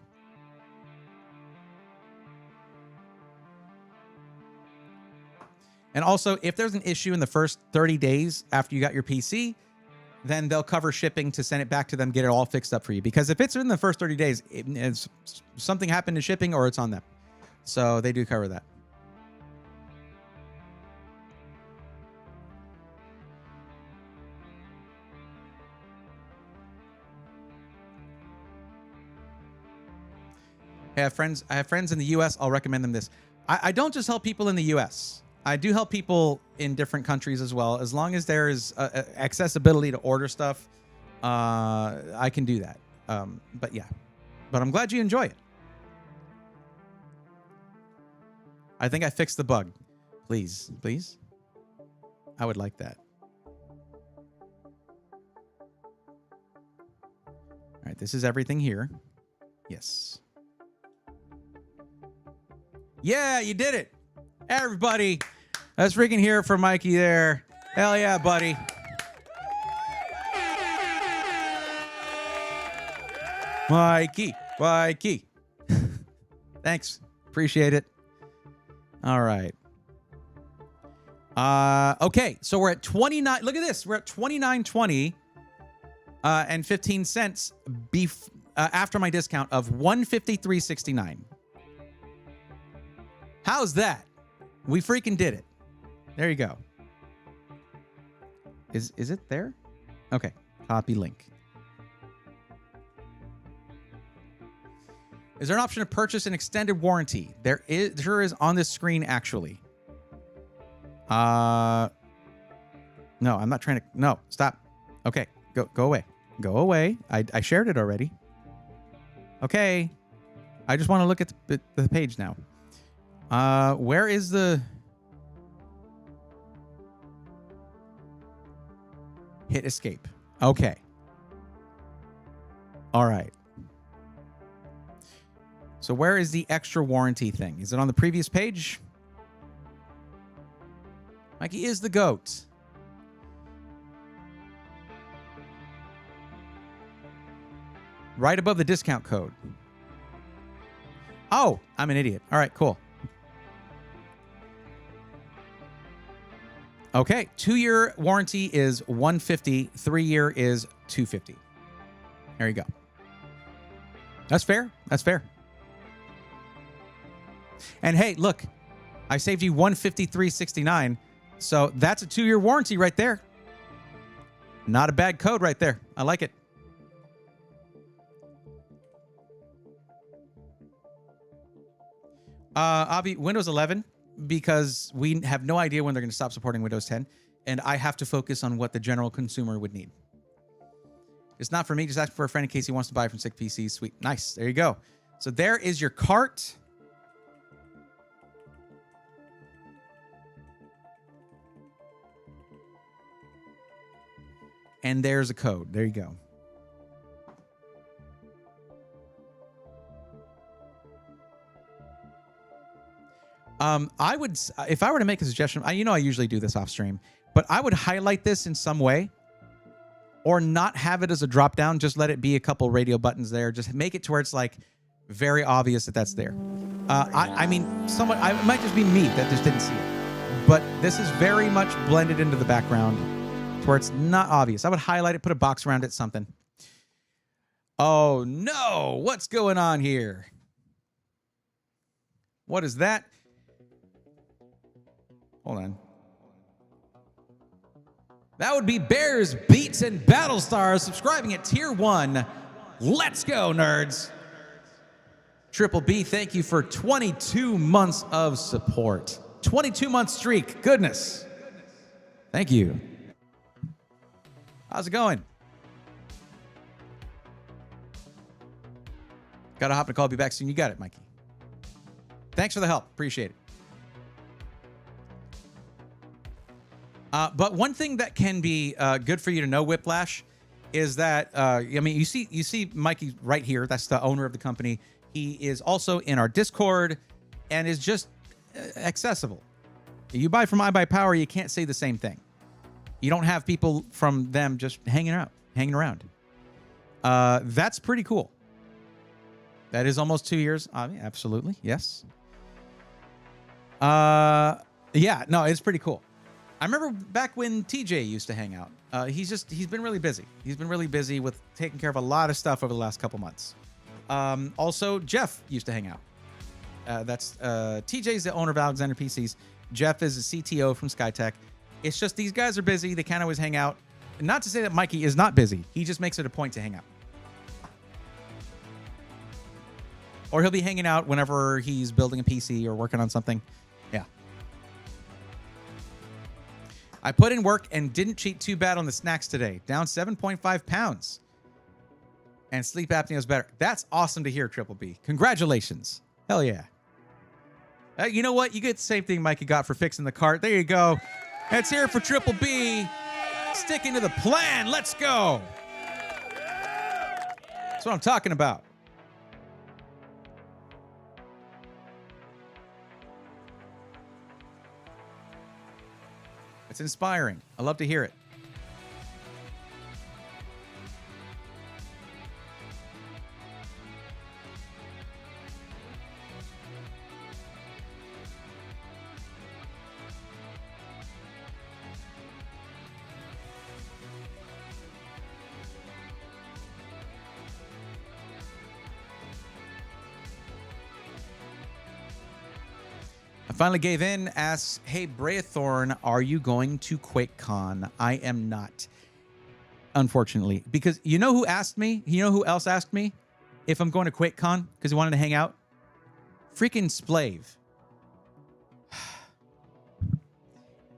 And also, if there's an issue in the first 30 days after you got your PC, then they'll cover shipping to send it back to them, get it all fixed up for you. Because if it's in the first 30 days, it's something happened to shipping or it's on them. So they do cover that. I have friends in the US. I'll recommend them this. I don't just help people in the US. I do help people in different countries as well. As long as there is accessibility to order stuff, I can do that. But yeah, but I'm glad you enjoy it. I think I fixed the bug. Please, please. I would like that. right, this is everything here. Yes. Yeah, you did it. Everybody, let's freaking hear it for Mikey there. Hell yeah, buddy. Mikey. Thanks. Appreciate it. All right. Okay, so we're at 29. Look at this. We're at 29.20 and 15 cents after my discount of 153.69. How's that? We freaking did it. There you go. Is it there? Okay. Copy link. Is there an option to purchase an extended warranty? There is on this screen actually. No, I'm not trying to. No, stop. Okay, go away. Go away. I shared it already. Okay. I just want to look at the page now. Where is the... Hit escape. Okay. All right. So where is the extra warranty thing? Is it on the previous page? Mikey is the GOAT. Right above the discount code. Oh, I'm an idiot. All right, cool. Okay, 2-year warranty is $150. 3-year is $250. There you go. That's fair. That's fair. And hey, look, I saved you $153.69. So that's a 2-year warranty right there. Not a bad code right there. I like it. Avi, Windows 11, because we have no idea when they're going to stop supporting Windows 10, and I have to focus on what the general consumer would need. It's not for me. Just ask for a friend in case he wants to buy from Sick PCs. Sweet. Nice. There you go. So there is your cart. And there's a code. There you go. I would, if I were to make a suggestion, I usually do this off stream, but I would highlight this in some way or not have it as a drop down. Just let it be a couple radio buttons there. Just make it to where it's like very obvious that that's there. I mean, it might just be me that just didn't see it, but this is very much blended into the background to where it's not obvious. I would highlight it, put a box around it, something. Oh no, what's going on here? What is that? Hold on. That would be Bears, Beats, and Battlestars subscribing at Tier 1. Let's go, nerds. Triple B, thank you for 22 months of support. 22-month streak. Goodness. Thank you. How's it going? Gotta hop in a call. Be back soon. You got it, Mikey. Thanks for the help. Appreciate it. But one thing that can be good for you to know, Whiplash, is that I mean, you see Mikey right here. That's the owner of the company. He is also in our Discord and is just accessible. You buy from iBuyPower, you can't say the same thing. You don't have people from them just hanging around. That's pretty cool. That is almost 2 years. Absolutely, yes. Yeah, no, it's pretty cool. I remember back when TJ used to hang out. He's been really busy. He's been really busy with taking care of a lot of stuff over the last couple months. Also, Jeff used to hang out. That's TJ's the owner of Alexander PCs. Jeff is a CTO from Skytech. It's just these guys are busy. They can't always hang out. Not to say that Mikey is not busy. He just makes it a point to hang out. Or he'll be hanging out whenever he's building a PC or working on something. Yeah. I put in work and didn't cheat too bad on the snacks today. Down 7.5 pounds. And sleep apnea is better. That's awesome to hear, Triple B. Congratulations. Hell yeah. You know what? You get the same thing Mikey got for fixing the cart. There you go. Let's hear it for Triple B. Sticking to the plan. Let's go. That's what I'm talking about. It's inspiring. I love to hear it. Finally gave in, asks, hey, Braethorn, are you going to QuakeCon? I am not, unfortunately. Because you know who asked me? You know who else asked me if I'm going to QuakeCon because he wanted to hang out? Freaking Splave.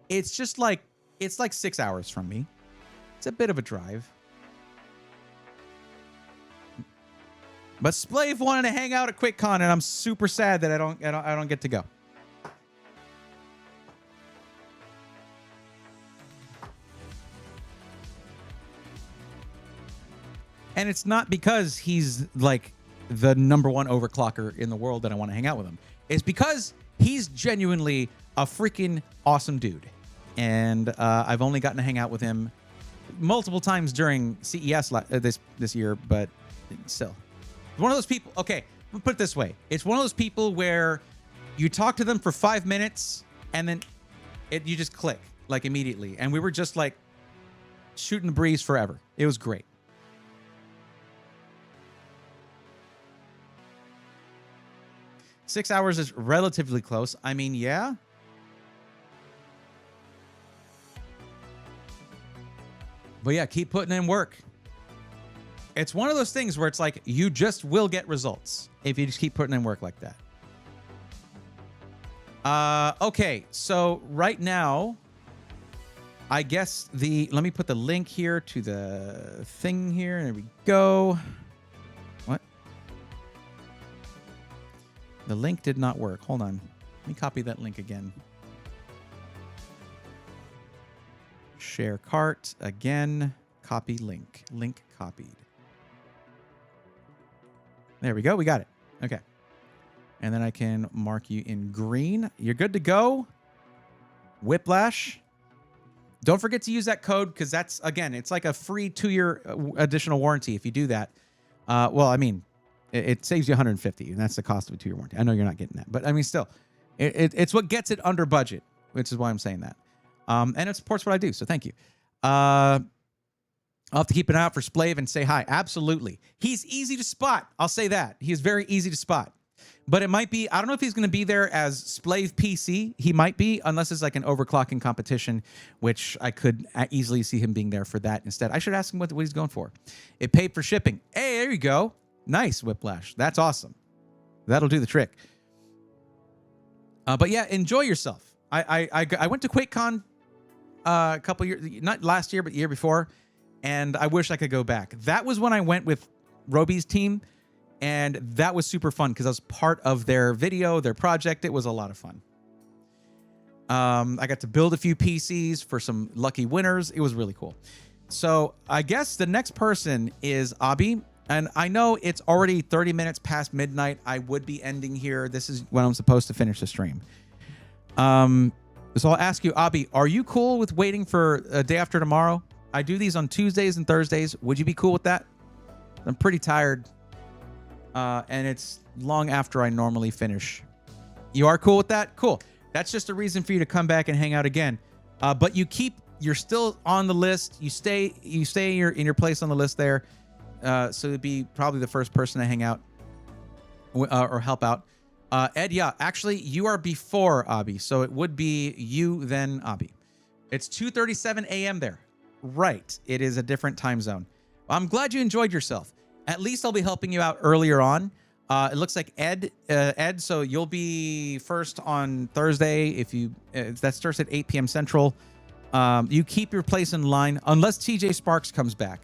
It's just like, it's like 6 hours from me. It's a bit of a drive. But Splave wanted to hang out at QuakeCon, and I'm super sad that I don't get to go. And it's not because he's like the #1 overclocker in the world that I want to hang out with him. It's because he's genuinely a freaking awesome dude. And I've only gotten to hang out with him multiple times during CES this year, but still. One of those people, okay, we'll put it this way. It's one of those people where you talk to them for 5 minutes and then you just click like immediately. And we were just like shooting the breeze forever. It was great. Six hours is relatively close. I mean, yeah. But yeah, keep putting in work. It's one of those things where it's like you just will get results if you just keep putting in work like that. Okay, so right now, I guess let me put the link here to the thing here. There we go. What? The link did not work. Hold on. Let me copy that link again. Share cart again. Copy link. Link copied. There we go. We got it. Okay. And then I can mark you in green. You're good to go. Whiplash. Don't forget to use that code because that's, again, it's like a free 2-year additional warranty if you do that. Well, I mean, it saves you $150, and that's the cost of a 2-year warranty. I know you're not getting that, but I mean, still, it's what gets it under budget, which is why I'm saying that. And it supports what I do, so thank you. I'll have to keep an eye out for Splave and say hi. Absolutely. He's easy to spot. I'll say that. He is very easy to spot. But it might be, I don't know if he's going to be there as Splave PC. He might be, unless it's like an overclocking competition, which I could easily see him being there for that instead. I should ask him what he's going for. It paid for shipping. Hey, there you go. Nice, Whiplash. That's awesome. That'll do the trick. But yeah, enjoy yourself. I went to QuakeCon a couple years, not last year, but the year before, and I wish I could go back. That was when I went with Roby's team, and that was super fun because I was part of their video, their project. It was a lot of fun. I got to build a few PCs for some lucky winners. It was really cool. So I guess the next person is Abi. And I know it's already 30 minutes past midnight. I would be ending here. This is when I'm supposed to finish the stream. So I'll ask you, Abi, are you cool with waiting for a day after tomorrow? I do these on Tuesdays and Thursdays. Would you be cool with that? I'm pretty tired. And it's long after I normally finish. You are cool with that? Cool. That's just a reason for you to come back and hang out again. But you're still on the list. You stay in your place on the list there. So it'd be probably the first person to hang out or help out. Ed, yeah, actually, you are before Abi, so it would be you, then Abi. It's 2:37 a.m. there. Right. It is a different time zone. I'm glad you enjoyed yourself. At least I'll be helping you out earlier on. It looks like Ed, so you'll be first on Thursday. If that starts at 8 p.m. Central. You keep your place in line unless TJ Sparks comes back.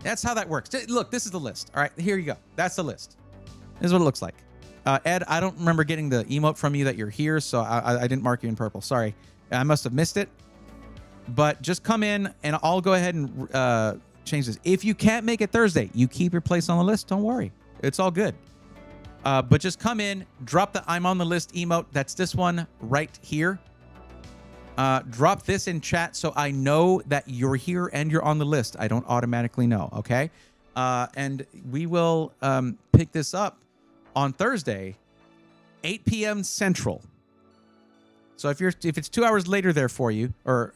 That's how that works. Look, this is the list. All right, here you go. That's the list. This is what it looks like. Ed, I don't remember getting the emote from you that you're here, so I didn't mark you in purple. Sorry. I must have missed it. But just come in, and I'll go ahead and change this. If you can't make it Thursday, you keep your place on the list. Don't worry. It's all good. But just come in, drop the I'm on the list emote. That's this one right here. Drop this in chat so I know that you're here and you're on the list. I don't automatically know, okay? And we will pick this up on Thursday, 8 p.m. Central. So if it's 2 hours later there for you, or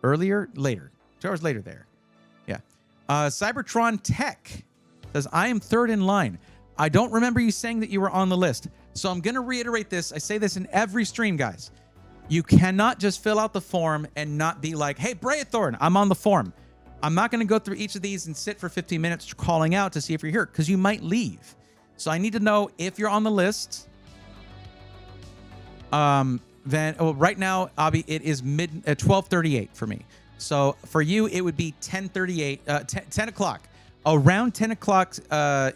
earlier, later, 2 hours later there, yeah. Cybertron Tech says, I am third in line. I don't remember you saying that you were on the list. So I'm going to reiterate this. I say this in every stream, guys. You cannot just fill out the form and not be like, hey, Braethorn, I'm on the form. I'm not going to go through each of these and sit for 15 minutes calling out to see if you're here, because you might leave. So I need to know if you're on the list. Then right now, Abby, it is 12:38 for me. So for you, it would be 10:38, 10 o'clock. Around 10 o'clock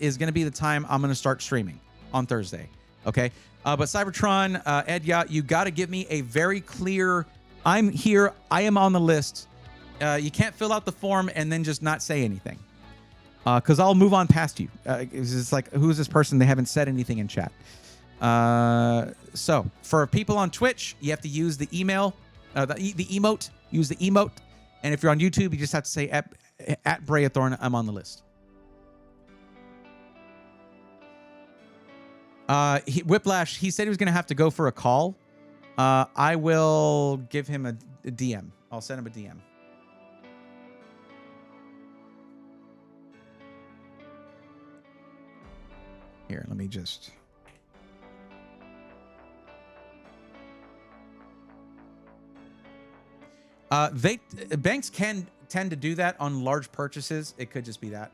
is going to be the time I'm going to start streaming on Thursday. Okay. But Cybertron, Edya, you got to give me a very clear, I'm here, I am on the list. You can't fill out the form and then just not say anything. Because I'll move on past you. It's just like, who's this person? They haven't said anything in chat. So for people on Twitch, you have to use the email, the emote, use the emote. And if you're on YouTube, you just have to say at Braethorn, I'm on the list. Whiplash, he said he was going to have to go for a call. I will give him a DM. I'll send him a DM. Here, let me just... banks can tend to do that on large purchases. It could just be that.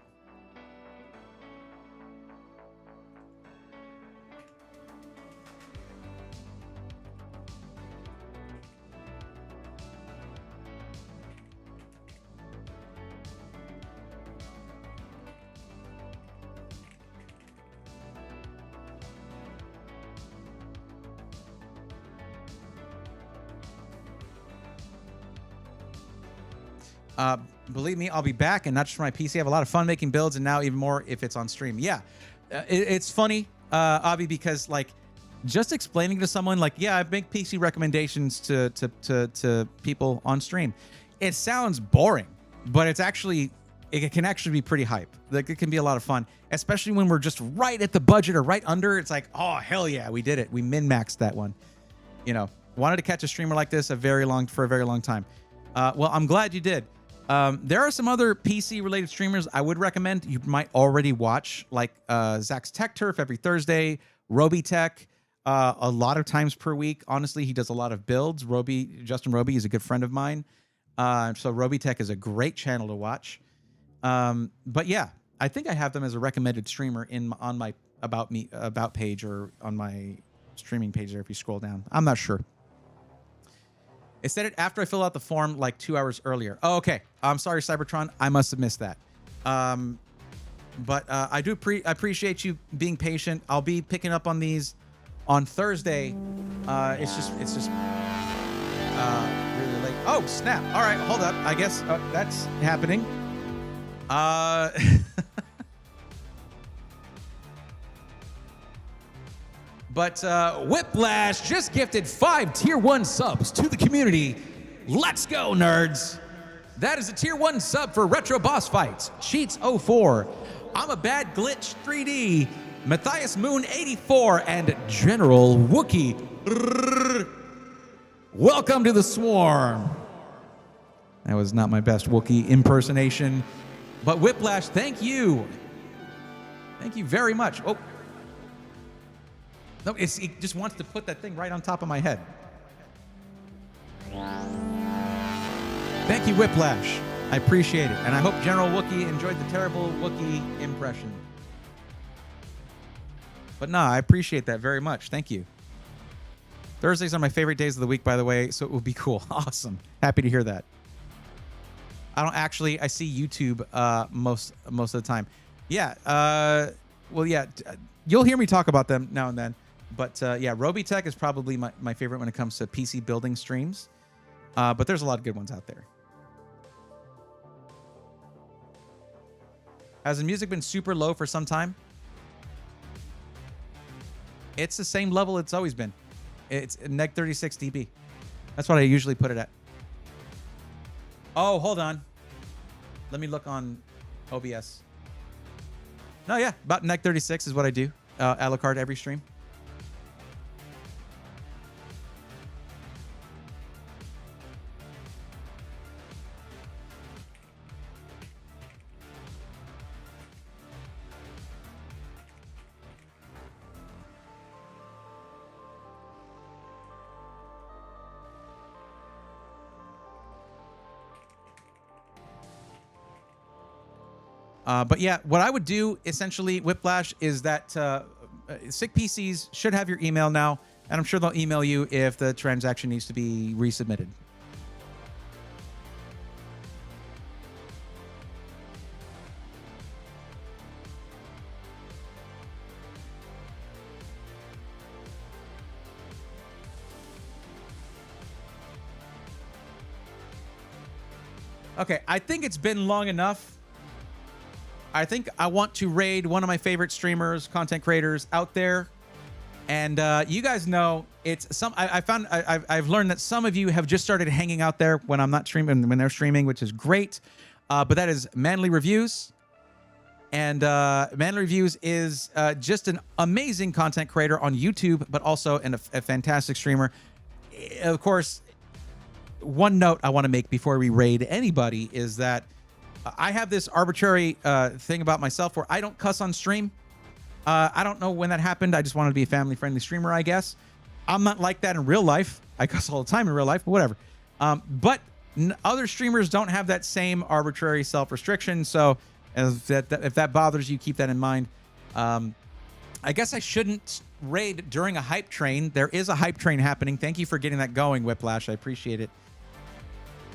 Believe me, I'll be back, and not just for my PC. I have a lot of fun making builds, and now even more if it's on stream. Yeah, it's funny, Avi, because like just explaining to someone like, yeah, I make PC recommendations to people on stream. It sounds boring, but it can actually be pretty hype. Like it can be a lot of fun, especially when we're just right at the budget or right under. It's like, oh hell yeah, we did it. We min-maxed that one. You know, wanted to catch a streamer like this for a very long time. Well, I'm glad you did. There are some other PC-related streamers I would recommend. You might already watch, like Zach's Tech Turf every Thursday, Robitech, a lot of times per week. Honestly, he does a lot of builds. Justin Roby is a good friend of mine. So Robitech is a great channel to watch. But yeah, I think I have them as a recommended streamer on my about page or on my streaming page there if you scroll down. I'm not sure. It said it after I filled out the form like 2 hours earlier. Oh, okay. I'm sorry, Cybertron. I must have missed that. But I do appreciate you being patient. I'll be picking up on these on Thursday. It's just really late. Oh, snap. All right, hold up. I guess that's happening. But Whiplash just gifted 5 Tier 1 subs to the community. Let's go, nerds. That is a Tier 1 sub for Retro Boss Fights, Cheats 04, I'm a Bad Glitch 3D, Matthias Moon 84, and General Wookie. Welcome to the Swarm. That was not my best Wookie impersonation. But Whiplash, thank you. Thank you very much. Oh. No, it just wants to put that thing right on top of my head. Thank you, Whiplash. I appreciate it. And I hope General Wookie enjoyed the terrible Wookie impression. But nah, I appreciate that very much. Thank you. Thursdays are my favorite days of the week, by the way, so it will be cool. Awesome. Happy to hear that. I see YouTube most of the time. Yeah. Well, yeah, you'll hear me talk about them now and then. But yeah, Robitech is probably my favorite when it comes to PC building streams. But there's a lot of good ones out there. Has the music been super low for some time? It's the same level it's always been. It's neg 36 dB. That's what I usually put it at. Oh, hold on. Let me look on OBS. No, yeah, about neg 36 is what I do. A la carte every stream. But yeah, what I would do essentially, Whiplash, is that sick PCs should have your email now, and I'm sure they'll email you if the transaction needs to be resubmitted. Okay, I think it's been long enough. I think I want to raid one of my favorite streamers, content creators out there. And you guys know it's some. I've learned that some of you have just started hanging out there when I'm not streaming, when they're streaming, which is great. But that is Manly Reviews. And Manly Reviews is just an amazing content creator on YouTube, but also a fantastic streamer. Of course, one note I want to make before we raid anybody is that I have this arbitrary thing about myself where I don't cuss on stream. I don't know when that happened. I just wanted to be a family-friendly streamer, I guess. I'm not like that in real life. I cuss all the time in real life, but whatever. But other streamers don't have that same arbitrary self-restriction. So if that bothers you, keep that in mind. I guess I shouldn't raid during a hype train. There is a hype train happening. Thank you for getting that going, Whiplash. I appreciate it.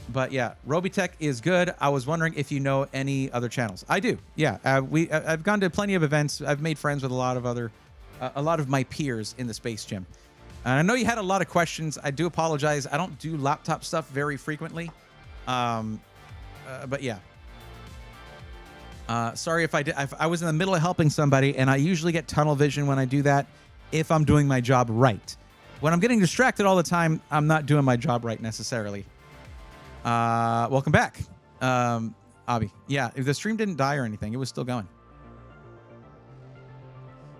But yeah, Robitech is good. I was wondering if you know any other channels. I do. Yeah, I've gone to plenty of events. I've made friends with a lot of my peers in the Space Gym. And I know you had a lot of questions. I do apologize. I don't do laptop stuff very frequently. But yeah. Sorry if I was in the middle of helping somebody, and I usually get tunnel vision when I do that if I'm doing my job right. When I'm getting distracted all the time, I'm not doing my job right necessarily. Welcome back, Abby. Yeah, if the stream didn't die or anything, it was still going.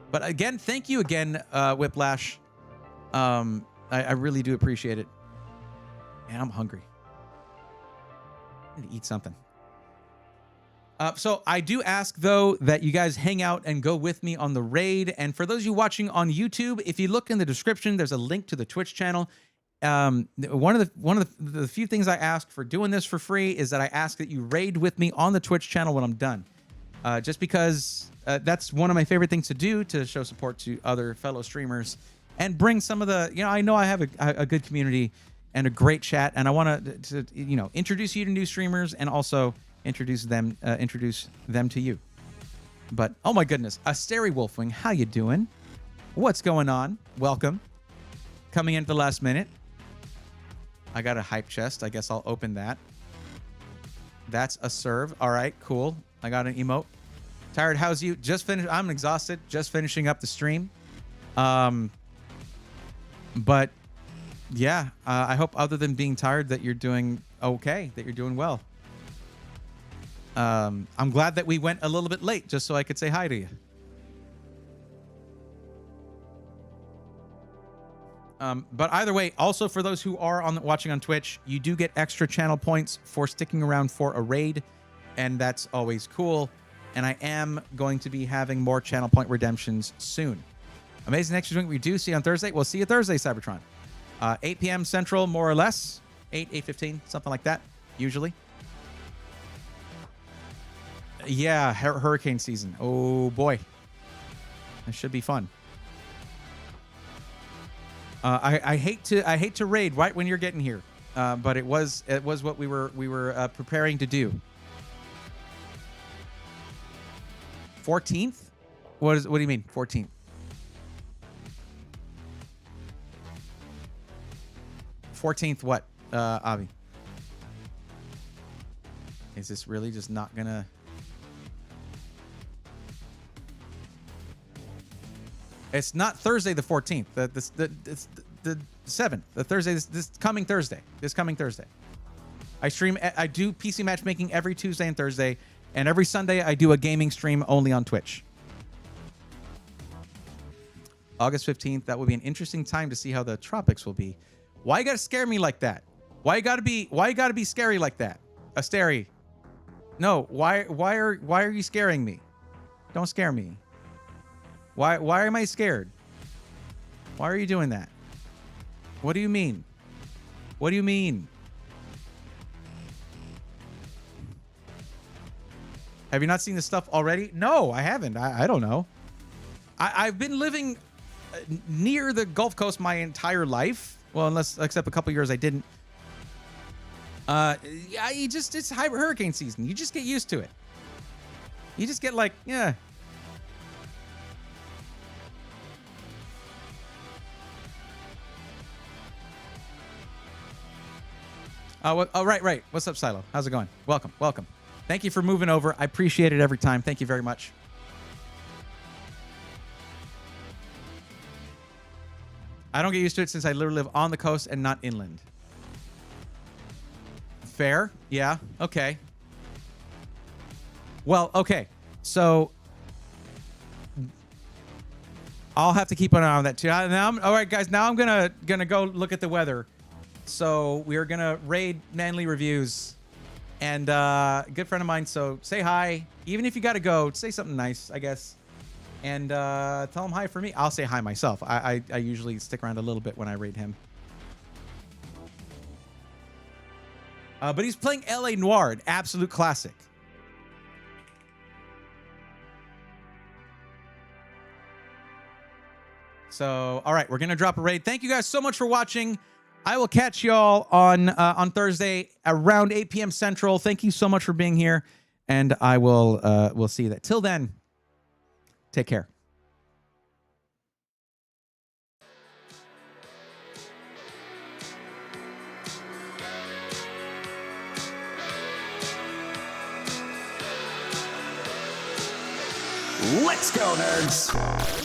But again, thank you again, Whiplash. I really do appreciate it. Man, I'm hungry. I need to eat something. So I do ask, though, that you guys hang out and go with me on the raid. And for those of you watching on YouTube, if you look in the description, there's a link to the Twitch channel. One of the few things I ask for doing this for free is that I ask that you raid with me on the Twitch channel when I'm done. Just because that's one of my favorite things to do, to show support to other fellow streamers and bring some of the, I know I have a good community and a great chat, and I want to introduce you to new streamers and also introduce them to you. But oh my goodness, Asteri Wolfwing, how you doing? What's going on? Welcome. Coming in at the last minute. I got a hype chest. I guess I'll open that. That's a serve. All right, cool. I got an emote. Tired, how's you? Just finished. I'm exhausted. Just finishing up the stream. But yeah, I hope other than being tired that you're doing okay, that you're doing well. I'm glad that we went a little bit late just so I could say hi to you. But either way, also for those who are watching on Twitch, you do get extra channel points for sticking around for a raid, and that's always cool. And I am going to be having more channel point redemptions soon. Amazing next week we do see you on Thursday. We'll see you Thursday, Cybertron. 8 p.m. Central, more or less. 8:15, something like that, usually. Yeah, hurricane season. Oh boy, that should be fun. I hate to raid right when you're getting here, but it was what we were preparing to do. 14th? What do you mean 14th? 14th what, Avi? Is this really just not gonna? It's not Thursday the 14th. The 7th. The Thursday. This coming Thursday. This coming Thursday. I stream. I do PC matchmaking every Tuesday and Thursday, and every Sunday I do a gaming stream only on Twitch. August 15th. That will be an interesting time to see how the tropics will be. Why you gotta scare me like that? Why you gotta be scary like that? Asteri. No. Why are you scaring me? Don't scare me. Why am I scared? Why are you doing that? What do you mean? What do you mean? Have you not seen this stuff already? No, I haven't. I don't know. I've been living near the Gulf Coast my entire life. Well, except a couple years I didn't. Yeah, it's hurricane season. You just get used to it. You just get like, yeah. Oh, right. What's up, Silo? How's it going? Welcome. Thank you for moving over. I appreciate it every time. Thank you very much. I don't get used to it since I literally live on the coast and not inland. Fair. Yeah. Okay. Well, okay. So I'll have to keep an eye on that too. All right, guys. Now I'm gonna go look at the weather. So we are gonna raid Manly Reviews, and a good friend of mine. So say hi, even if you gotta go. Say something nice, I guess, and tell him hi for me. I'll say hi myself. I usually stick around a little bit when I raid him. But he's playing LA Noire, an absolute classic. So, all right, we're gonna drop a raid. Thank you guys so much for watching. I will catch y'all on Thursday around 8 p.m. Central. Thank you so much for being here, and I will we'll see you then. Till then, take care.
Let's go, nerds!